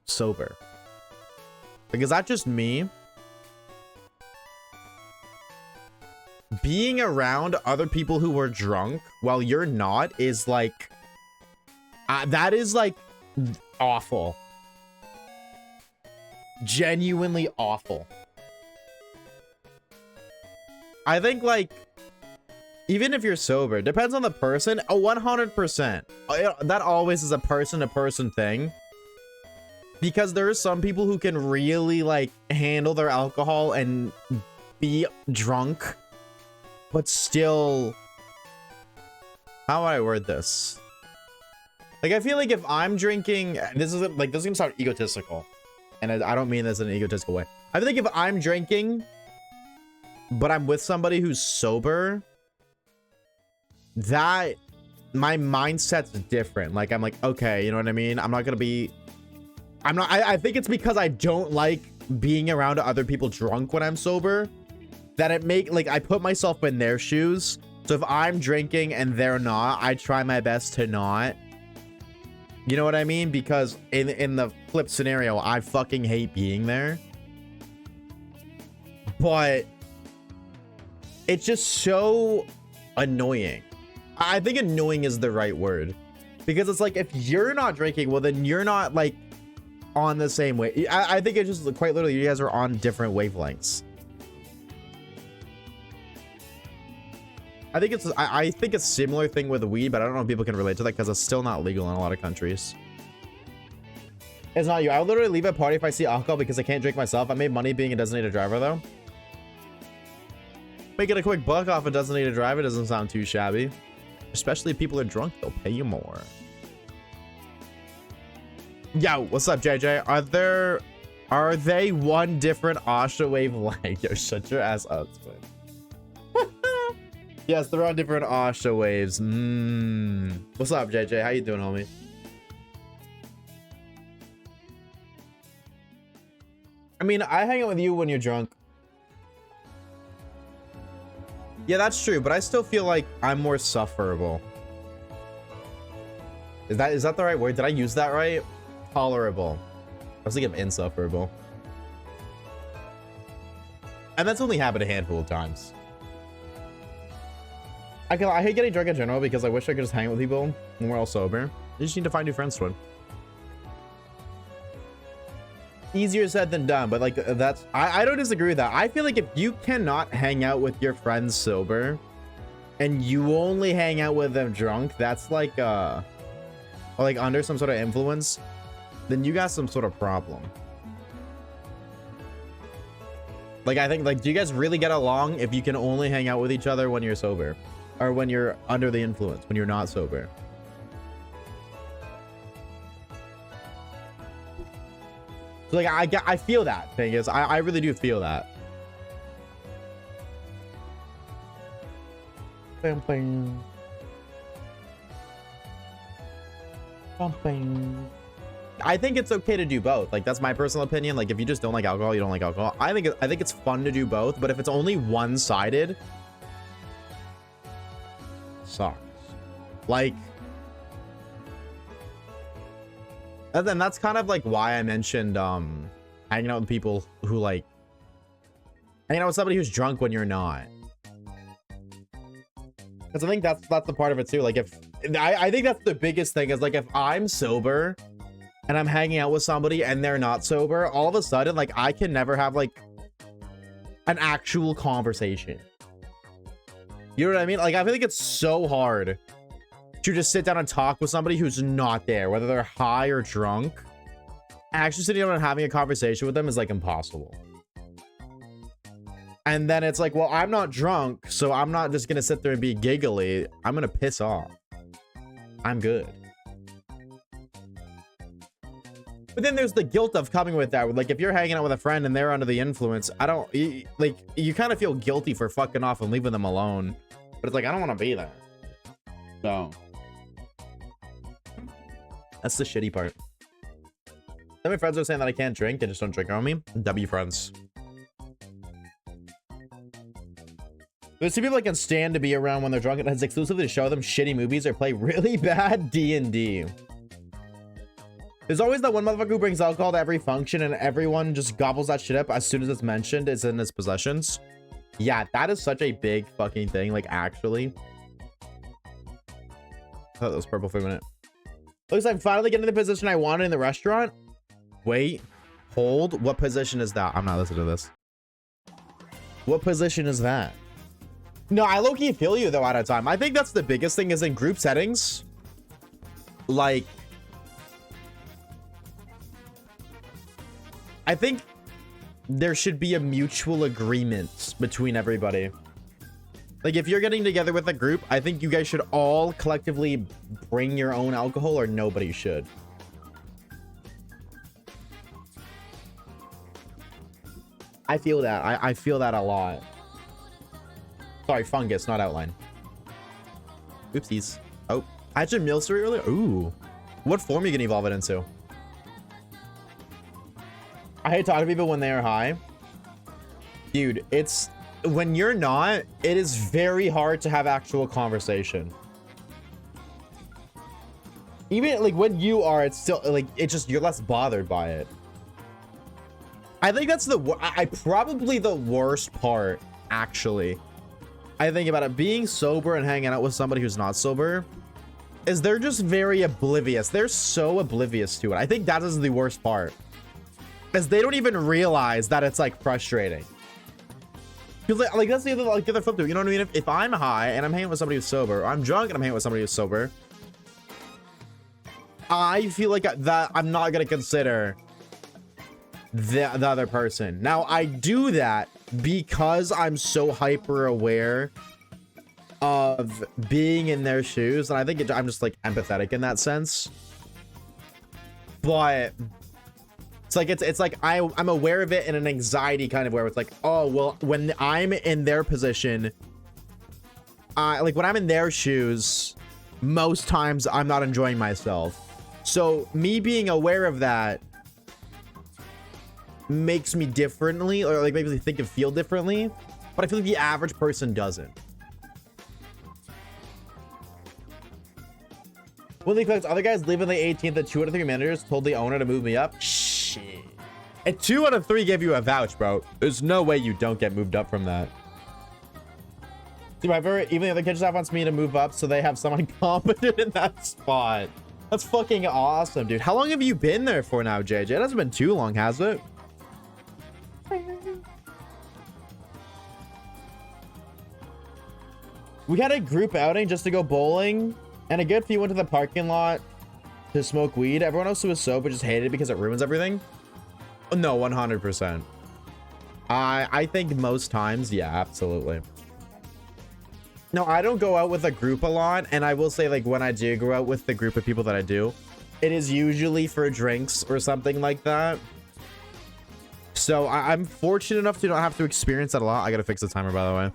sober. Like, is that just me? Being around other people who are drunk while you're not is like, that is like awful. Genuinely awful. I think, like, even if you're sober, depends on the person. 100%. That always is a person-to-person thing. Because there are some people who can really, like, handle their alcohol and be drunk, but still... How do I word this? Like, I feel like if I'm drinking... This is gonna sound egotistical. And I don't mean this in an egotistical way. I feel like if I'm drinking... but I'm with somebody who's sober, that my mindset's different. Like, I'm like, okay, you know what I mean? I'm not gonna be, I think it's because I don't like being around other people drunk when I'm sober. that it make like I put myself in their shoes. So if I'm drinking and they're not, I try my best to not. You know what I mean? Because in the flip scenario, I fucking hate being there. But it's just so annoying. I think annoying is the right word. Because it's like, if you're not drinking, well, then you're not like on the same way. I think it's just quite literally, you guys are on different wavelengths. I think it's a similar thing with weed, but I don't know if people can relate to that because it's still not legal in a lot of countries. It's not you. I would literally leave a party if I see alcohol because I can't drink myself. I made money being a designated driver though. Making a quick buck off a designated driver doesn't sound too shabby. Especially if people are drunk, they'll pay you more. Yo, what's up, JJ? Are they one different Oshawave like? Yo, shut your ass up, twin. Yes, they're on different Oshawaves. What's up, JJ? How you doing, homie? I mean, I hang out with you when you're drunk. Yeah, that's true, but I still feel like I'm more sufferable. Is that the right word? Did I use that right? Tolerable. I was thinking of insufferable. And that's only happened a handful of times. I hate getting drunk in general because I wish I could just hang out with people when we're all sober. You just need to find new friends, twin. Easier said than done, but like that's I don't disagree with that. I feel like if you cannot hang out with your friends sober and you only hang out with them drunk, that's like or like under some sort of influence, then you got some sort of problem. Like I think, like, do you guys really get along if you can only hang out with each other when you're sober? Or when you're under the influence, when you're not sober? So like I feel that thing is I really do feel that. Bam, bam. Bam, bam. I think it's okay to do both. Like that's my personal opinion. Like if you just don't like alcohol, you don't like alcohol. I think it's fun to do both, but if it's only one-sided, sucks. Like, and then that's kind of like why I mentioned hanging out with people who like hanging out with somebody who's drunk when you're not, because I think that's the part of it too. Like if I think that's the biggest thing is like if I'm sober and I'm hanging out with somebody and they're not sober, all of a sudden like I can never have like an actual conversation. You know what I mean? Like I feel like it's so hard to just sit down and talk with somebody who's not there, whether they're high or drunk. Actually sitting down and having a conversation with them is like impossible. And then it's like, well, I'm not drunk, so I'm not just gonna sit there and be giggly. I'm gonna piss off. I'm good. But then there's the guilt of coming with that. Like if you're hanging out with a friend and they're under the influence, like you kind of feel guilty for fucking off and leaving them alone. But it's like, I don't want to be there. So that's the shitty part. Then my friends are saying that I can't drink and just don't drink around me. W friends. There's two people I can stand to be around when they're drunk, and it's exclusively to show them shitty movies or play really bad D&D. There's always that one motherfucker who brings alcohol to every function and everyone just gobbles that shit up as soon as it's mentioned. It's in his possessions. Yeah, that is such a big fucking thing. Like, actually. I thought that was purple for a minute. Looks like I'm finally getting the position I wanted in the restaurant. Wait. Hold. What position is that? I'm not listening to this. What position is that? No, I low-key feel you, though, at a time. I think that's the biggest thing is in group settings. Like... I think there should be a mutual agreement between everybody. Like if you're getting together with a group, I think you guys should all collectively bring your own alcohol or nobody should. I feel that. I feel that a lot. Sorry, fungus, not outline. Oopsies. Oh, I had your meal story earlier. Ooh. What form are you gonna evolve it into? I hate talking to people when they are high. Dude, it's when you're not, it is very hard to have actual conversation. Even like when you are, it's still like, it's just, you're less bothered by it. I think that's probably the worst part, actually. I think about it, being sober and hanging out with somebody who's not sober, is they're just very oblivious. They're so oblivious to it. I think that is the worst part, is they don't even realize that it's like frustrating. Because like that's the other flip to it. You know what I mean? If I'm high and I'm hanging with somebody who's sober, or I'm drunk and I'm hanging with somebody who's sober, I feel like that I'm not gonna consider the other person. Now I do that because I'm so hyper aware of being in their shoes, and I think I'm just like empathetic in that sense. But it's like I'm aware of it in an anxiety kind of way, where it's like, oh well, when I'm in their position, like when I'm in their shoes, most times I'm not enjoying myself. So me being aware of that makes me differently, or like maybe think and feel differently, but I feel like the average person doesn't. When they collect other guys leaving the 18th at 2 out of 3 managers told the owner to move me up. Shit. And 2 out of 3 gave you a vouch, bro. There's no way you don't get moved up from that. Dude, even the other kitchen staff wants me to move up so they have someone competent in that spot. That's fucking awesome, dude. How long have you been there for now, JJ? It hasn't been too long, has it? We had a group outing just to go bowling, and a good few went to the parking lot to smoke weed. Everyone else who was sober just hated it because it ruins everything. No, 100%. I think most times, yeah, absolutely. No, I don't go out with a group a lot, and I will say, like, when I do go out with the group of people that I do, it is usually for drinks or something like that. So I'm fortunate enough to not have to experience that a lot. I gotta fix the timer, by the way.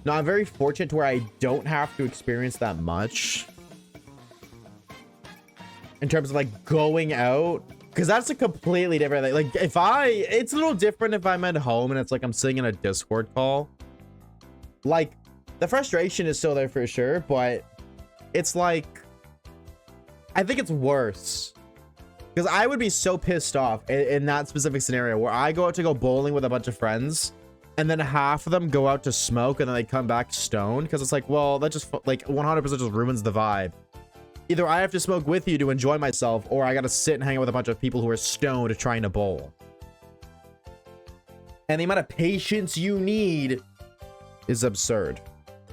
No, I'm very fortunate to where I don't have to experience that much in terms of like going out, because that's a completely different thing. Like it's a little different if I'm at home and it's like I'm sitting in a Discord call. Like the frustration is still there for sure, but it's like, I think it's worse because I would be so pissed off in that specific scenario where I go out to go bowling with a bunch of friends and then half of them go out to smoke and then they come back stoned, because it's like, well, that just like 100% just ruins the vibe. Either I have to smoke with you to enjoy myself, or I gotta sit and hang out with a bunch of people who are stoned trying to bowl. And the amount of patience you need is absurd,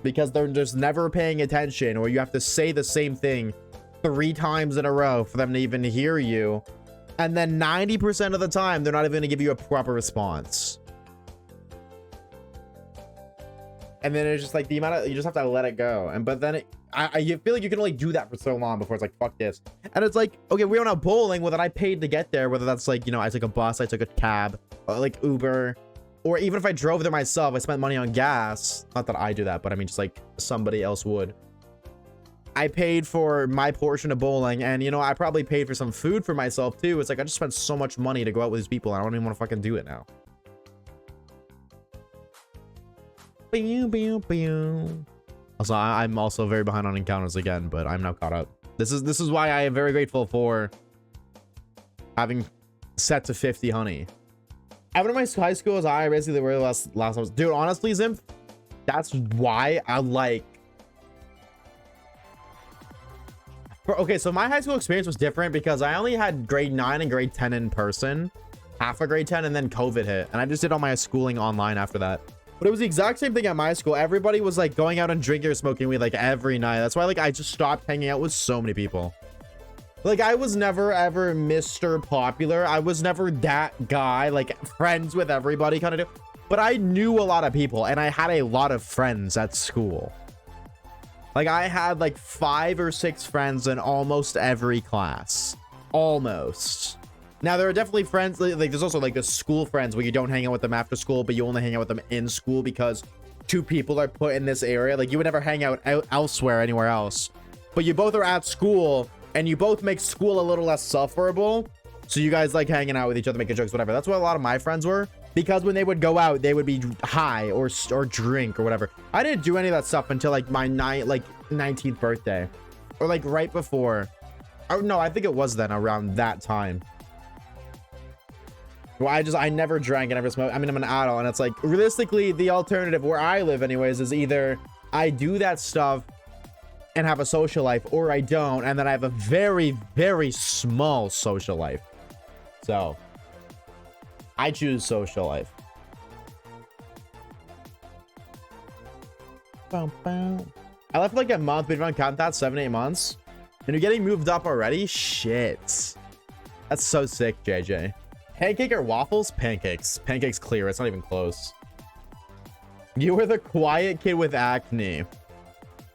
because they're just never paying attention, or you have to say the same thing 3 times in a row for them to even hear you. And then 90% of the time, they're not even gonna give you a proper response. And then it's just like the amount of, you just have to let it go. And but then I feel like you can only do that for so long before it's like, fuck this. And it's like, okay, we went out bowling, well, then I paid to get there, whether that's like, you know, I took a bus, I took a cab, or like Uber, or even if I drove there myself, I spent money on gas. Not that I do that, but I mean, just like somebody else would. I paid for my portion of bowling, and you know, I probably paid for some food for myself too. It's like, I just spent so much money to go out with these people, and I don't even want to fucking do it now. Also, I'm also very behind on encounters again, but I'm now caught up. This is why I am very grateful for having set to 50 honey. After my high school was I basically were the last ones. Dude, honestly, Zimp, that's why I like. Okay, so my high school experience was different because I only had grade 9 and grade 10 in person, half of grade 10, and then COVID hit, and I just did all my schooling online after that. But it was the exact same thing at my school. Everybody was like going out and drinking or smoking weed like every night. That's why like I just stopped hanging out with so many people. Like I was never ever Mr. Popular. I was never that guy, like friends with everybody kind of do. But I knew a lot of people and I had a lot of friends at school. Like I had like 5 or 6 friends in almost every class. Almost. Now, there are definitely friends, like there's also like the school friends where you don't hang out with them after school, but you only hang out with them in school because 2 people are put in this area. Like you would never hang out elsewhere, anywhere else. But you both are at school and you both make school a little less sufferable. So you guys like hanging out with each other, making jokes, whatever. That's what a lot of my friends were. because when they would go out, they would be high or drink or whatever. I didn't do any of that stuff until like my 19th birthday, or like right before. Oh no, I think it was then around that time. Well, I never drank, I never smoked. I mean, I'm an adult, and it's like realistically the alternative where I live anyways is either I do that stuff and have a social life, or I don't, and then I have a very, very small social life. So I choose social life. I left like a month, but if I count that, 7-8 months, and you're getting moved up already. Shit, that's so sick. JJ, pancake or waffles? Pancakes. Pancakes clear, it's not even close. You were the quiet kid with acne.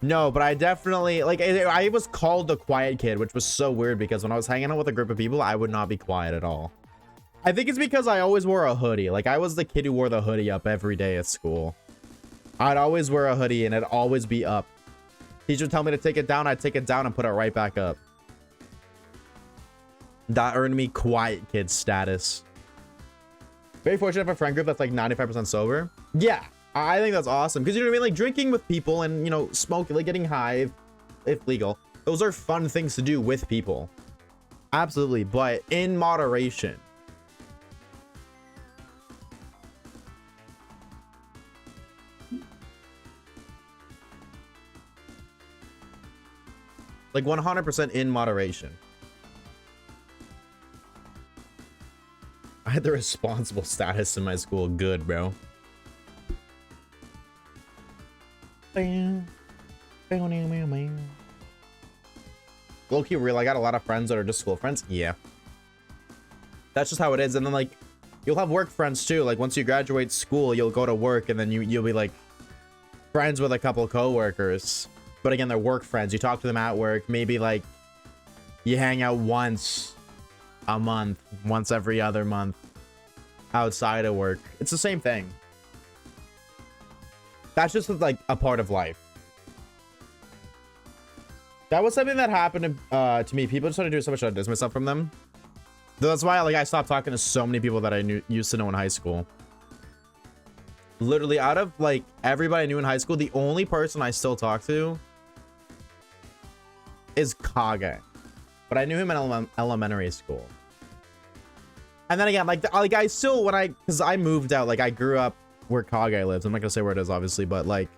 No, but I definitely like I was called the quiet kid, which was so weird because when I was hanging out with a group of people, I would not be quiet at all. I think it's because I always wore a hoodie. Like I was the kid who wore the hoodie up every day at school. I'd always wear a hoodie and it'd always be up. Teacher would tell me to take it down, I'd take it down and put it right back up. That earned me quiet kid status. Very fortunate to have a friend group that's like 95% sober. Yeah, I think that's awesome because you know what I mean, like drinking with people and you know smoking, like getting high if legal, those are fun things to do with people. Absolutely, but in moderation. Like 100% in moderation. I had the responsible status in my school. Good, bro. Low-key real, I got a lot of friends that are just school friends. Yeah, that's just how it is. And then like you'll have work friends too. Like once you graduate school, you'll go to work and then you'll be like friends with a couple co-workers, but again, they're work friends. You talk to them at work, maybe like you hang out once a month, once every other month outside of work. It's the same thing. That's just like a part of life. That was something that happened to me. People just try to do so much to distance myself from them. That's why like I stopped talking to so many people that I used to know in high school. Literally out of like everybody I knew in high school, the only person I still talk to is Kage. But I knew him in elementary school. And then again, like I still, because I moved out, like I grew up where Kage lives. I'm not gonna say where it is obviously, but like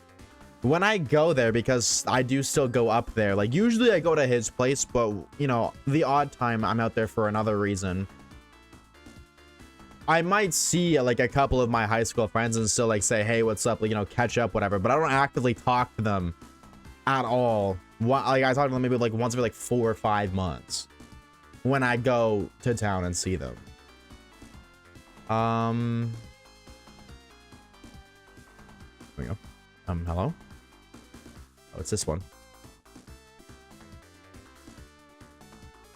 when I go there, because I do still go up there, like usually I go to his place, but you know, the odd time I'm out there for another reason, I might see like a couple of my high school friends and still like say, hey, what's up, like, you know, catch up, whatever, but I don't actively talk to them at all. Like I talk to them maybe like once every like 4 or 5 months when I go to town and see them. There we go. Hello? Oh, it's this one.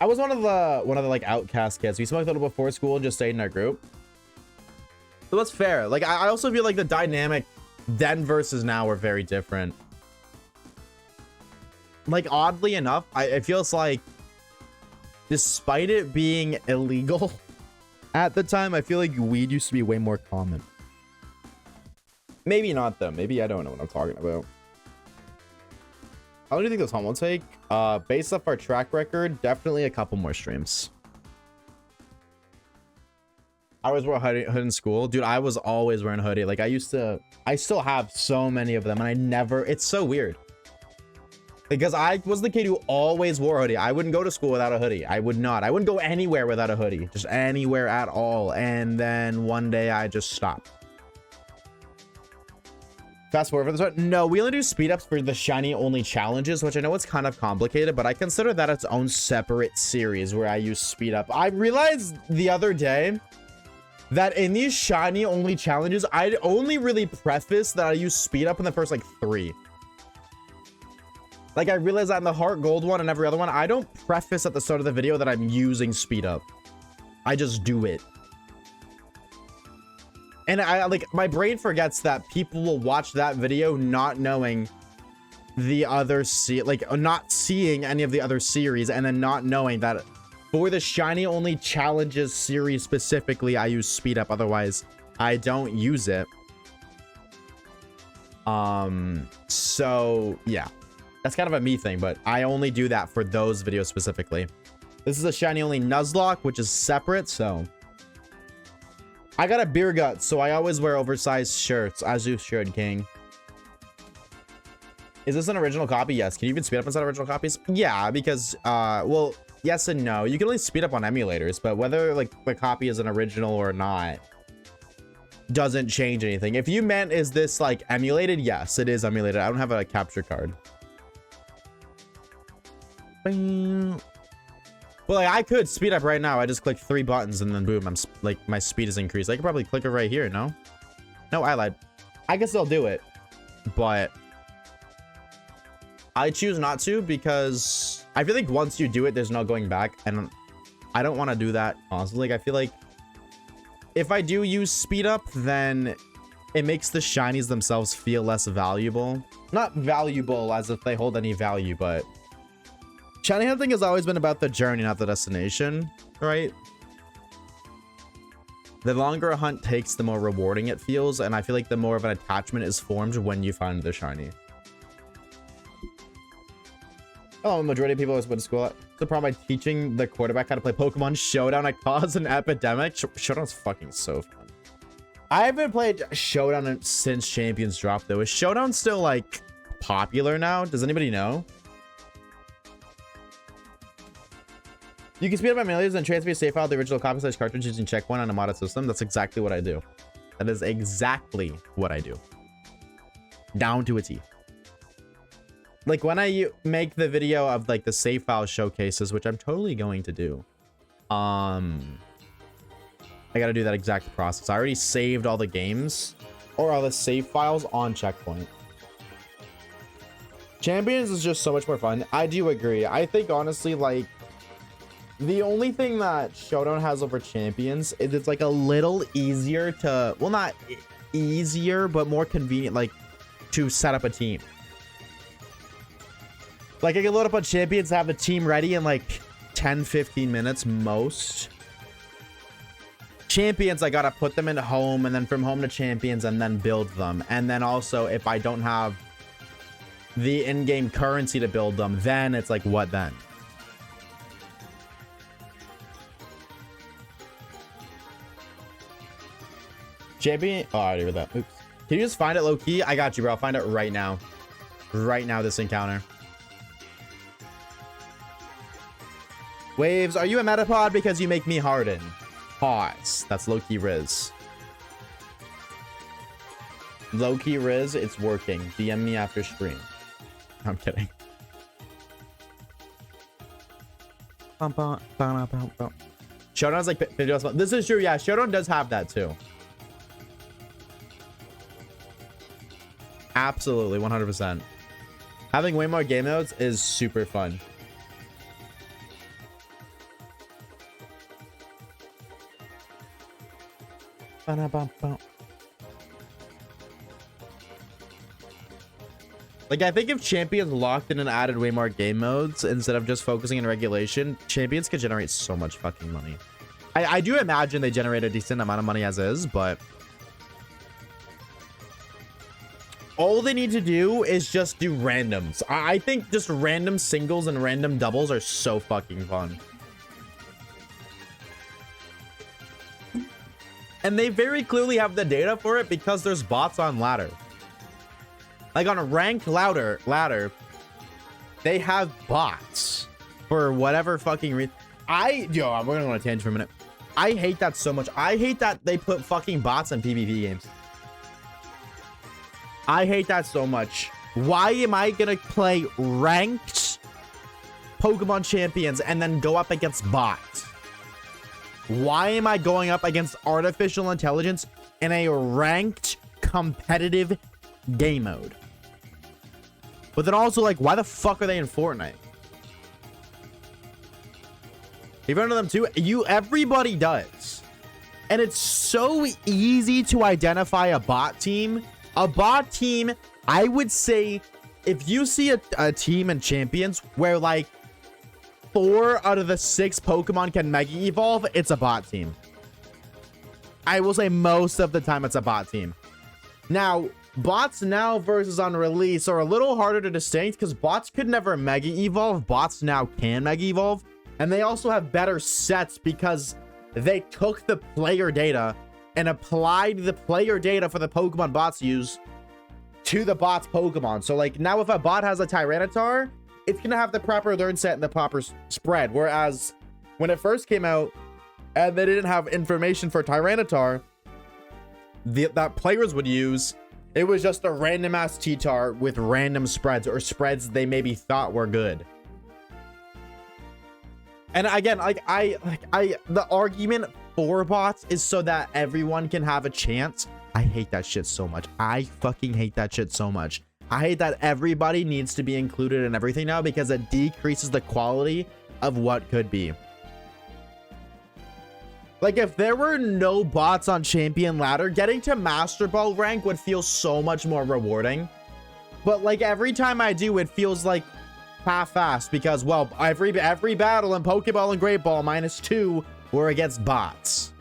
I was one of the like outcast kids. We smoked a little before school and just stayed in our group. So that's fair. Like I also feel like the dynamic then versus now are very different. Like oddly enough, it feels like despite it being illegal at the time, I feel like weed used to be way more common. Maybe not though. Maybe I don't know what I'm talking about. How long do you think this home will take? Based off our track record, definitely a couple more streams. I always wore a hood in school. Dude, I was always wearing a hoodie. Like I still have so many of them and I never, it's so weird. Because I was the kid who always wore a hoodie. I wouldn't go to school without a hoodie. I would not. I wouldn't go anywhere without a hoodie. Just anywhere at all. And then one day I just stopped. Fast forward for this one. No, we only do speed ups for the shiny only challenges, which I know it's kind of complicated, but I consider that its own separate series where I use speed up. I realized the other day that in these shiny only challenges, I'd only really preface that I use speed up in the first like 3. Like I realized that in the heart gold one and every other one, I don't preface at the start of the video that I'm using speed up. I just do it. And I like my brain forgets that people will watch that video not knowing the other not seeing any of the other series, and then not knowing that for the shiny only challenges series specifically I use speed up. Otherwise I don't use it. So yeah, that's kind of a me thing, but I only do that for those videos specifically. This is a shiny only Nuzlocke, which is separate. So I got a beer gut, so I always wear oversized shirts, as you should, King. Is this an original copy? Yes. Can you even speed up inside original copies? Yeah, because well, yes and no. You can only speed up on emulators, but whether like the copy is an original or not doesn't change anything. If you meant is this like emulated, yes, it is emulated. I don't have a capture card. Bing. Well, like, I could speed up right now. I just click 3 buttons and then boom, I'm like my speed is increased. I could probably click it right here. No, I lied. I guess they'll do it, but I choose not to because I feel like once you do it, there's no going back, and I don't want to do that constantly. Like, I feel like if I do use speed up, then it makes the shinies themselves feel less valuable. Not valuable as if they hold any value, but shiny hunting has always been about the journey, not the destination, right? The longer a hunt takes, the more rewarding it feels, and I feel like the more of an attachment is formed when you find the shiny. Oh, majority of people always went to school. The problem by teaching the quarterback how to play Pokemon Showdown, I caused an epidemic. Showdown's fucking so fun. I haven't played Showdown since Champions dropped, though. Is Showdown still like popular now? Does anybody know? You can speed up emulators and transfer your save file to the original copy / cartridge using checkpoint on a modded system. That's exactly what I do. That is exactly what I do. Down to a T. Like when I make the video of like the save file showcases, which I'm totally going to do. I got to do that exact process. I already saved all the games or all the save files on checkpoint. Champions is just so much more fun. I do agree. I think honestly, like the only thing that Showdown has over Champions is it's like a little easier to, well, not easier, but more convenient, like to set up a team. Like I can load up on Champions, have a team ready in like 10-15 minutes most. Champions, I gotta put them into home, and then from home to Champions, and then build them. And then also, if I don't have the in-game currency to build them, then it's like, what then? Champion, oh, I already read that. Oops. Can you just find it low key? I got you, bro. I'll find it right now. Right now, this encounter. Waves, are you a metapod because you make me harden? Pause. That's low-key Riz. Low-key Riz, it's working. DM me after stream. I'm kidding. Showdown's like 50 bucks. This is true, yeah. Showdown does have that too. Absolutely, 100%. Having way more game modes is super fun. Like, I think if Champions locked in and added way more game modes instead of just focusing on regulation, Champions could generate so much fucking money. I do imagine they generate a decent amount of money as is, but all they need to do is just do randoms. I think just random singles and random doubles are so fucking fun. And they very clearly have the data for it because there's bots on ladder. Like on a ranked ladder, they have bots for whatever fucking reason. we're gonna go on a tangent for a minute. I hate that so much. I hate that they put fucking bots in PvP games. I hate that so much. Why am I gonna play ranked Pokemon Champions and then go up against bots? Why am I going up against artificial intelligence in a ranked competitive game mode? But then also, like, why the fuck are they in Fortnite? You've run into them too? Everybody does. And it's so easy to identify a bot team. A bot team, I would say, if you see a team in Champions where like 4 out of the 6 Pokemon can Mega Evolve, it's a bot team. I will say most of the time it's a bot team. Now, bots now versus on release are a little harder to distinct because bots could never mega evolve. Bots now can mega evolve. And they also have better sets because they took the player data and applied the player data for the Pokemon bots use to the bot's Pokemon. So like now if a bot has a Tyranitar, it's going to have the proper learn set and the proper spread. Whereas when it first came out and they didn't have information for Tyranitar that players would use, it was just a random ass T-Tar with random spreads or spreads they maybe thought were good. And again, the argument for bots is so that everyone can have a chance. I hate that shit so much. I fucking hate that shit so much. I hate that everybody needs to be included in everything now because it decreases the quality of what could be. Like if there were no bots on Champion Ladder, getting to Master Ball rank would feel so much more rewarding. But like every time I do, it feels like half-assed because, well, every battle in Pokeball and Great Ball -2 were against bots.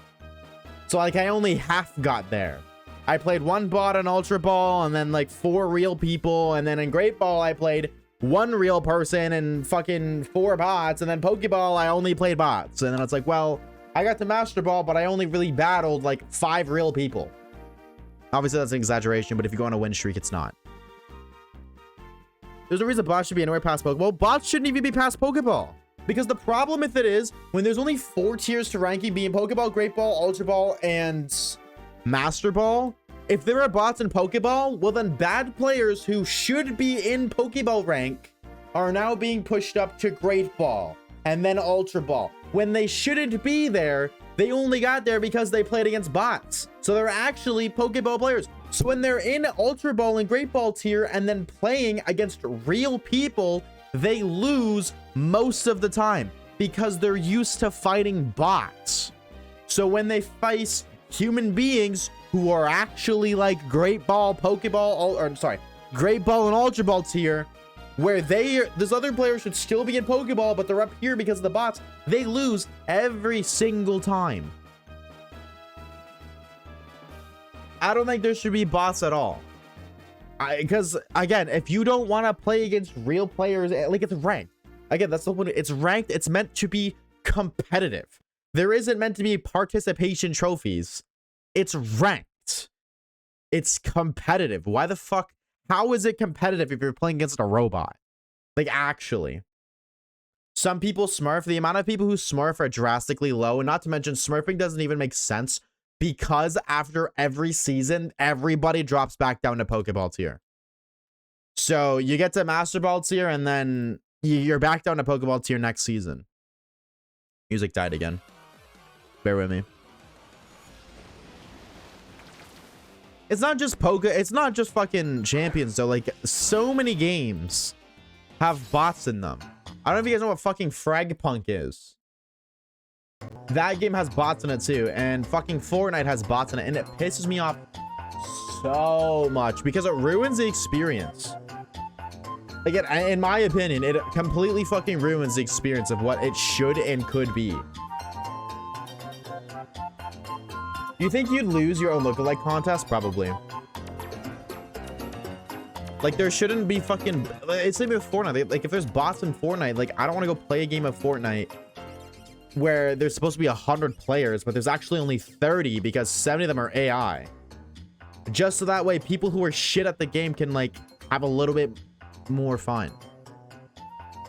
So like I only half got there. I played one bot in Ultra Ball and then like 4 real people, and then in Great Ball I played 1 real person and fucking 4 bots, and then Pokeball I only played bots. And then it's like, well, I got to Master Ball, but I only really battled like 5 real people. Obviously that's an exaggeration, but if you go on a win streak, it's not. There's a reason bots should be anywhere past Pokeball. Bots shouldn't even be past Pokeball. Because the problem with it is, when there's only 4 tiers to ranking, being Pokeball, Great Ball, Ultra Ball, and Master Ball, if there are bots in Pokeball, well then bad players who should be in Pokeball rank are now being pushed up to Great Ball and then Ultra Ball. When they shouldn't be there, they only got there because they played against bots. So they're actually Pokeball players. So when they're in Ultra Ball and Great Ball tier and then playing against real people, they lose most of the time because they're used to fighting bots. So when they face human beings who are actually like Great Ball, Pokeball, or sorry, Great Ball and Ultra Ball tier, where this other player should still be in Pokeball, but they're up here because of the bots, they lose every single time. I don't think there should be bots at all. Because again, if you don't want to play against real players, like it's ranked. Again, that's the point. It's ranked. It's meant to be competitive. There isn't meant to be participation trophies. It's ranked. It's competitive. Why the fuck? How is it competitive if you're playing against a robot? Like actually. Some people smurf. The amount of people who smurf are drastically low. And not to mention smurfing doesn't even make sense because after every season, everybody drops back down to Pokeball tier. So you get to Master Ball tier and then you're back down to Pokeball tier next season. Music died again. Bear with me. It's not just it's not just fucking Champions though. Like so many games have bots in them. I don't know if you guys know what fucking Fragpunk is. That game has bots in it too, and fucking Fortnite has bots in it, and it pisses me off so much because it ruins the experience. Like, in my opinion, it completely fucking ruins the experience of what it should and could be. You think you'd lose your own lookalike contest? Probably. Like, there shouldn't be fucking... It's like with Fortnite. Like, if there's bots in Fortnite, like, I don't want to go play a game of Fortnite where there's supposed to be 100 players, but there's actually only 30 because 70 of them are AI. Just so that way, people who are shit at the game can, like, have a little bit more fun.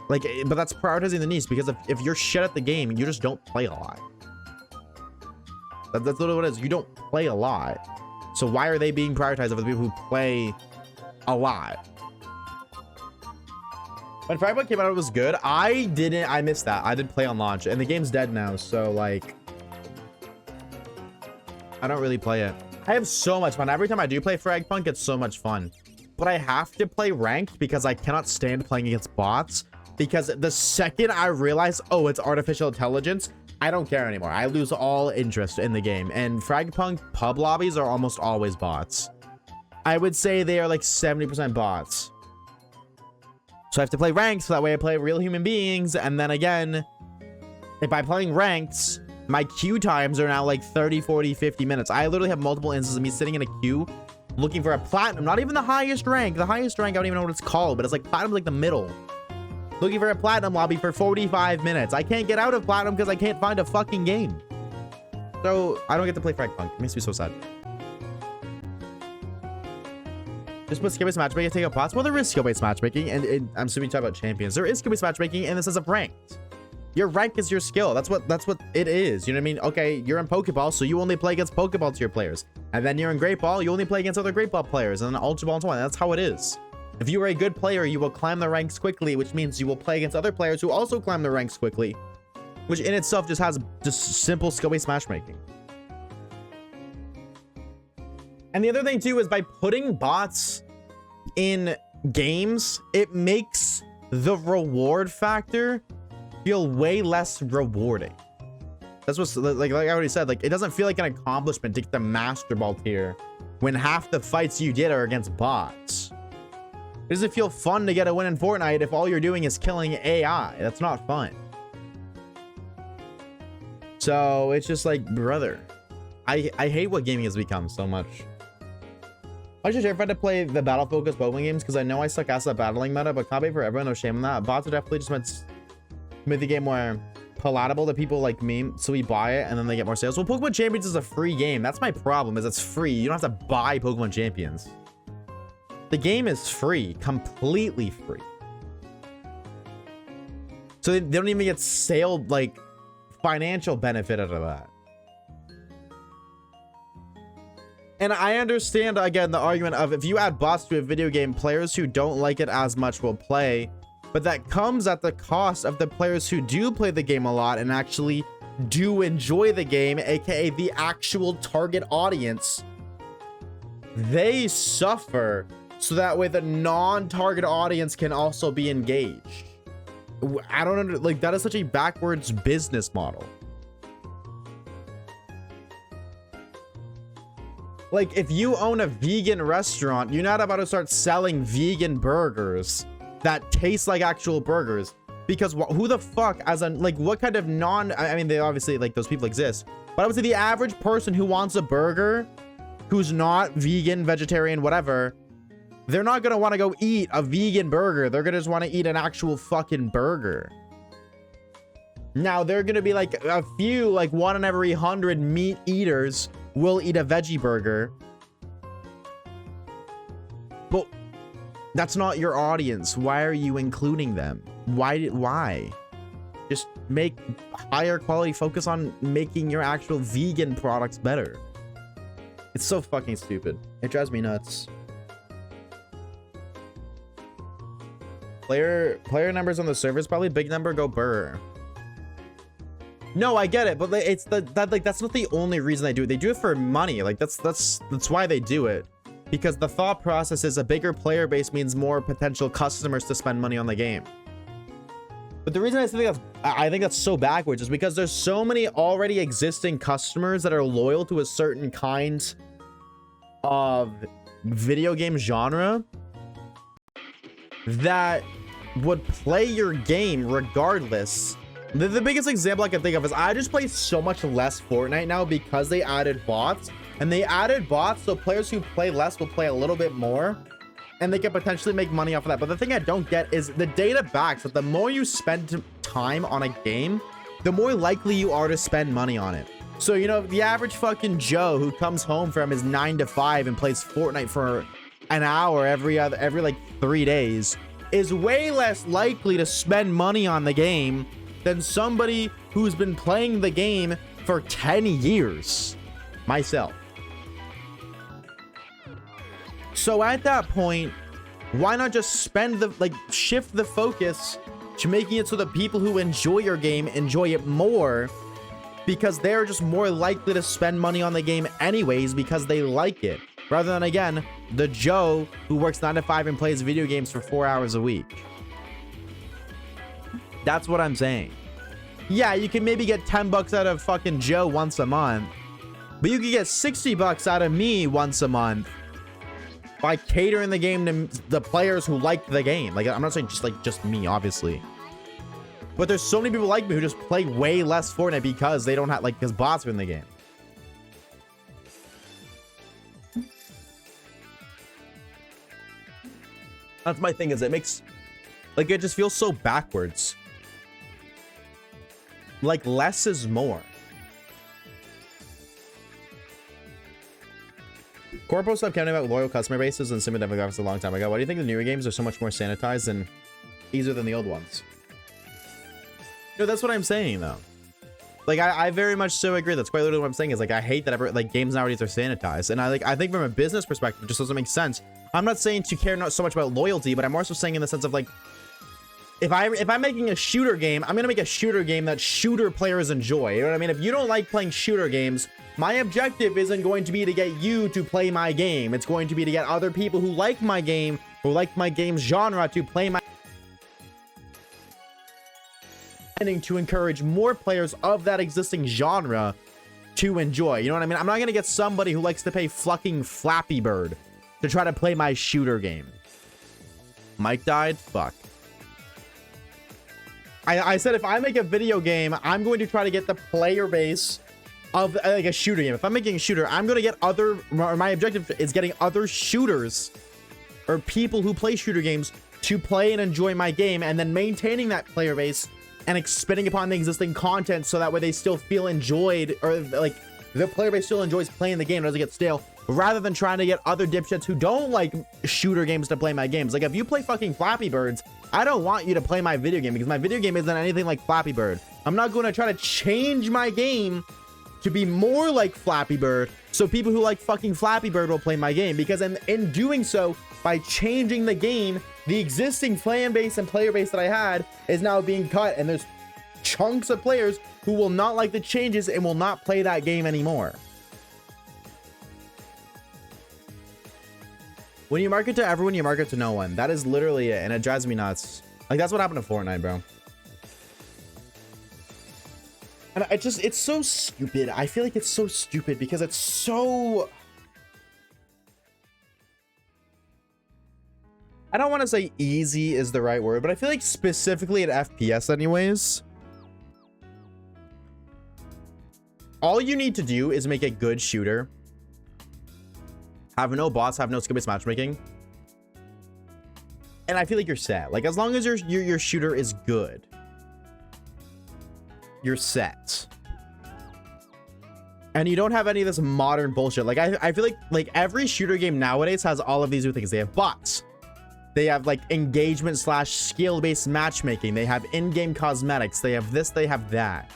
Like, but that's prioritizing the niche, because if you're shit at the game, you just don't play a lot. That's literally what it is. You don't play a lot. So why are they being prioritized over the people who play a lot? When Fragment came out, it was good. I missed that. I didn't play on launch, and the game's dead now, so like I don't really play it. I have so much fun. Every time I do play Fragpunk, it's so much fun. But I have to play ranked because I cannot stand playing against bots, because the second I realize, oh, it's artificial intelligence, I don't care anymore. I lose all interest in the game. And Fragpunk pub lobbies are almost always bots. I would say they are like 70% bots. So I have to play ranked so that way I play real human beings. And then again, if by playing ranked, My queue times are now like 30, 40, 50 minutes. I literally have multiple instances of me sitting in a queue looking for a platinum, not even the highest rank. The highest rank, I don't even know what it's called, but it's like platinum, like the middle. Looking for a platinum lobby for 45 minutes. I can't get out of platinum because I can't find a fucking game. So I don't get to play Fragpunk. It makes me so sad. Just put skill-based matchmaking and take up bots. Well, there is skill-based matchmaking, and I'm assuming you talk about champions. There is skill-based matchmaking in the sense of ranked. Your rank is your skill. That's what it is. You know what I mean? Okay, you're in Pokeball, so you only play against Pokeball tier players. And then you're in Great Ball, you only play against other Great Ball players, and then Ultra Ball and so on. That's how it is. If you are a good player, you will climb the ranks quickly, which means you will play against other players who also climb the ranks quickly, which in itself just has just simple skill-based matchmaking. And the other thing too is by putting bots in games, it makes the reward factor feel way less rewarding. That's what's like I already said, like it doesn't feel like an accomplishment to get the Master Ball tier when half the fights you did are against bots. It doesn't feel fun to get a win in Fortnite if all you're doing is killing AI. That's not fun. So it's just like, brother, I hate what gaming has become so much. I should terrified to play the battle focused Pokemon games because I know I suck ass at battling meta, but can't pay for everyone. No shame in that. Bots are definitely just made the game more palatable to people like me, so we buy it and then they get more sales. Well, Pokemon Champions is a free game. That's my problem, is it's free. You don't have to buy Pokemon Champions. The game is free, completely free. So they don't even get sale, like, financial benefit out of that. And I understand, again, the argument of if you add bots to a video game, players who don't like it as much will play, but that comes at the cost of the players who do play the game a lot and actually do enjoy the game, aka the actual target audience. They suffer so that way the non-target audience can also be engaged. I don't like, that is such a backwards business model. Like, if you own a vegan restaurant, you're not about to start selling vegan burgers that taste like actual burgers, because who the fuck, as a, like, what kind of I mean, they obviously, like, those people exist, but I would say the average person who wants a burger, who's not vegan, vegetarian, whatever, they're not gonna want to go eat a vegan burger. They're gonna just want to eat an actual fucking burger. Now, they're gonna be like a few, like 1 in every 100 meat eaters will eat a veggie burger, but that's not your audience. Why are you including them? Why? Just make higher quality, focus on making your actual vegan products better. It's so fucking stupid. It drives me nuts. Player numbers on the servers, probably big number, go burr. No, I get it, but it's that's not the only reason they do it. They do it for money. Like that's why they do it. Because the thought process is a bigger player base means more potential customers to spend money on the game. But the reason I think that's so backwards is because there's so many already existing customers that are loyal to a certain kind of video game genre that would play your game regardless. The biggest example I can think of is I just play so much less Fortnite now because they added bots. And they added bots so players who play less will play a little bit more, and they can potentially make money off of that. But the thing I don't get is the data backs that the more you spend time on a game, the more likely you are to spend money on it. So, you know, the average fucking Joe who comes home from his 9 to 5 and plays Fortnite for an hour every like 3 days is way less likely to spend money on the game than somebody who's been playing the game for 10 years. Myself. So at that point, why not just shift the focus to making it so that people who enjoy your game enjoy it more, because they're just more likely to spend money on the game anyways because they like it, rather than, again, the Joe who works 9 to 5 and plays video games for 4 hours a week. That's what I'm saying. Yeah, you can maybe get 10 bucks out of fucking Joe once a month, but you can get 60 bucks out of me once a month by catering the game to the players who like the game. Like, I'm not saying just me, obviously. But there's so many people like me who just play way less Fortnite because they don't have, like, because bots are in the game. That's my thing, is it makes, like, it just feels so backwards. Like, less is more. Corpo stopped counting about loyal customer bases and similar demographics a long time ago. Why do you think the newer games are so much more sanitized and easier than the old ones? No, that's what I'm saying, though. Like, I very much so agree. That's quite literally what I'm saying, is, like, I hate that, like, games nowadays are sanitized. And I think from a business perspective, it just doesn't make sense. I'm not saying to care not so much about loyalty, but I'm also saying in the sense of, like, if I'm making a shooter game, I'm gonna make a shooter game that shooter players enjoy. You know what I mean? If you don't like playing shooter games, my objective isn't going to be to get you to play my game. It's going to be to get other people who like my game, who like my game's genre, to play my... to encourage more players of that existing genre to enjoy. You know what I mean? I'm not gonna get somebody who likes to pay fucking Flappy Bird to try to play my shooter game. Mike died? Fuck. I said if I make a video game, I'm going to try to get the player base of, like, a shooter game. If I'm making a shooter, I'm going to get other... My objective is getting other shooters or people who play shooter games to play and enjoy my game, and then maintaining that player base and expanding upon the existing content so that way they still feel enjoyed, or, like, the player base still enjoys playing the game, doesn't get stale, rather than trying to get other dipshits who don't like shooter games to play my games. Like, if you play fucking Flappy Birds, I don't want you to play my video game because my video game isn't anything like Flappy Bird. I'm not going to try to change my game to be more like Flappy Bird so people who like fucking Flappy Bird will play my game, because in doing so, by changing the game, the existing fan base and player base that I had is now being cut, and there's chunks of players who will not like the changes and will not play that game anymore. When you market to everyone, you market to no one. That is literally it, and it drives me nuts. Like, that's what happened to Fortnite, bro. And it's so stupid. I feel like it's so stupid because it's so... I don't want to say easy is the right word, but I feel like specifically at FPS anyways, all you need to do is make a good shooter, have no bots, have no skill-based matchmaking, and I feel like you're set. Like, as long as your shooter is good, you're set. And you don't have any of this modern bullshit. Like, I feel like every shooter game nowadays has all of these new things. They have bots. They have, like, engagement / skill-based matchmaking. They have in-game cosmetics. They have this, they have that.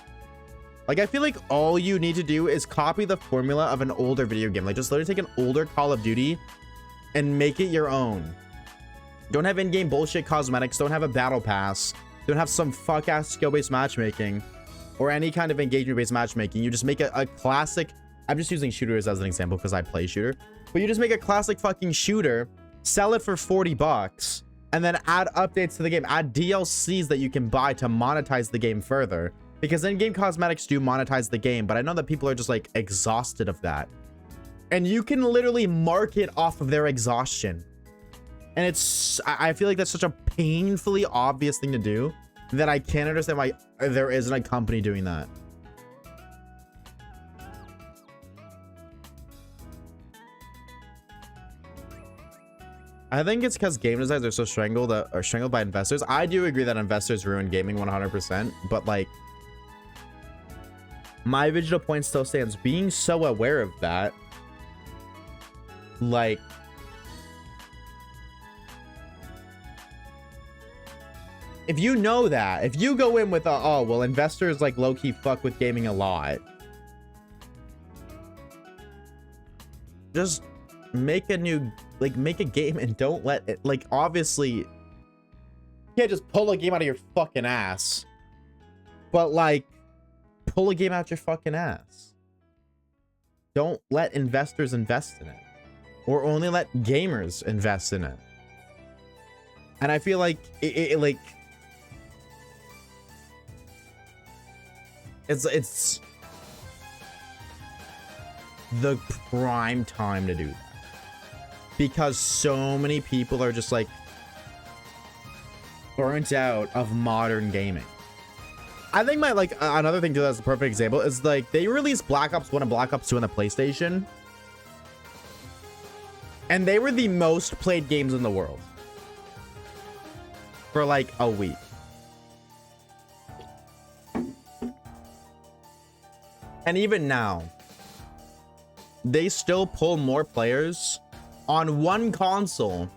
Like, I feel like all you need to do is copy the formula of an older video game. Like, just literally take an older Call of Duty and make it your own. Don't have in-game bullshit cosmetics. Don't have a battle pass. Don't have some fuck-ass skill-based matchmaking or any kind of engagement-based matchmaking. You just make a classic... I'm just using shooters as an example because I play shooter. But you just make a classic fucking shooter, sell it for $40, and then add updates to the game. Add DLCs that you can buy to monetize the game further. Because in-game cosmetics do monetize the game, but I know that people are just, like, exhausted of that. And you can literally market off of their exhaustion. And it's... I feel like that's such a painfully obvious thing to do that I can't understand why there isn't a company doing that. I think it's because game designers are so strangled by investors. I do agree that investors ruin gaming 100%, but, like, my original point still stands. Being so aware of that, like, if you know that, if you go in with a, oh, well, investors, like, low-key fuck with gaming a lot, just make a new, like, make a game and don't let it, like, obviously, you can't just pull a game out of your fucking ass, but, like, pull a game out your fucking ass. Don't let investors invest in it, or only let gamers invest in it. And I feel like like, it's the prime time to do that, because so many people are just, like, burnt out of modern gaming. I think my like another thing too that's a perfect example is like they released Black Ops 1 and Black Ops 2 on the PlayStation. And they were the most played games in the world for like a week. And even now, they still pull more players on one console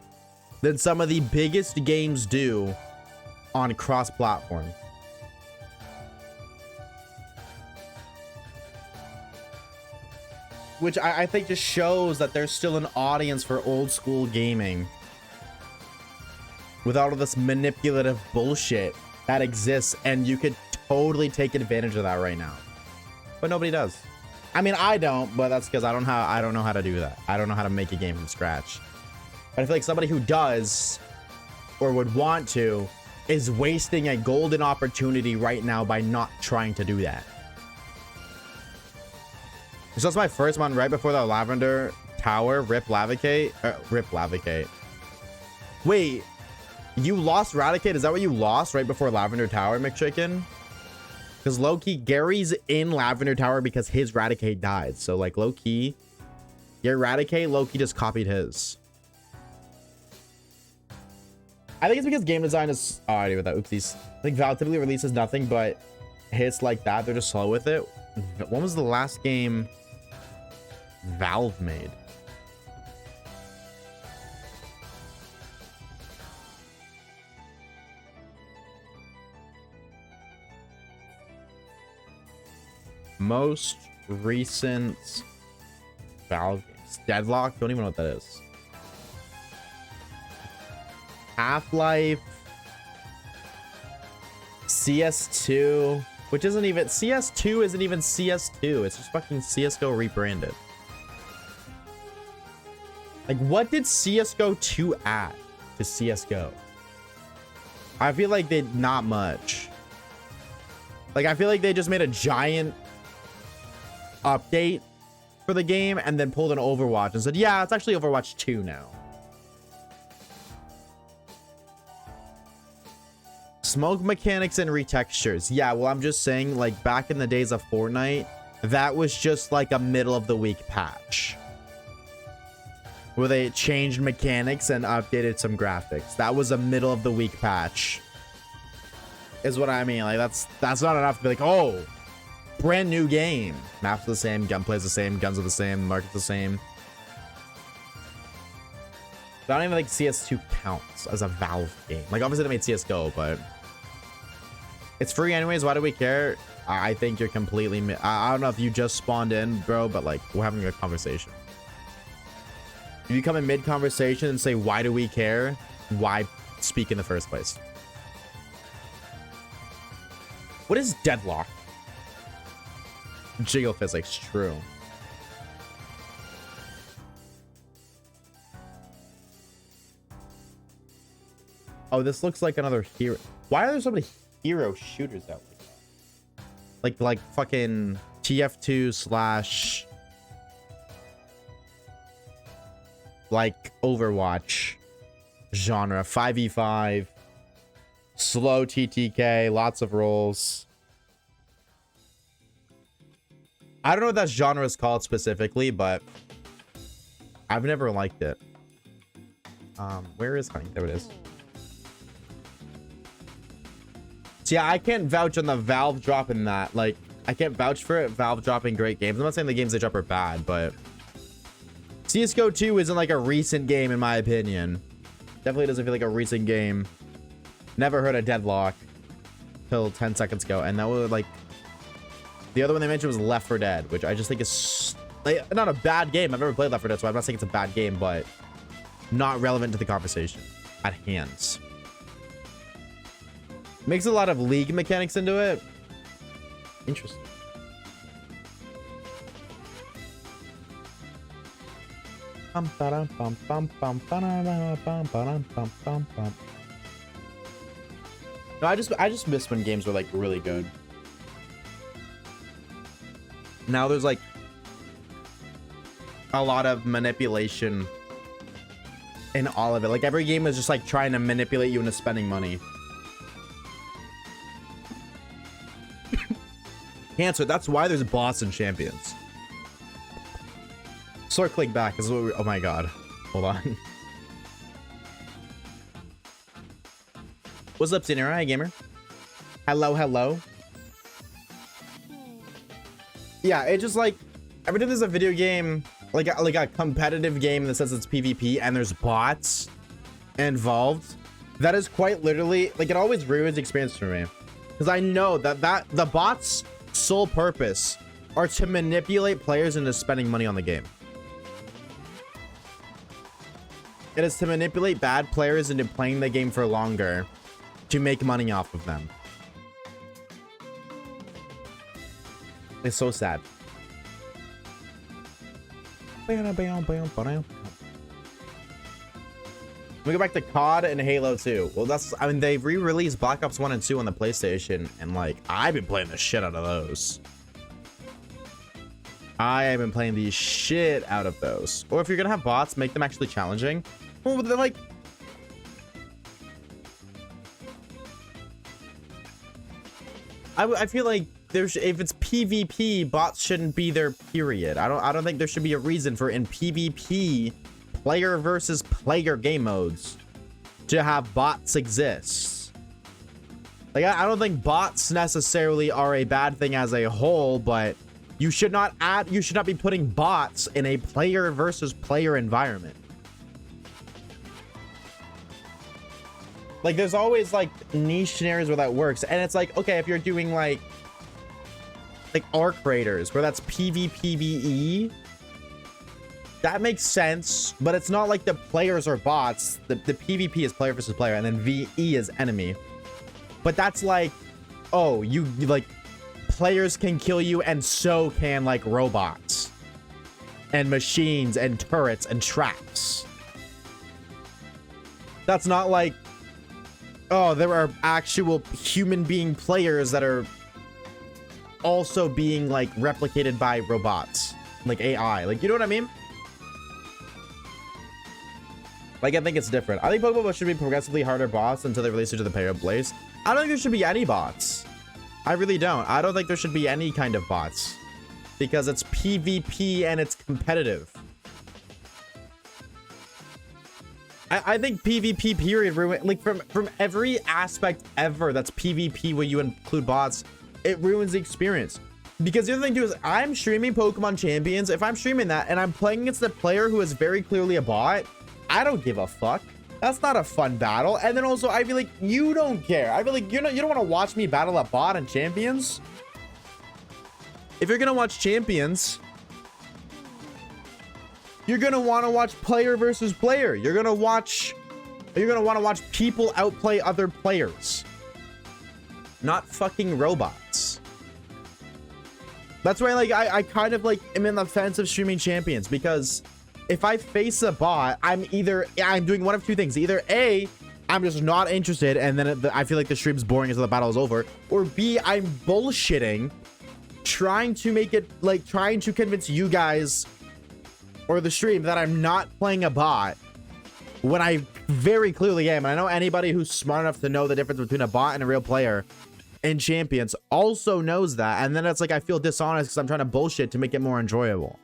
than some of the biggest games do on cross-platform. Which I think just shows that there's still an audience for old school gaming with all of this manipulative bullshit that exists, and you could totally take advantage of that right now. But nobody does. I mean, I don't, but that's because I don't know how to do that. I don't know how to make a game from scratch. But I feel like somebody who does or would want to is wasting a golden opportunity right now by not trying to do that. So that's my first one right before the Lavender Tower. Rip Lavacate. Rip Lavacate. Wait, you lost Radicate? Is that what you lost right before Lavender Tower, McChicken? Because low-key, Gary's in Lavender Tower because his Radicate died. So, like, low-key, your Radicate, low-key just copied his. I think it's because game design is... Oh, I do with that. Oopsies. I think Valve typically releases nothing but hits like that. They're just slow with it. When was the last game Valve made? Most recent Valve games. Deadlock? Don't even know what that is. Half-Life. CS2. Which isn't even... CS2 isn't even CS2. It's just fucking CSGO rebranded. Like, what did CSGO 2 add to CSGO? I feel like they... Not much. Like, I feel like they just made a giant update for the game and then pulled an Overwatch and said, yeah, it's actually Overwatch 2 now. Smoke mechanics and retextures. Yeah, well, I'm just saying, like, back in the days of Fortnite, that was just like a middle of the week patch where they changed mechanics and updated some graphics. That was a middle of the week patch is what I mean. Like, that's not enough to be like, oh, brand new game. Maps are the same, gunplay's the same, guns are the same, market's the same. I don't even think CS2 counts as a Valve game. Like, obviously they made CSGO, but it's free anyways. Why do we care? I think you're completely... I don't know if you just spawned in, bro, but like, we're having a conversation. If you come in mid-conversation and say, why do we care? Why speak in the first place? What is Deadlock? Jiggle physics, true. Oh, this looks like another hero. Why are there so many hero shooters out like that? Like fucking TF2 slash like Overwatch genre. 5v5, slow TTK, lots of rolls. I don't know what that genre is called specifically, but I've never liked it. Where is Honey? There it is. So yeah, I can't vouch on the Valve dropping that. Like, I can't vouch for it. Valve dropping great games. I'm not saying the games they drop are bad, but CSGO 2 isn't like a recent game in my opinion. Definitely doesn't feel like a recent game. Never heard of Deadlock till 10 seconds ago, and that was like the other one they mentioned was Left 4 Dead, which I just think is like, not a bad game. I've never played Left 4 Dead, so I'm not saying it's a bad game, but not relevant to the conversation at hand. Makes a lot of League mechanics into it. Interesting. No, I just miss when games were like really good. Now there's like a lot of manipulation in all of it. Like every game is just like trying to manipulate you into spending money. cancer. That's why there's bots and champions. Circling back is what we, oh my god. Hold on. What's up, Senior? Hi, gamer. Hello, hello. Yeah, it just like every time there's a video game, like a competitive game in the sense it's PvP and there's bots involved, that is quite literally like it always ruins the experience for me, because I know that the bots' sole purpose are to manipulate players into spending money on the game. It is to manipulate bad players into playing the game for longer to make money off of them. It's so sad. We go back to COD and Halo 2. Well, that's, I mean, they re-released Black Ops 1 and 2 on the PlayStation, and like, I've been playing the shit out of those. I have been playing the shit out of those. Or if you're gonna have bots, make them actually challenging. Well, they're like, I feel like there's, if it's PvP, bots shouldn't be there, period. I don't think there should be a reason for in PvP player versus player game modes to have bots exist. Like, I don't think bots necessarily are a bad thing as a whole, but you should not be putting bots in a player versus player environment. Like, there's always like niche scenarios where that works, and it's like, okay, if you're doing like Arc Raiders where that's PvPvE, that makes sense, but it's not like the players are bots. The PvP is player versus player, and then VE is enemy. But that's like, oh, you like, players can kill you, and so can like robots and machines and turrets and traps. That's not like, oh, there are actual human being players that are also being like replicated by robots, like AI. Like, you know what I mean? Like, I think it's different. I think Pokemon should be progressively harder bots until they release it to the player base. I don't think there should be any bots. I really don't. I don't think there should be any kind of bots, because it's PvP and it's competitive. I think PvP period ruin, like, from every aspect ever that's PvP where you include bots, it ruins the experience. Because the other thing too is, I'm streaming Pokemon Champions. If I'm streaming that and I'm playing against a player who is very clearly a bot, I don't give a fuck. That's not a fun battle. And then also, I feel like you don't care. I feel like you don't want to watch me battle a bot in Champions. If you're gonna watch Champions, you're gonna want to watch player versus player. You're gonna want to watch people outplay other players, not fucking robots. That's why, like, I kind of like am in the fence of streaming Champions, because if I face a bot, I'm doing one of two things. Either A, I'm just not interested, and then I feel like the stream's boring until the battle is over, or B, I'm bullshitting, trying to convince you guys or the stream that I'm not playing a bot when I very clearly am. And I know anybody who's smart enough to know the difference between a bot and a real player in Champions also knows that. And then it's like, I feel dishonest because I'm trying to bullshit to make it more enjoyable.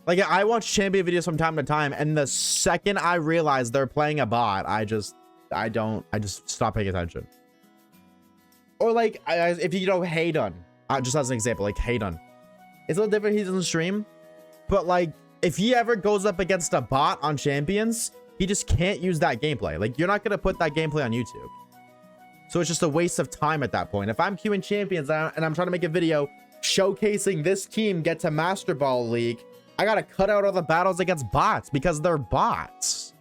Like, I watch champion videos from time to time, and the second I realize they're playing a bot, I just stop paying attention. Or like, if you know Haydon, just as an example, like Haydon, it's a little different. He doesn't stream, but like, if he ever goes up against a bot on Champions, he just can't use that gameplay. Like, you're not gonna put that gameplay on YouTube, so it's just a waste of time at that point. If I'm queuing Champions and I'm trying to make a video showcasing this team get to Master Ball League, I gotta cut out all the battles against bots because they're bots.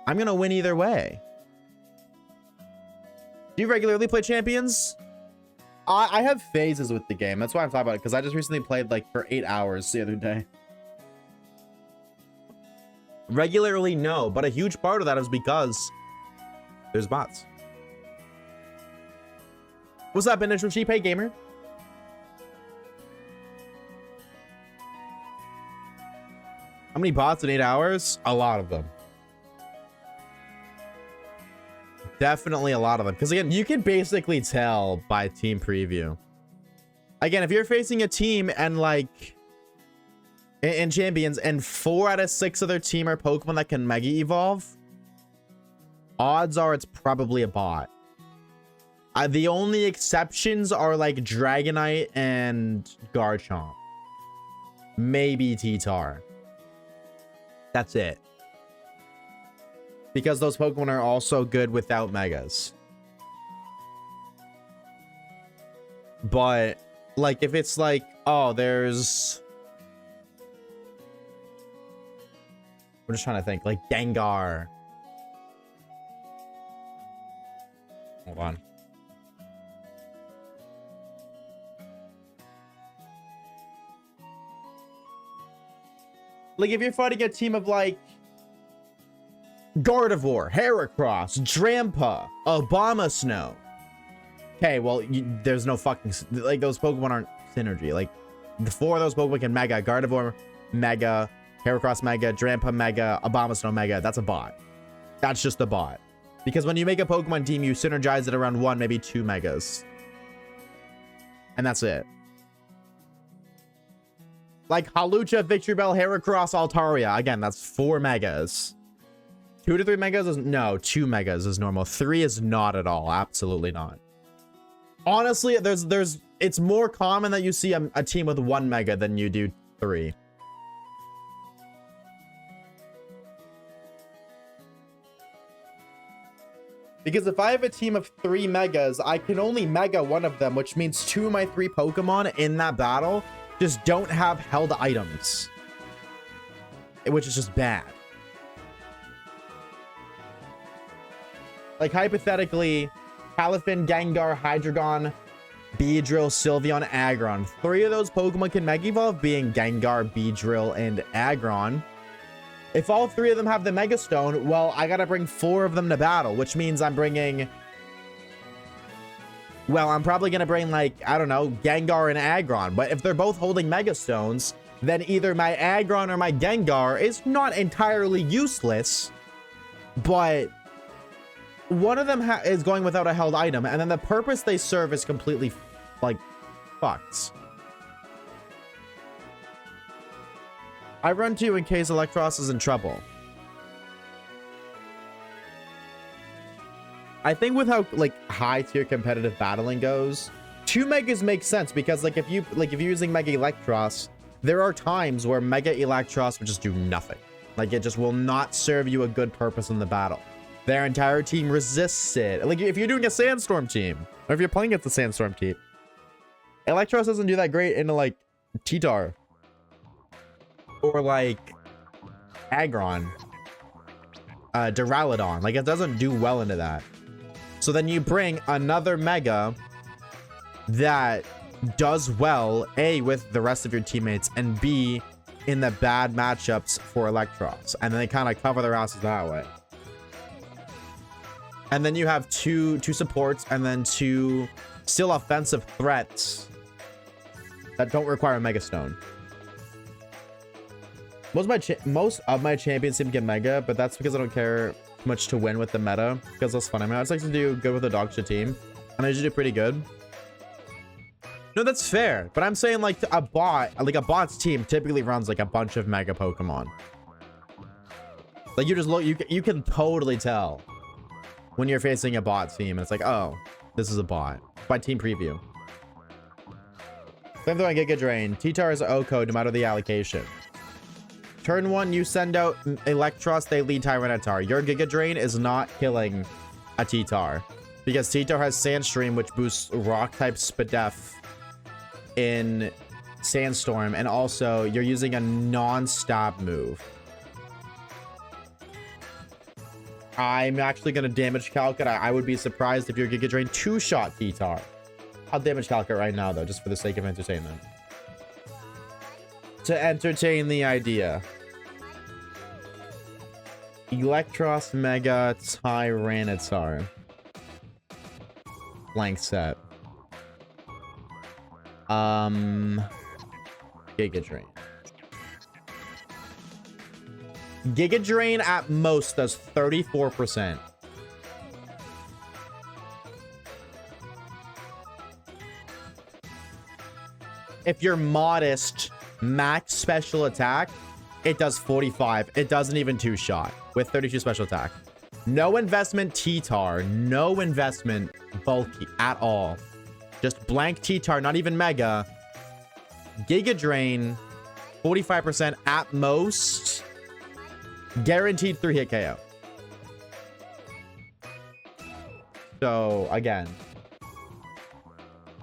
I'm gonna win either way. Do you regularly play Champions? I have phases with the game. That's why I'm talking about it, because I just recently played like for 8 hours the other day. Regularly, no, but a huge part of that is because there's bots. What's up, Initial Cheap? Hey, gamer. How many bots in 8 hours? A lot of them. Definitely a lot of them. Because again, you can basically tell by team preview. Again, if you're facing a team and like in champions and 4 out of 6 of their team are Pokemon that can Mega Evolve, odds are it's probably a bot. The only exceptions are like Dragonite and Garchomp. Maybe T-Tar. That's it. Because those Pokemon are also good without Megas. But, like, if it's like, oh, there's... I'm just trying to think. Like, Gengar. Hold on. Like, if you're fighting a team of, like, Gardevoir, Heracross, Drampa, Abomasnow. Okay, well, there's no fucking... Like, those Pokemon aren't synergy. Like, the 4 of those Pokemon can Mega. Gardevoir, Mega. Heracross, Mega. Drampa, Mega. Abomasnow, Mega. That's a bot. That's just a bot. Because when you make a Pokemon team, you synergize it around 1, maybe 2 Megas. And that's it. Like, Hawlucha, Victreebel, Heracross, Altaria. Again, that's 4 Megas. 2 to 3 Megas is... No, 2 Megas is normal. 3 is not at all. Absolutely not. Honestly, it's more common that you see a team with 1 Mega than you do 3. Because if I have a team of 3 Megas, I can only Mega 1 of them, which means 2 of my 3 Pokemon in that battle just don't have held items. Which is just bad. Like, hypothetically, Palafin, Gengar, Hydreigon, Beedrill, Sylveon, Aggron. 3 of those Pokemon can Mega Evolve, being Gengar, Beedrill, and Aggron. If all 3 of them have the Mega Stone, well, I gotta bring 4 of them to battle, which means I'm bringing... Well, I'm probably gonna bring, like, I don't know, Gengar and Aggron. But if they're both holding Mega Stones, then either my Aggron or my Gengar is not entirely useless, but... one of them is going without a held item, and then the purpose they serve is completely, like, fucked. I run to you in case Electros is in trouble. I think with how, like, high-tier competitive battling goes, 2 Megas make sense, because, like, if you're using Mega Electros, there are times where Mega Electros will just do nothing. Like, it just will not serve you a good purpose in the battle. Their entire team resists it. Like, if you're doing a Sandstorm team, or if you're playing against the Sandstorm team, Electros doesn't do that great into, like, T-Tar. Or, like, Aggron. Duraludon. Like, it doesn't do well into that. So then you bring another Mega that does well, A, with the rest of your teammates, and B, in the bad matchups for Electros. And then they kind of cover their asses that way. And then you have two supports and then 2 still offensive threats that don't require a Mega Stone. Most of my champions seem to get Mega, but that's because I don't care much to win with the meta, because that's fun. I mean, I just like to do good with a dog shit team, and I usually do pretty good. No, that's fair, but I'm saying, like, a bot's team typically runs like a bunch of Mega Pokemon. Like, you just look, you can totally tell when you're facing a bot team, and it's like, oh, this is a bot. By team preview. Same thing on Giga Drain. T-Tar is O-code no matter the allocation. Turn 1, you send out Electros, they lead Tyranitar. Your Giga Drain is not killing a T-Tar, because T-Tar has Sandstream, which boosts Rock-type Spadef in Sandstorm, and also you're using a non-stab move. I'm actually going to damage calc it. I would be surprised if your Giga Drain 2-shot T-Tar. I'll damage calc it right now, though, just for the sake of entertainment. To entertain the idea. Electros Mega Tyranitar. Blank set. Giga Drain. Giga Drain at most does 34%. if you're modest max special attack, it does 45. It doesn't even two-shot with 32 special attack. No investment T-Tar. No investment bulky at all. Just blank T-Tar, not even mega. Giga Drain, 45% at most. Guaranteed 3-hit KO. So, again,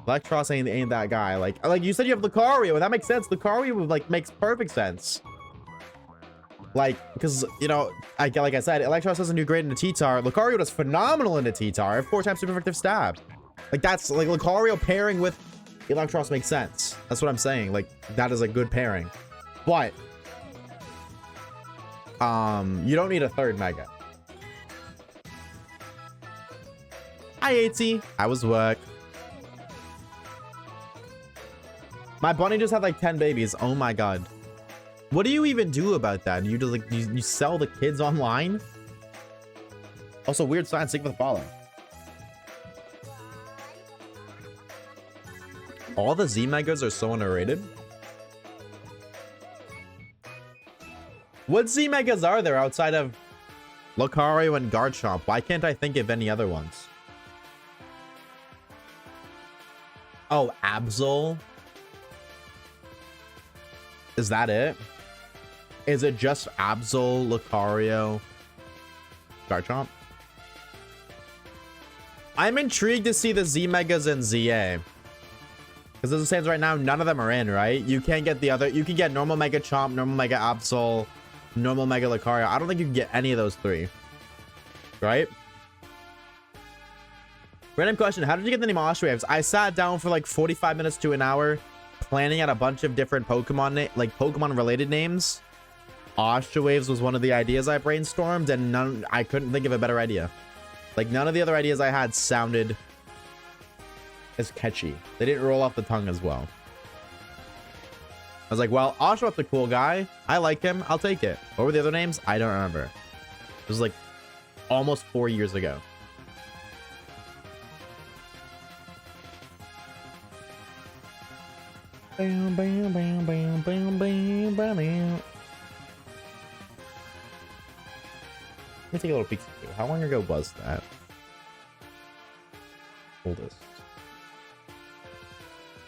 Electros ain't that guy. Like you said, you have Lucario. That makes sense. Lucario like makes perfect sense. Like, because you know, like I said, Electros doesn't do great into T-Tar. Lucario does phenomenal into T-Tar. 4 times super effective stab. Like that's like Lucario pairing with Electros makes sense. That's what I'm saying. Like that is a good pairing. But you don't need a third mega. Hi, AT. I was work. My bunny just had like 10 babies. Oh my god. What do you even do about that? You just like you sell the kids online? Also, weird sign, sync with follow. All the Z Megas are so underrated. What Z Megas are there outside of Lucario and Garchomp? Why can't I think of any other ones? Oh, Absol. Is that it? Is it just Absol, Lucario, Garchomp? I'm intrigued to see the Z Megas and ZA. Because as it stands right now, none of them are in, right? You can't get the other. You can get normal Mega Chomp, normal Mega Absol, normal Mega Lucario. I don't think you can get any of those three. Right? Random question. How did you get the name Oshawaves? I sat down for like 45 minutes to an hour planning out a bunch of different Pokemon, like Pokemon related names. Oshawaves was one of the ideas I brainstormed, and I couldn't think of a better idea. Like none of the other ideas I had sounded as catchy. They didn't roll off the tongue as well. I was like, well, Oshawave's a cool guy. I like him. I'll take it. What were the other names? I don't remember. It was like almost 4 years ago. Bam, bam, bam, bam, bam, bam, bam, bam. Let me take a little peek. How long ago was that? Oldest.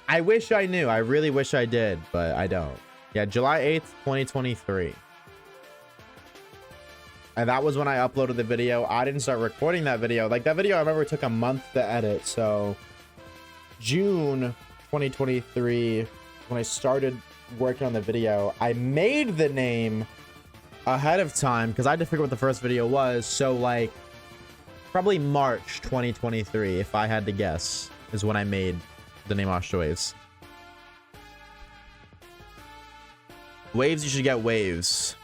I wish I knew. I really wish I did, but I don't. Yeah, July 8th, 2023. And that was when I uploaded the video. I didn't start recording that video. Like that video, I remember it took a month to edit. So June 2023, when I started working on the video, I made the name ahead of time because I had to figure out what the first video was. So like probably March 2023, if I had to guess, is when I made the name Oshawaves. Waves, you should get Waves.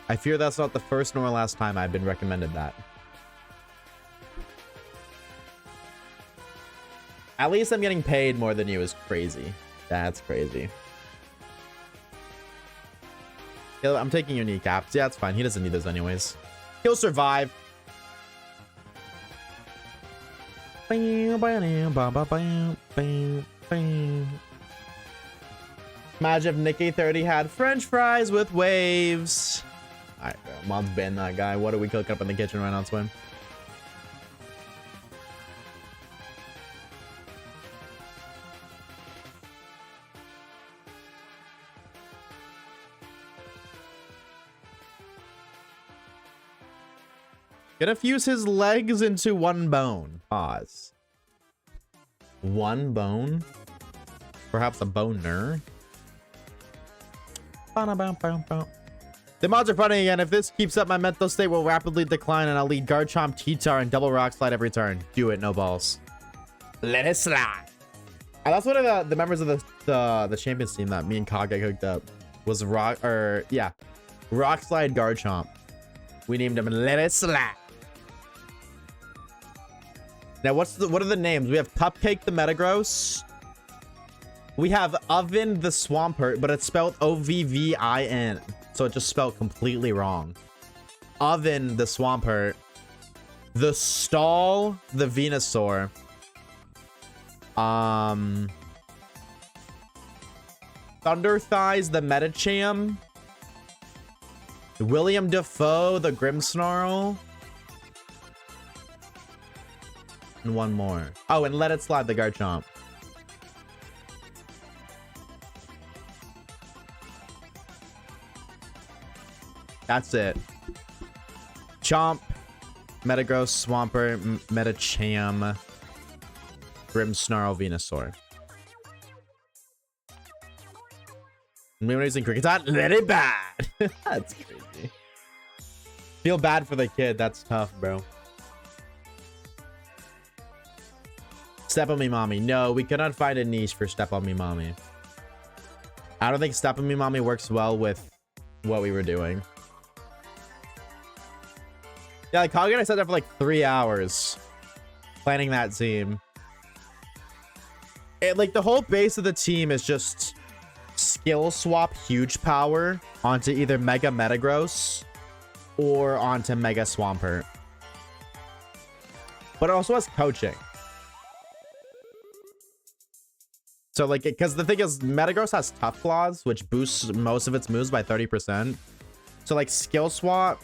I fear that's not the first nor last time I've been recommended that. At least I'm getting paid more than you is crazy. That's crazy. I'm taking unique apps. Yeah, that's fine. He doesn't need those anyways. He'll survive. Imagine if Nikki 30 had French fries with waves. Alright, Mom's banned that guy. What are we cooking up in the kitchen right now, Swim? Gonna fuse his legs into one bone. Pause. One bone? Perhaps a boner? The mods are funny again. If this keeps up, my mental state will rapidly decline and I'll lead Garchomp, T-Tar, and double Rock Slide every turn. Do it, no balls. Let it slide. And that's one of the members of the Champions team that me and Kage hooked up. Was Rock Slide Garchomp. We named him Let It Slide. Now, what are the names? We have Cupcake the Metagross. We have Oven the Swampert, but it's spelled O-V-V-I-N. So it just spelled completely wrong. Oven the Swampert. The Stall the Venusaur. Thunder Thighs, the Metacham. William Defoe, the Grimmsnarl. And one more. Oh, and Let It Slide, the Garchomp. That's it. Chomp, Metagross, Swampert, Metacham, Grimmsnarl, Venusaur. Amazing Cricket, let it bad. That's crazy. Feel bad for the kid. That's tough, bro. Step on Me Mommy. No, we could not find a niche for Step on Me Mommy. I don't think Step on Me Mommy works well with what we were doing. Yeah, like Kage and I sat there for like 3 hours planning that team. Like the whole base of the team is just skill swap huge power onto either Mega Metagross or onto Mega Swampert. But it also has coaching. So like, because the thing is, Metagross has Tough Claws, which boosts most of its moves by 30%. So like skill swap,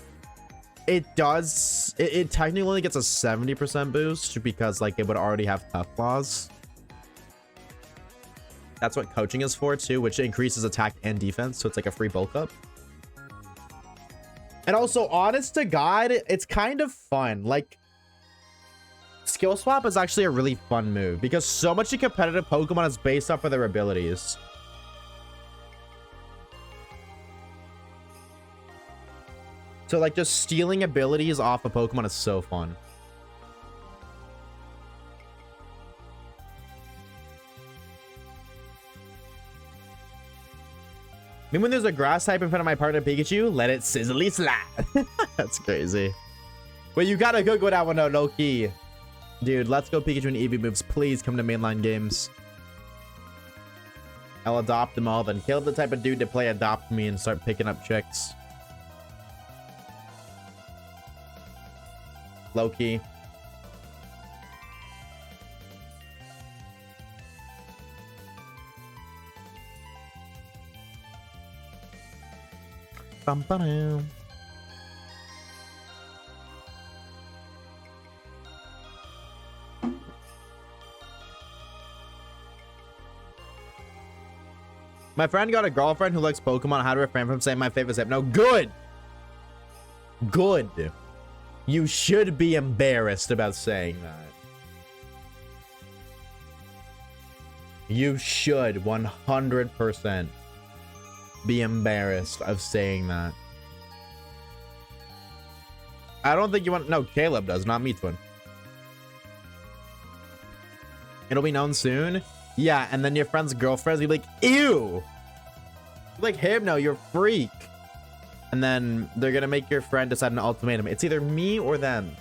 it technically only gets a 70% boost because like it would already have Tough Claws. That's what coaching is for too, which increases attack and defense. So it's like a free bulk up. And also, honest to God, it's kind of fun. Like, skill swap is actually a really fun move because so much of competitive Pokemon is based off of their abilities. So like just stealing abilities off a Pokemon is so fun. I mean, when there's a grass type in front of my partner Pikachu, let it sizzly slide. That's crazy. Wait, you gotta go that one out, low key. Dude, let's go Pikachu and Eevee moves. Please come to mainline games. I'll adopt them all then. Caleb the type of dude to play Adopt Me and start picking up chicks. Low key. Bum, ba-dum. My friend got a girlfriend who likes Pokemon. How to refrain from saying my favorite Hypno? Good. Good. You should be embarrassed about saying that. You should 100% be embarrassed of saying that. I don't think you want... No, Caleb does, not me, Twin. It'll be known soon. Yeah, and then your friend's girlfriends will be like, ew! You're like, Hypno, you're a freak. And then they're gonna make your friend decide an ultimatum. It's either me or them.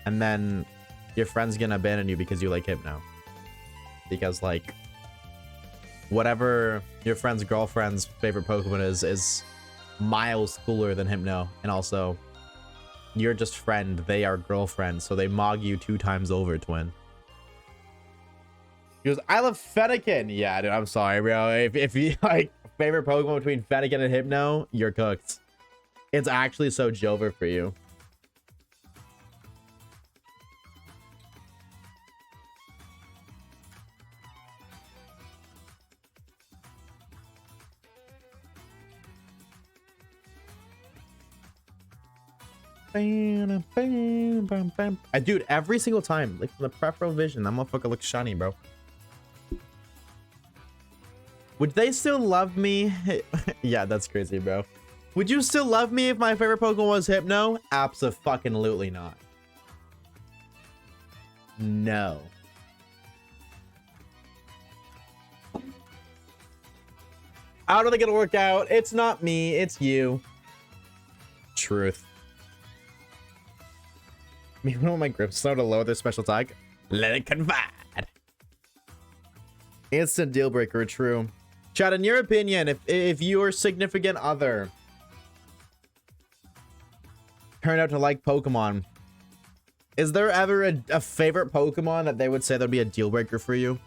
And then your friend's gonna abandon you because you like Hypno. Because, like, whatever your friend's girlfriend's favorite Pokemon is miles cooler than Hypno. And also, you're just friend, they are girlfriend, so they mog you 2 times over, Twin. He goes, I love Fennekin. Yeah, dude, I'm sorry, bro. If you like favorite Pokemon between Fennekin and Hypno, you're cooked. It's actually so Jover for you. Dude, every single time, like the peripheral vision, that motherfucker looks shiny, bro. Would they still love me? Yeah, that's crazy, bro. Would you still love me if my favorite Pokemon was Hypno? Abso-fucking-lutely not. No. I don't think it'll work out. It's not me, it's you. Truth. Meanwhile, my grip slow to lower their special attack. Let it confide. Instant deal breaker, true. Chad, in your opinion, if your significant other turned out to like Pokemon, is there ever a favorite Pokemon that they would say that'd be a deal breaker for you?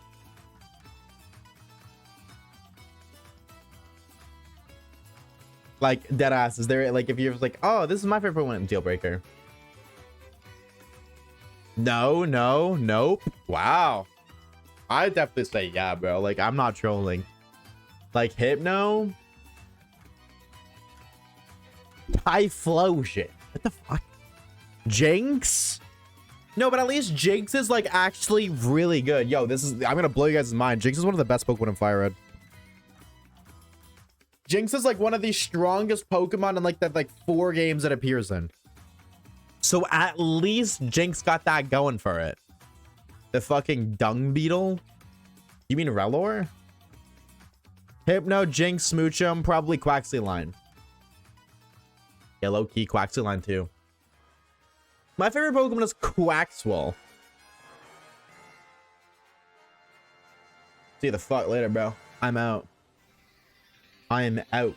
Like, dead ass. Is there, like, if you're like, oh, this is my favorite one, deal breaker? No, no, nope. Wow. I definitely say yeah, bro. Like, I'm not trolling. Like, Hypno. Typhlosion. What the fuck? Jinx? No, but at least Jinx is, like, actually really good. Yo, this is... I'm gonna blow you guys' mind. Jinx is one of the best Pokemon in Fire Red. Jinx is, like, one of the strongest Pokemon in, like, the, like, 4 games it appears in. So, at least Jinx got that going for it. The fucking Dung Beetle? You mean Relor? Hypno, Jinx, Smoochum, probably Quaxly line. Yeah, low-key Quaxly line too. My favorite Pokemon is Quaxwell. See you the fuck later, bro. I'm out. I am out.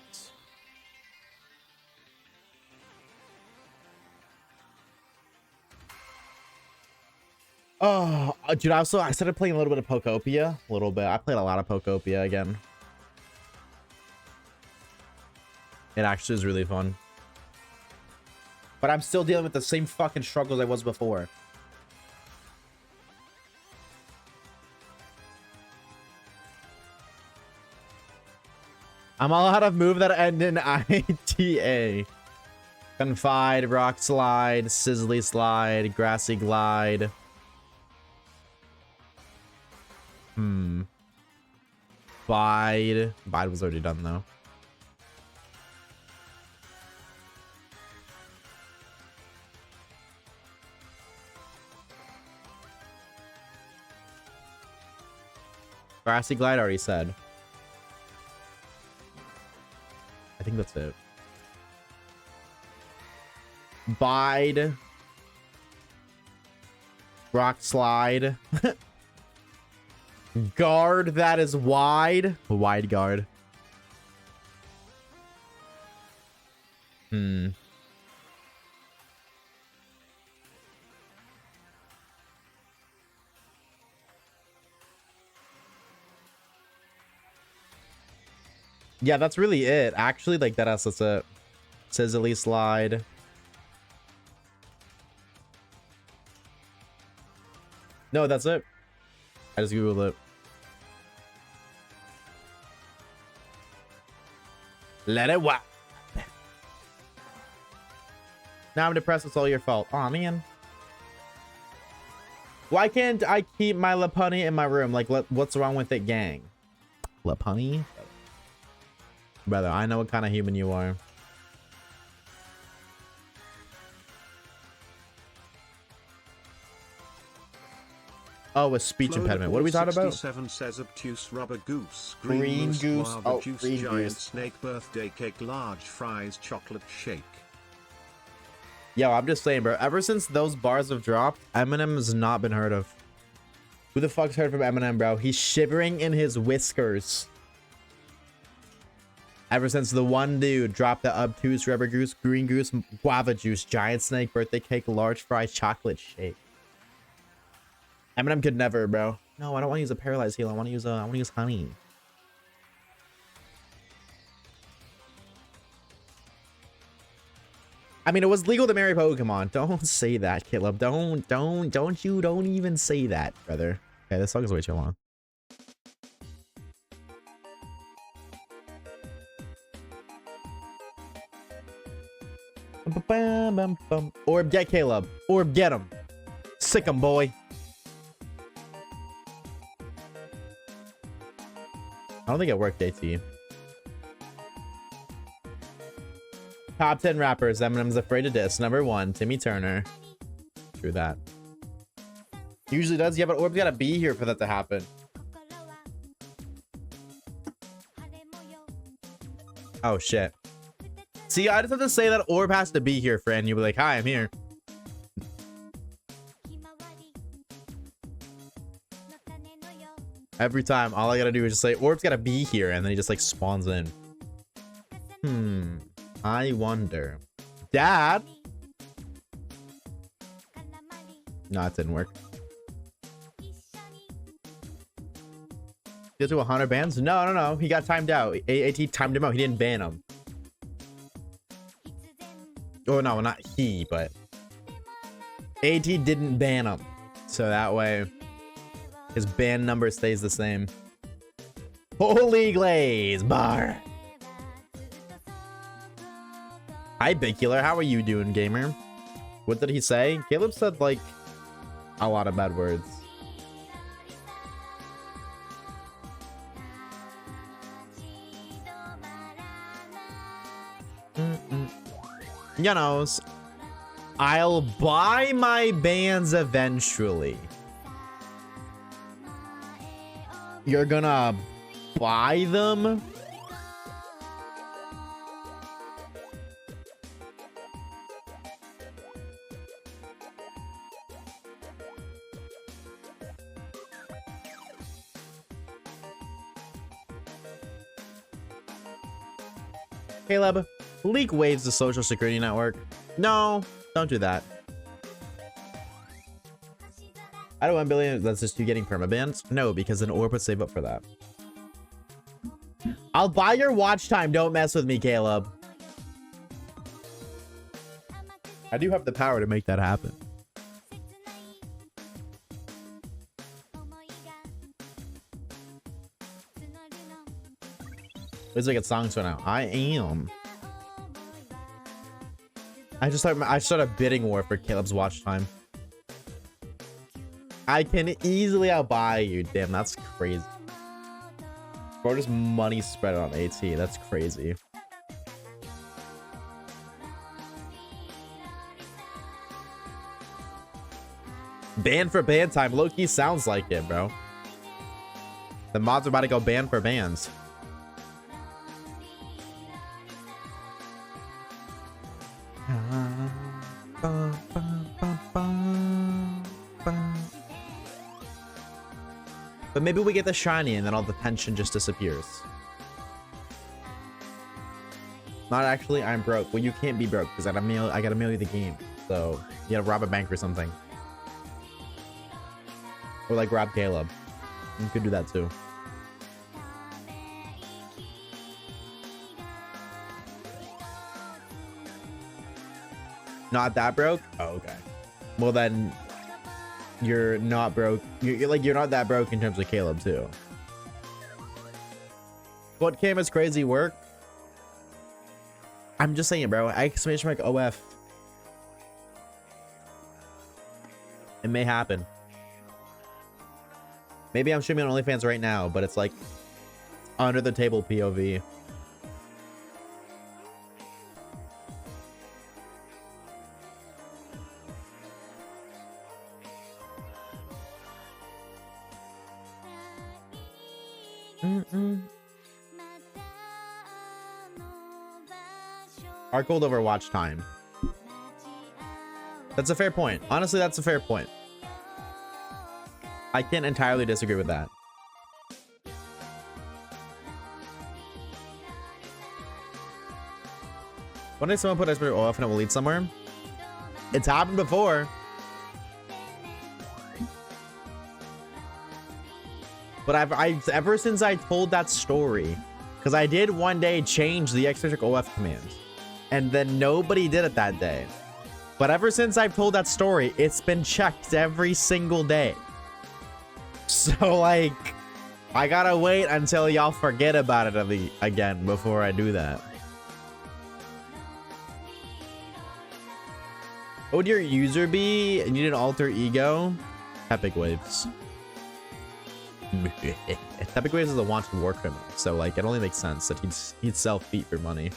Oh, dude, I started playing a little bit of Pokopia. A little bit. I played a lot of Pokopia again. It actually is really fun. But I'm still dealing with the same fucking struggles I was before. I'm all out of move that end in ITA. Confide, Rock Slide, Sizzly Slide, Grassy Glide. Bide. Bide was already done though. Grassy Glide already said. I think that's it. Bide. Rock Slide. Guard that is wide. Wide guard. Yeah, that's really it. Actually, like that's it. Sizzly Slide. No, that's it. I just googled it. Let it whack. Now I'm depressed. It's all your fault. Aw, man. Why can't I keep my Lopunny in my room? Like, what's wrong with it, gang? Lopunny? Brother, I know what kind of human you are. Oh, a speech impediment. What are we talking about? 67 says obtuse rubber goose, Green goose, guava juice, green giant goose. snake, birthday cake, large fries, chocolate shake. Yo, I'm just saying, bro. Ever since those bars have dropped, Eminem has not been heard of. Who the fuck's heard from Eminem, bro? He's shivering in his whiskers. Ever since the one dude dropped the obtuse rubber goose, green goose, guava juice, giant snake, birthday cake, large fries, chocolate shake. Eminem could never, bro. No, I don't want to use a paralyzed heal. I want to use honey. I mean, it was legal to marry Pokemon. Don't say that, Caleb. Don't even say that, brother. Okay, this song is way too long. Orb, get Caleb. Orb, get him. Sick him, boy. I don't think it worked, AT. Top 10 rappers Eminem's afraid to diss. Number 1, Timmy Turner. True that. Usually does. Yeah, but Orb's gotta be here for that to happen. Oh, shit. See, I just have to say that Orb has to be here, friend. You'll be like, hi, I'm here. Every time, all I gotta do is just say, Orb's gotta be here, and then he just, like, spawns in. I wonder. Dad? No, it didn't work. Get to 100 bans? No. He got timed out. AT timed him out. He didn't ban him. Oh no, not he, but AT didn't ban him, so that way his ban number stays the same. Holy glaze bar. Hi, Big Killer. How are you doing, gamer? What did he say? Caleb said like a lot of bad words. You know, I'll buy my bands eventually. You're gonna buy them? Caleb, leak Waves the social security network. No, don't do that. I don't want billion. That's just you getting permabans. No, because an orb would save up for that. I'll buy your watch time. Don't mess with me, Caleb. I do have the power to make that happen. Let's make it songs for now. I am. I started a bidding war for Caleb's watch time. I can easily outbuy you. Damn, that's crazy. Bro, just money spread on AT. That's crazy. Ban for ban time. Low-key sounds like it, bro. The mods are about to go ban for bans. But maybe we get the shiny and then all the tension just disappears. Not actually, I'm broke. Well, you can't be broke because I gotta mail you the game. So you gotta rob a bank or something. Or like rob Caleb. You could do that too. Not that broke? Oh, okay. Well then, you're not broke. You're not that broke in terms of Caleb too. What came as crazy work? I'm just saying, bro. Exclamation mark OF. It may happen. Maybe I'm streaming on OnlyFans right now, but it's like under the table POV. Our gold over watch time. That's a fair point. Honestly, that's a fair point. I can't entirely disagree with that. One day someone put expert off and it will lead somewhere. It's happened before. But I've ever since I told that story, because I did one day change the eccentric OF command, and then nobody did it that day. But ever since I've told that story, it's been checked every single day. So like, I gotta wait until y'all forget about it again before I do that. What would your user be? You need an alter ego? Epic Waves. Epic Waves is a wanted war criminal, so like it only makes sense that he'd sell feet for money.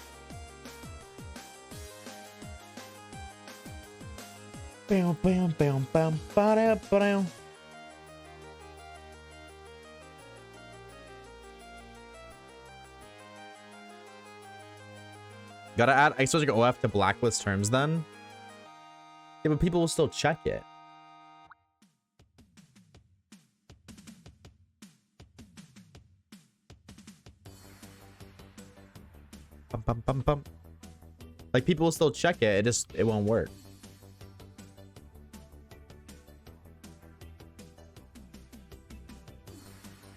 Bam, bam, bam, bam, ba-da, ba-da. Gotta add exotic OF to blacklist terms then? Yeah, but people will still check it. Bum, bum, bum, bum. Like people will still check it, it won't work.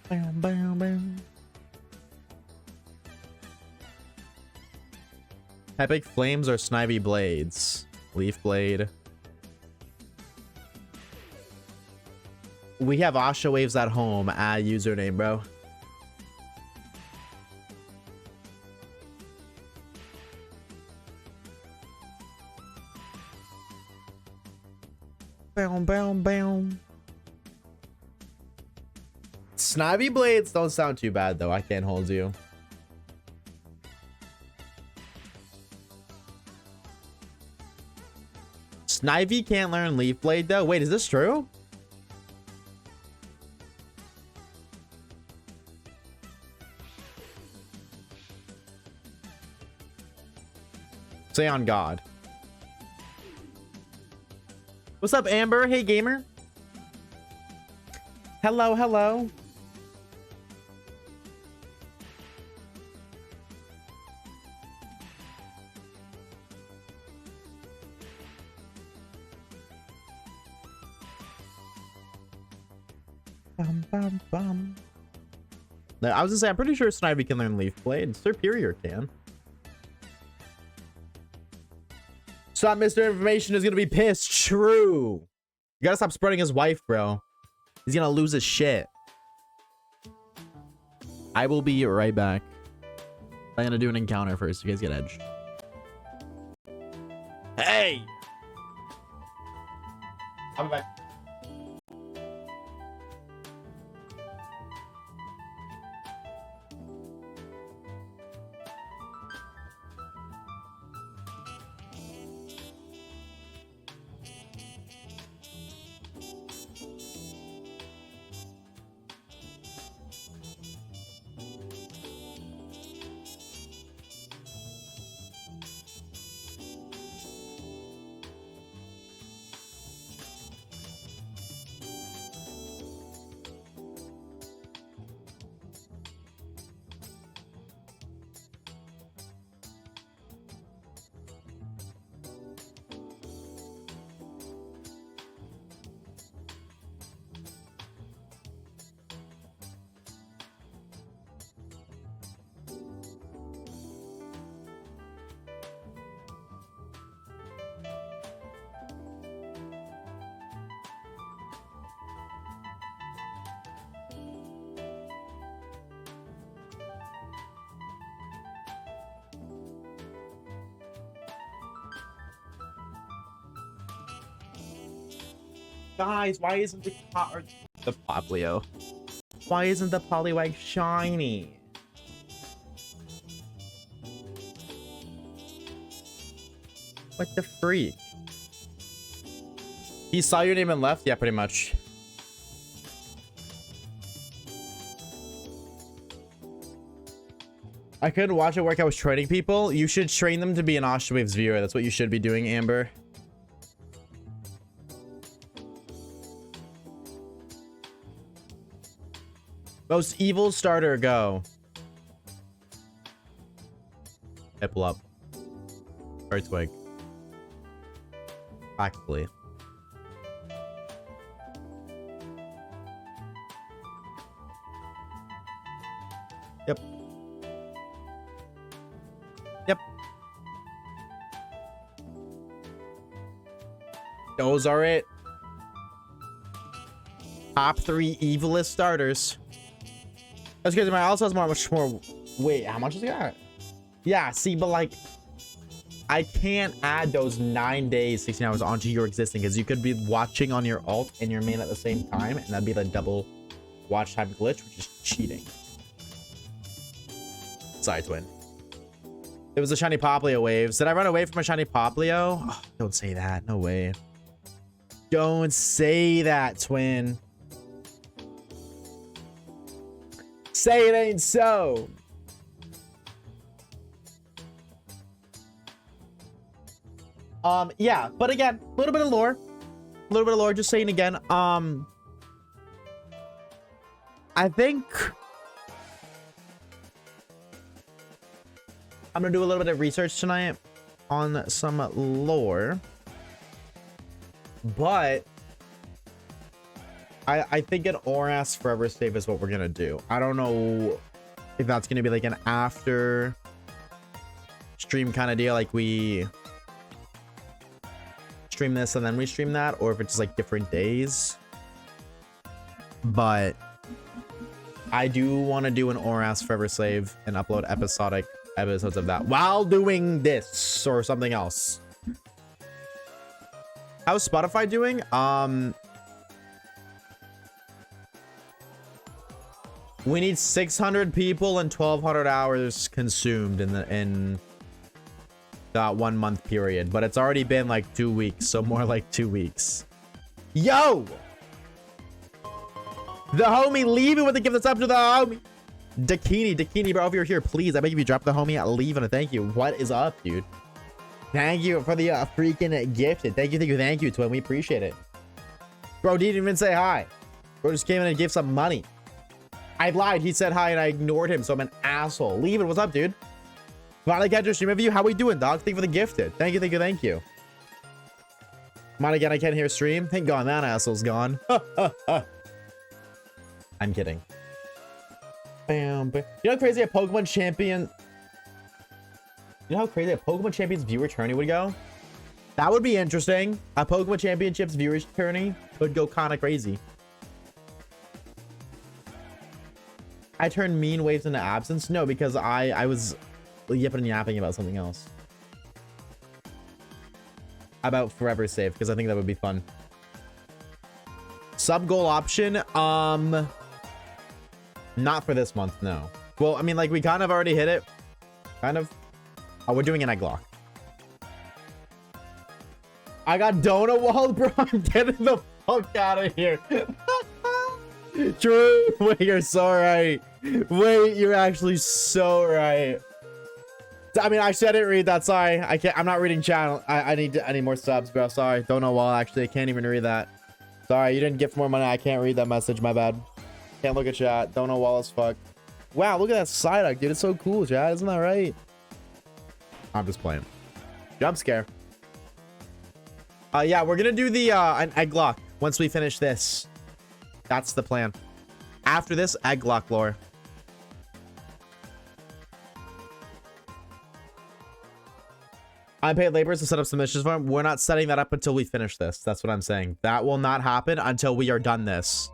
Bam, bam, bam. Epic Flames or Snivy Blades? Leaf Blade. We have Oshawaves at home. Add username, bro. Bam, bam, bam. Snivy Blades don't sound too bad, though. I can't hold you. Snivy can't learn Leaf Blade, though. Wait, is this true? Say on God. What's up, Amber? Hey, gamer. Hello, hello. Bum, bum, bum. No, I was gonna say, I'm pretty sure Snivy can learn Leaf Blade. Superior can. Stop Mr. Information is gonna be pissed. True. You gotta stop spreading his wife, bro. He's gonna lose his shit. I will be right back. I'm gonna do an encounter first. You guys get edge. Hey! I'll be back. Guys, why isn't the Poplio? Why isn't the Poliwag shiny? What the freak? He saw your name and left? Yeah, pretty much. I couldn't watch it work. I was training people. You should train them to be an Oshawaves viewer. That's what you should be doing, Amber. Most evil starter, go. Hipple up. Earthquake. Practically. Yep. Yep. Those are it. Top 3 evilest starters. That's because my also has much more. Wait, how much is it got? Yeah, see, but like, I can't add those 9 days, 16 hours onto your existing because you could be watching on your alt and your main at the same time, and that'd be the double watch time glitch, which is cheating. Sorry, twin. It was a shiny Poplio waves. Did I run away from a shiny Poplio? Oh, don't say that. No way. Don't say that, twin. Say it ain't so. Yeah, but again, a little bit of lore, just saying again. I think I'm gonna do a little bit of research tonight on some lore, but I think an Oras Forever Save is what we're gonna do. I don't know if that's gonna be like an after stream kind of deal, like we stream this and then we stream that, or if it's just like different days. But I do want to do an ORAS Forever Slave and upload episodic episodes of that while doing this or something else. How's Spotify doing? We need 600 people and 1,200 hours consumed in that 1 month period, but it's already been like 2 weeks, so more like 2 weeks. Yo! The homie, leave it with the gift that's up to the homie. Dakini, bro, if you're here, please, I beg if you drop the homie, leave and a thank you. What is up, dude? Thank you for the freaking gifted. Thank you, twin. We appreciate it. Bro didn't even say hi. Bro just came in and gave some money. I lied. He said hi and I ignored him, so I'm an asshole. Leave it. What's up, dude? Finally catch your stream of you. How we doing, dog? Thank you for the gifted. Thank you. Come on again. I can't hear stream. Thank God that asshole's gone. I'm kidding. Bam, bam. You know how crazy a Pokemon champion... You know how crazy a Pokemon Champions viewer tourney would go? That would be interesting. A Pokemon Championships viewers tourney would go kind of crazy. I turned mean waves into absence? No, because I was yipping and yapping about something else. About Forever Save, because I think that would be fun. Sub goal option? Not for this month, no. Well, I mean, like, we kind of already hit it. Kind of. Oh, we're doing an egg lock. I got donut walled, bro. I'm getting the fuck out of here. True. Wait, you're so right. Wait, you're actually so right. I mean, I didn't read that. Sorry. I can't. I'm not reading channel. I need more subs, bro. Sorry. Donut wall. Actually, I can't even read that. Sorry, you didn't gift more money. I can't read that message. My bad. Can't look at chat. Donut wall as fuck. Wow, look at that side eye, dude. It's so cool, chat. Isn't that right? I'm just playing. Jump scare. Yeah, we're gonna do the an egg lock once we finish this. That's the plan. After this, egg lock lore. Unpaid laborers to set up submissions for him. We're not setting that up until we finish this. That's what I'm saying. That will not happen until we are done this.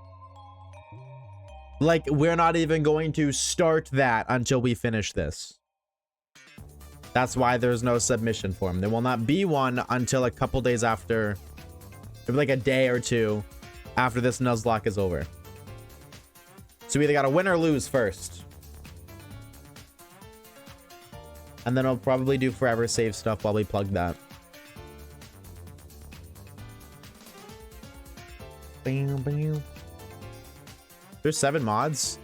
Like, we're not even going to start that until we finish this. That's why there's no submission form. There will not be one until a couple days after, maybe like a day or two after this Nuzlocke is over. So we either got to win or lose first. And then I'll probably do Forever Save stuff while we plug that. Bam, bam. There's 7 mods.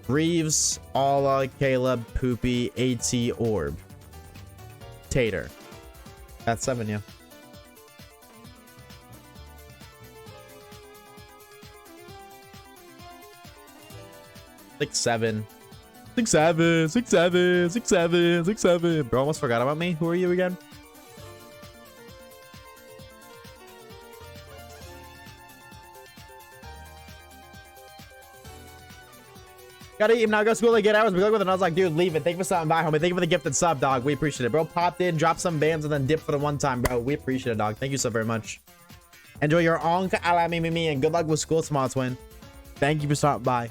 Reeves, Alla, Caleb, Poopy, AT, Orb. Tater. That's 7, yeah. Like 7. 6, 7, 6, 7, 6, 7, 6, 7. Bro, almost forgot about me. Who are you again? Gotta eat him now. Go to school to get hours. We go with it. I was like, dude, leave it. Thank you for stopping by, homie. Thank you for the gifted sub, dog. We appreciate it, bro. Popped in, dropped some bands, and then dipped for the one time, bro. We appreciate it, dog. Thank you so very much. Enjoy your onk, me, and good luck with school tomorrow, twin. Thank you for stopping by.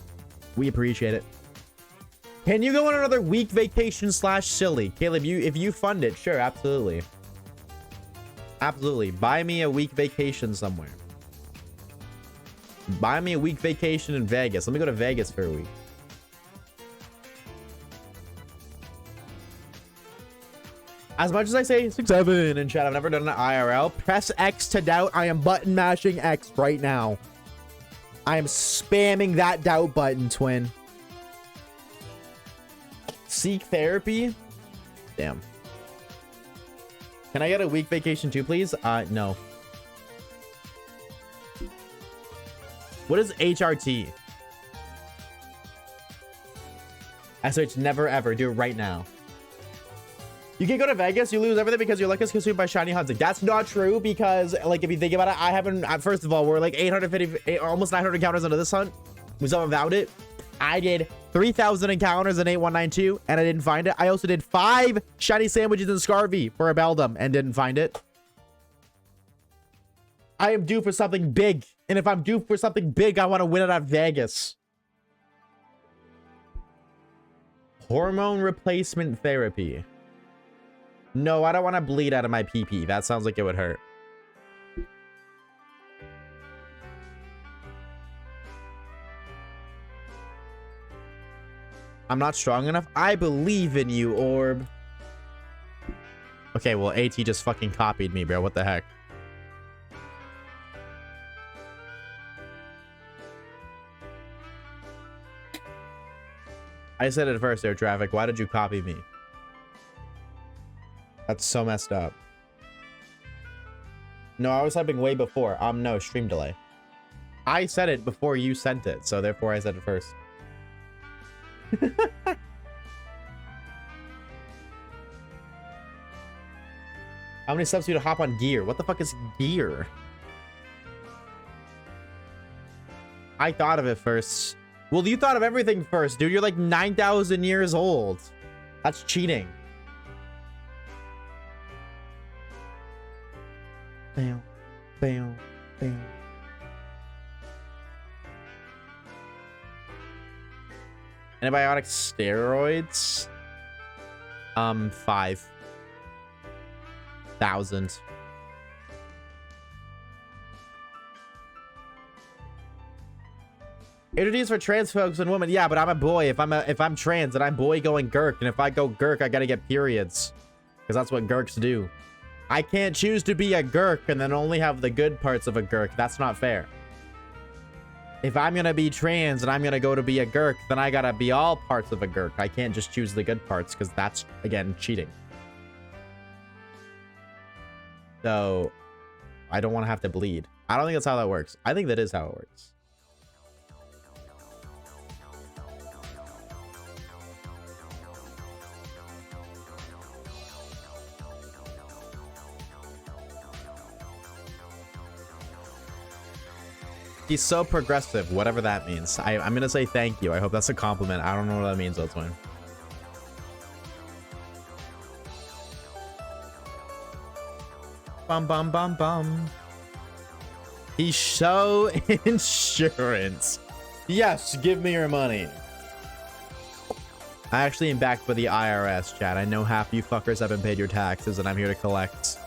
We appreciate it. Can you go on another week vacation / silly? Caleb, if you fund it, sure, absolutely. Absolutely. Buy me a week vacation somewhere. Buy me a week vacation in Vegas. Let me go to Vegas for a week. As much as I say 6, 7 in chat, I've never done an IRL. Press X to doubt. I am button mashing X right now. I am spamming that doubt button, twin. Seek therapy? Damn. Can I get a week vacation too, please? No. What is HRT? SH never ever. Do it right now. You can go to Vegas, you lose everything because your luck is consumed by shiny hunting. That's not true because, like, if you think about it, I haven't, first of all, we're like 850, almost 900 counters into this hunt. We still haven't vowed it. I did 3,000 encounters in 8192 and I didn't find it. I also did 5 shiny sandwiches in Scarvy for a Beldum and didn't find it. I am due for something big. And if I'm due for something big, I want to win it at Vegas. Hormone replacement therapy. No, I don't want to bleed out of my pee-pee. That sounds like it would hurt. I'm not strong enough. I believe in you, Orb. Okay, well, AT just fucking copied me, bro. What the heck? I said it first, Air Traffic. Why did you copy me? That's so messed up. No, I was typing way before. No, stream delay. I said it before you sent it, so therefore I said it first. How many steps do you to hop on gear? What the fuck is gear? I thought of it first. Well, you thought of everything first, dude. You're like 9,000 years old. That's cheating. Bam, bam, bam. Antibiotic steroids? 5,000. Introduced for trans folks and women. Yeah, but I'm a boy. If I'm trans and I'm boy going Gurk, and if I go Gurk, I gotta get periods. Because that's what Gurks do. I can't choose to be a Gurk and then only have the good parts of a Gurk. That's not fair. If I'm gonna be trans and I'm gonna go to be a Gurk, then I gotta be all parts of a Gurk. I can't just choose the good parts because that's, again, cheating. So, I don't want to have to bleed. I don't think that's how that works. I think that is how it works. He's so progressive, whatever that means. I'm gonna say thank you. I hope that's a compliment. I don't know what that means, that's fine. Bum bum bum bum. He's so insurance. Yes, give me your money. I actually am backed by the IRS, chat. I know half you fuckers haven't paid your taxes and I'm here to collect.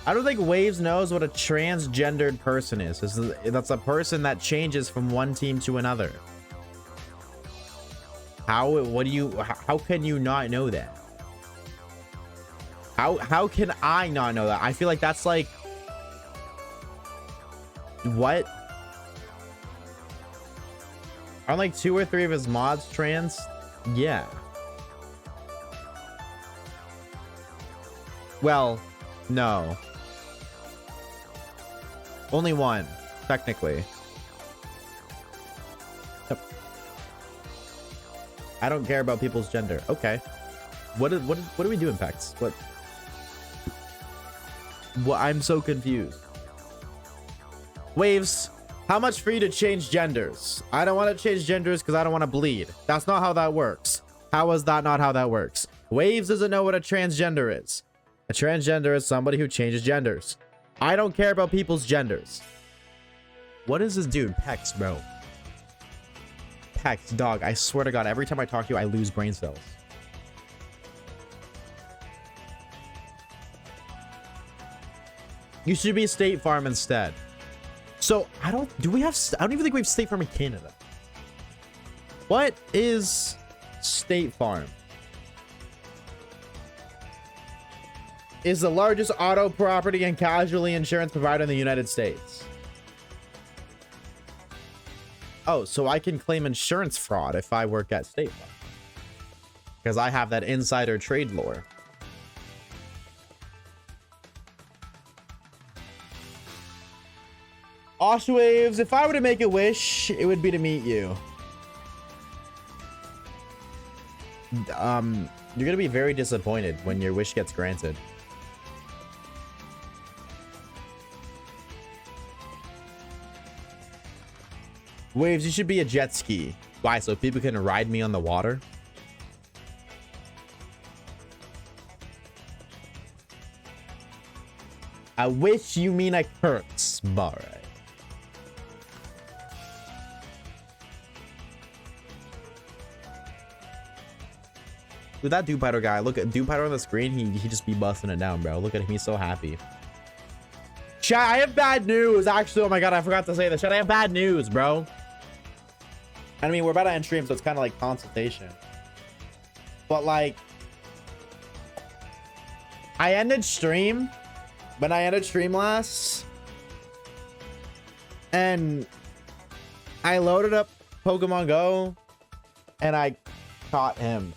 I don't think Waves knows what a transgendered person is. That's a person that changes from one team to another. How can you not know that? How can I not know that? I feel like that's like, what? Aren't like 2 or 3 of his mods trans? Yeah. Well, no. Only 1, technically. Yep. I don't care about people's gender. Okay. What do we do in PEX? What? I'm so confused. Waves, how much for you to change genders? I don't want to change genders because I don't want to bleed. That's not how that works. How is that not how that works? Waves doesn't know what a transgender is. A transgender is somebody who changes genders. I don't care about people's genders. What is this dude? Pex, bro. Pex, dog. I swear to God, every time I talk to you, I lose brain cells. You should be State Farm instead. So, I don't even think we have State Farm in Canada. What is State Farm? Is the largest auto, property, and casualty insurance provider in the United States. Oh, so I can claim insurance fraud if I work at State Farm. Because I have that insider trade lore. Oshawaves, if I were to make a wish, it would be to meet you. You're gonna be very disappointed when your wish gets granted. Waves, you should be a jet ski. Why? So people can ride me on the water? I wish you mean a curse, but with that Dupiter guy, look at Dupiter on the screen. He just be busting it down, bro. Look at him. He's so happy. Chat, I have bad news. Actually, oh my god, I forgot to say this. Chat, I have bad news, bro. I mean, we're about to end stream, so it's kind of like consultation. But like, I ended stream when I ended stream last, and I loaded up Pokemon Go, and I caught him.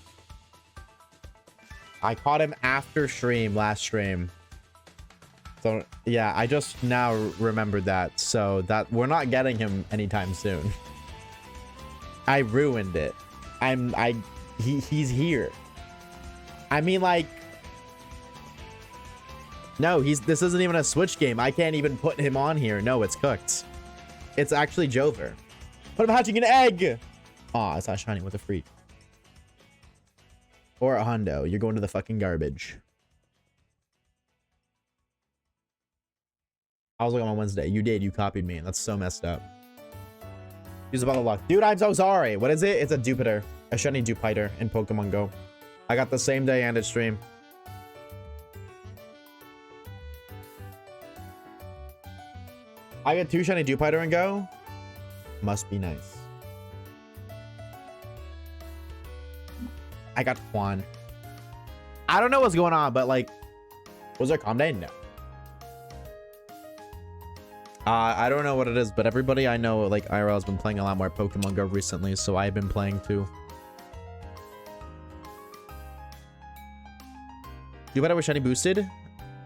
I caught him after stream, last stream. So yeah, I just now remembered that. So that we're not getting him anytime soon. I ruined it. He's here. I mean, like, no, this isn't even a Switch game. I can't even put him on here. No, it's cooked. It's actually Jover. But I'm hatching an egg. Aw, it's not shiny. What the freak? Or a hundo. You're going to the fucking garbage. I was looking on Wednesday. You did. You copied me. That's so messed up. Use a bottle of luck. Dude, I'm so sorry. What is it? It's a Jupiter. A shiny Jupiter in Pokemon Go. I got the same day and it stream. I get 2 shiny Jupiter and Go. Must be nice. I got Juan. I don't know what's going on, but like, was there calm day? No. I don't know what it is, but everybody I know, like IRL, has been playing a lot more Pokemon Go recently, so I've been playing too. You better wish shiny boosted.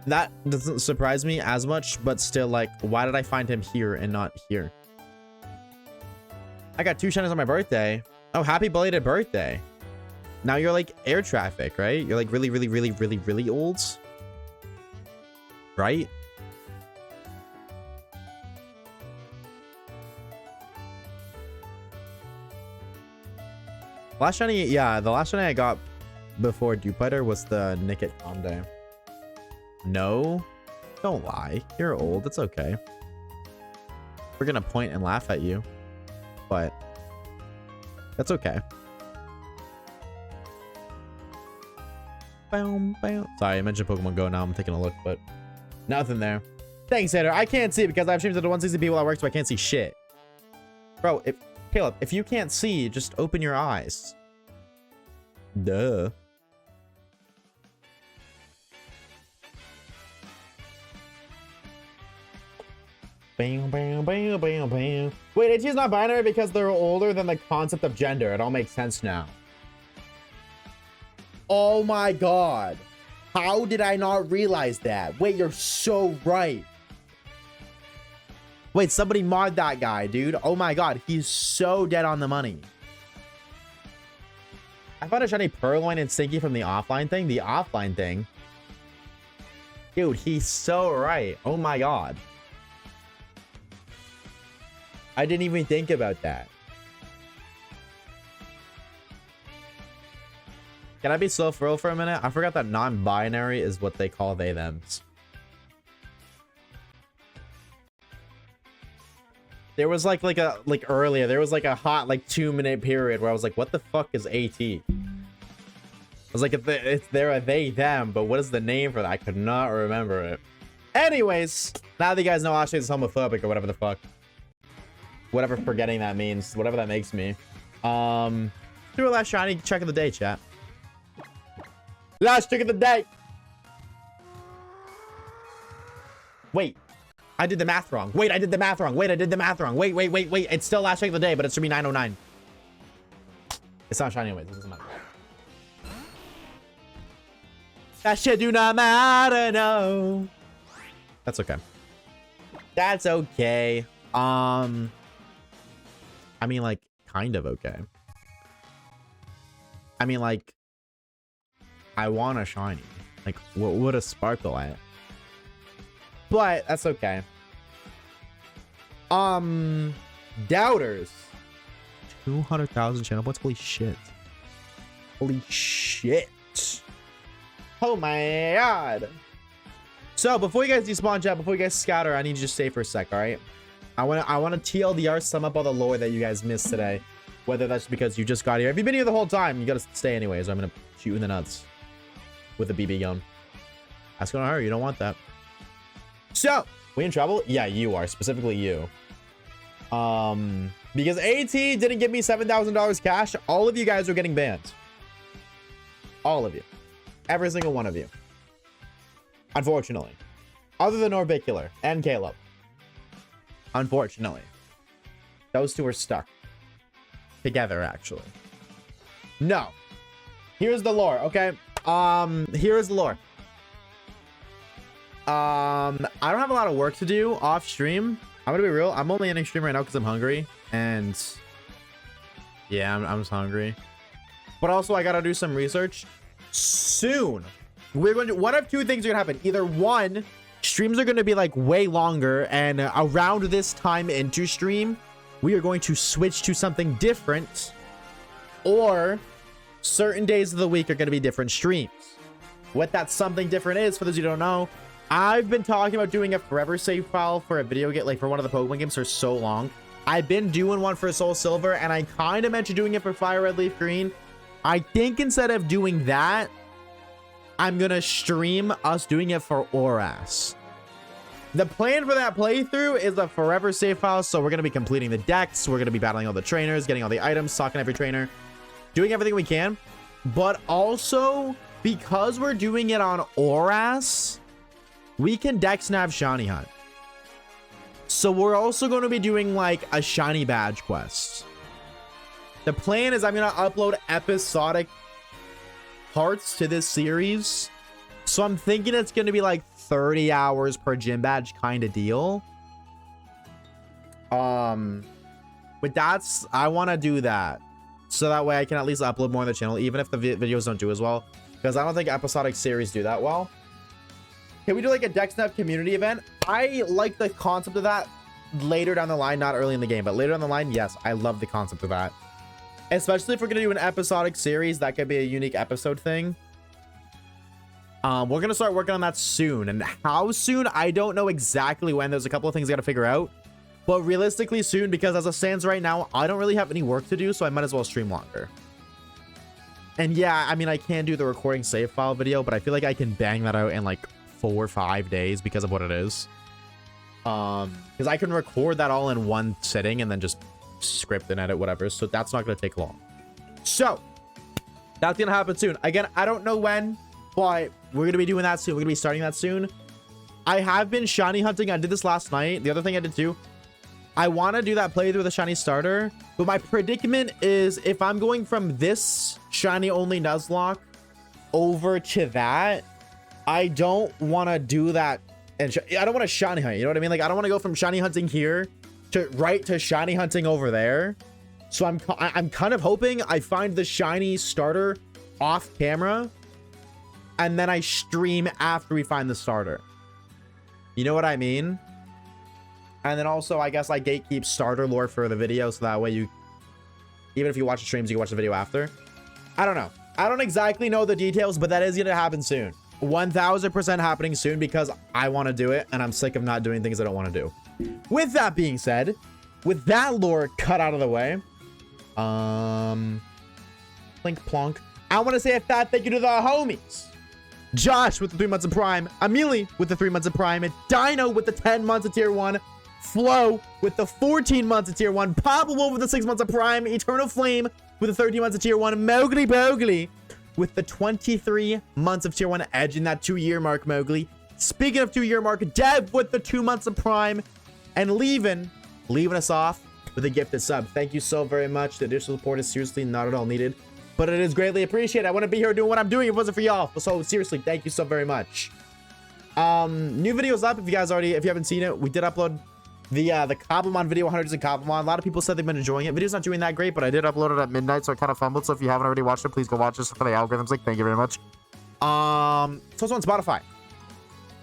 That doesn't surprise me as much, but still, like, why did I find him here and not here? I got 2 shinies on my birthday. Oh, happy belated birthday. Now you're like air traffic, right? You're like really, really, really, really, really old. Right? Last shiny, yeah, the last shiny I got before Jupiter was the Nickit Conde. No, don't lie. You're old. It's okay. We're gonna point and laugh at you, but that's okay. Sorry, I mentioned Pokemon Go. Now I'm taking a look, but nothing there. Thanks, Hater. I can't see because I have streams to 160 people at work, so I can't see shit. Bro, Caleb, if you can't see, just open your eyes. Duh. Bam, bam, bam, bam, bam. Wait, AT is not binary because they're older than the concept of gender. It all makes sense now. Oh my god. How did I not realize that? Wait, you're so right. Wait, somebody mod that guy, dude. Oh my god, he's so dead on the money. I found a shiny Purloin and Stinky from the offline thing. The offline thing. Dude, he's so right. Oh my god. I didn't even think about that. Can I be slow for real for a minute? I forgot that non-binary is what they call they thems. There was like earlier, there was like a hot 2-minute period where I was like, what the fuck is AT? I was like, they're a they them, but what is the name for that? I could not remember it. Anyways, now that you guys know Oshawaves is homophobic or whatever the fuck. Whatever forgetting that means, whatever that makes me. Do a last shiny check of the day, chat. Last check of the day. Wait, I did the math wrong. Wait, I did the math wrong. Wait, I did the math wrong. Wait. It's still last check of the day, but it should be 909. It's not shiny anyways. It doesn't matter. That shit do not matter, no. That's okay. That's okay. I mean, like, kind of okay. I mean, like, I want a shiny. Like, what would a sparkle at? But that's okay. doubters. 200,000 channel points. Holy shit. Holy shit. Oh my god. So before you guys despawn chat, before you guys scatter, I need you to just stay for a sec, all right? I want to TLDR sum up all the lore that you guys missed today. Whether that's because you just got here. If you've been here the whole time, you gotta stay anyways. I'm gonna shoot you in the nuts with a BB gun. That's gonna hurt. You don't want that. So, we in trouble? Yeah, you are. Specifically you. Because AT didn't give me $7,000 cash, all of you guys are getting banned. All of you. Every single one of you. Unfortunately. Other than Orbicular and Caleb. Unfortunately. Those two are stuck. Together, actually. No. Here's the lore, okay? Here's the lore. I don't have a lot of work to do off stream. I'm gonna be real. I'm only ending stream right now because I'm hungry. And yeah, I'm just hungry. But also I gotta do some research. Soon. We're going to, one of two things are gonna happen. Either one, streams are gonna be like way longer, and around this time into stream, we are going to switch to something different, or certain days of the week are going to be different streams. What that something different is, for those who don't know, I've been talking about doing a forever save file for a video game, like for one of the Pokemon games for so long. I've been doing one for Soul Silver, and I kind of mentioned doing it for Fire Red Leaf Green. I think instead of doing that, I'm going to stream us doing it for Oras. The plan for that playthrough is a forever save file, so we're going to be completing the decks, we're going to be battling all the trainers, getting all the items, talking to every trainer, doing everything we can. But also, because we're doing it on Oras, we can dex nav shiny hunt. So we're also going to be doing like a shiny badge quest. The plan is I'm going to upload episodic parts to this series. So I'm thinking it's going to be like 30 hours per gym badge kind of deal. But that's, I want to do that. So that way I can at least upload more on the channel, even if the videos don't do as well. Because I don't think episodic series do that well. Can we do like a DexNav community event? I like the concept of that later down the line, not early in the game, but later down the line, yes, I love the concept of that. Especially if we're going to do an episodic series, that could be a unique episode thing. We're going to start working on that soon. And how soon? I don't know exactly when. There's a couple of things I got to figure out. But realistically soon, because as it stands right now, I don't really have any work to do, so I might as well stream longer. And yeah, I mean, I can do the recording save file video, but I feel like I can bang that out in like 4 or 5 days because of what it is. Because I can record that all in one sitting and then just script and edit whatever. So that's not going to take long. So that's going to happen soon. Again, I don't know when, but we're going to be doing that soon. We're going to be starting that soon. I have been shiny hunting. I did this last night. The other thing I did too, I want to do that playthrough with a shiny starter, but my predicament is if I'm going from this shiny only Nuzlocke over to that, I don't want to do that. And I don't want to shiny hunt. You know what I mean? Like, I don't want to go from shiny hunting here to right to shiny hunting over there. So I'm kind of hoping I find the shiny starter off camera, and then I stream after we find the starter. You know what I mean? And then also, I guess I gatekeep starter lore for the video, so that way you, even if you watch the streams, you can watch the video after. I don't know. I don't exactly know the details, but that is going to happen soon. 1000% happening soon because I want to do it, and I'm sick of not doing things I don't want to do. With that being said, with that lore cut out of the way, plink plonk, I want to say a fat thank you to the homies. Josh with the 3 months of Prime, Amelie with the 3 months of Prime, and Dino with the 10 months of Tier 1, Flo with the 14 months of Tier 1, Papa Wolf with the 6 months of Prime, Eternal Flame with the 13 months of Tier 1, Mowgli Bowgli with the 23 months of Tier 1, edging that 2-year mark, Mowgli. Speaking of 2-year mark, Dev with the 2 months of Prime, and leaving us off with a gifted sub. Thank you so very much. The additional support is seriously not at all needed, but it is greatly appreciated. I wouldn't be here doing what I'm doing if it wasn't for y'all. So seriously, thank you so very much. New videos up. If you haven't seen it, we did upload the Cobblemon video, 100 in Cobblemon. A lot of people said they've been enjoying it. Video's not doing that great, but I did upload it at midnight, so I kind of fumbled. So if you haven't already watched it, please go watch it for the algorithms. Like, thank you very much. So it's on Spotify.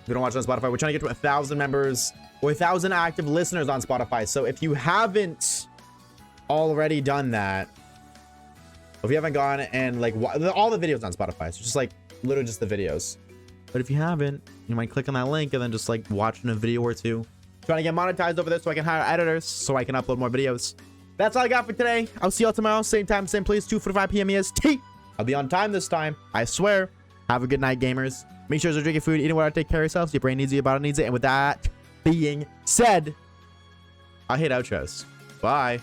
If you don't watch it on Spotify, we're trying to get to 1,000 members or 1,000 active listeners on Spotify. So if you haven't already done that, if you haven't gone and like all the videos on Spotify, so just like literally just the videos. But if you haven't, you might click on that link and then just like watching a video or two. Trying to get monetized over there so I can hire editors so I can upload more videos. That's all I got for today. I'll see y'all tomorrow, same time, same place, 2:45 p.m. EST. I'll be on time this time, I swear. Have a good night, gamers. Make sure you're drinking food, eating water, take care of yourselves. Your brain needs it, your body needs it. And with that being said, I hate outros. Bye.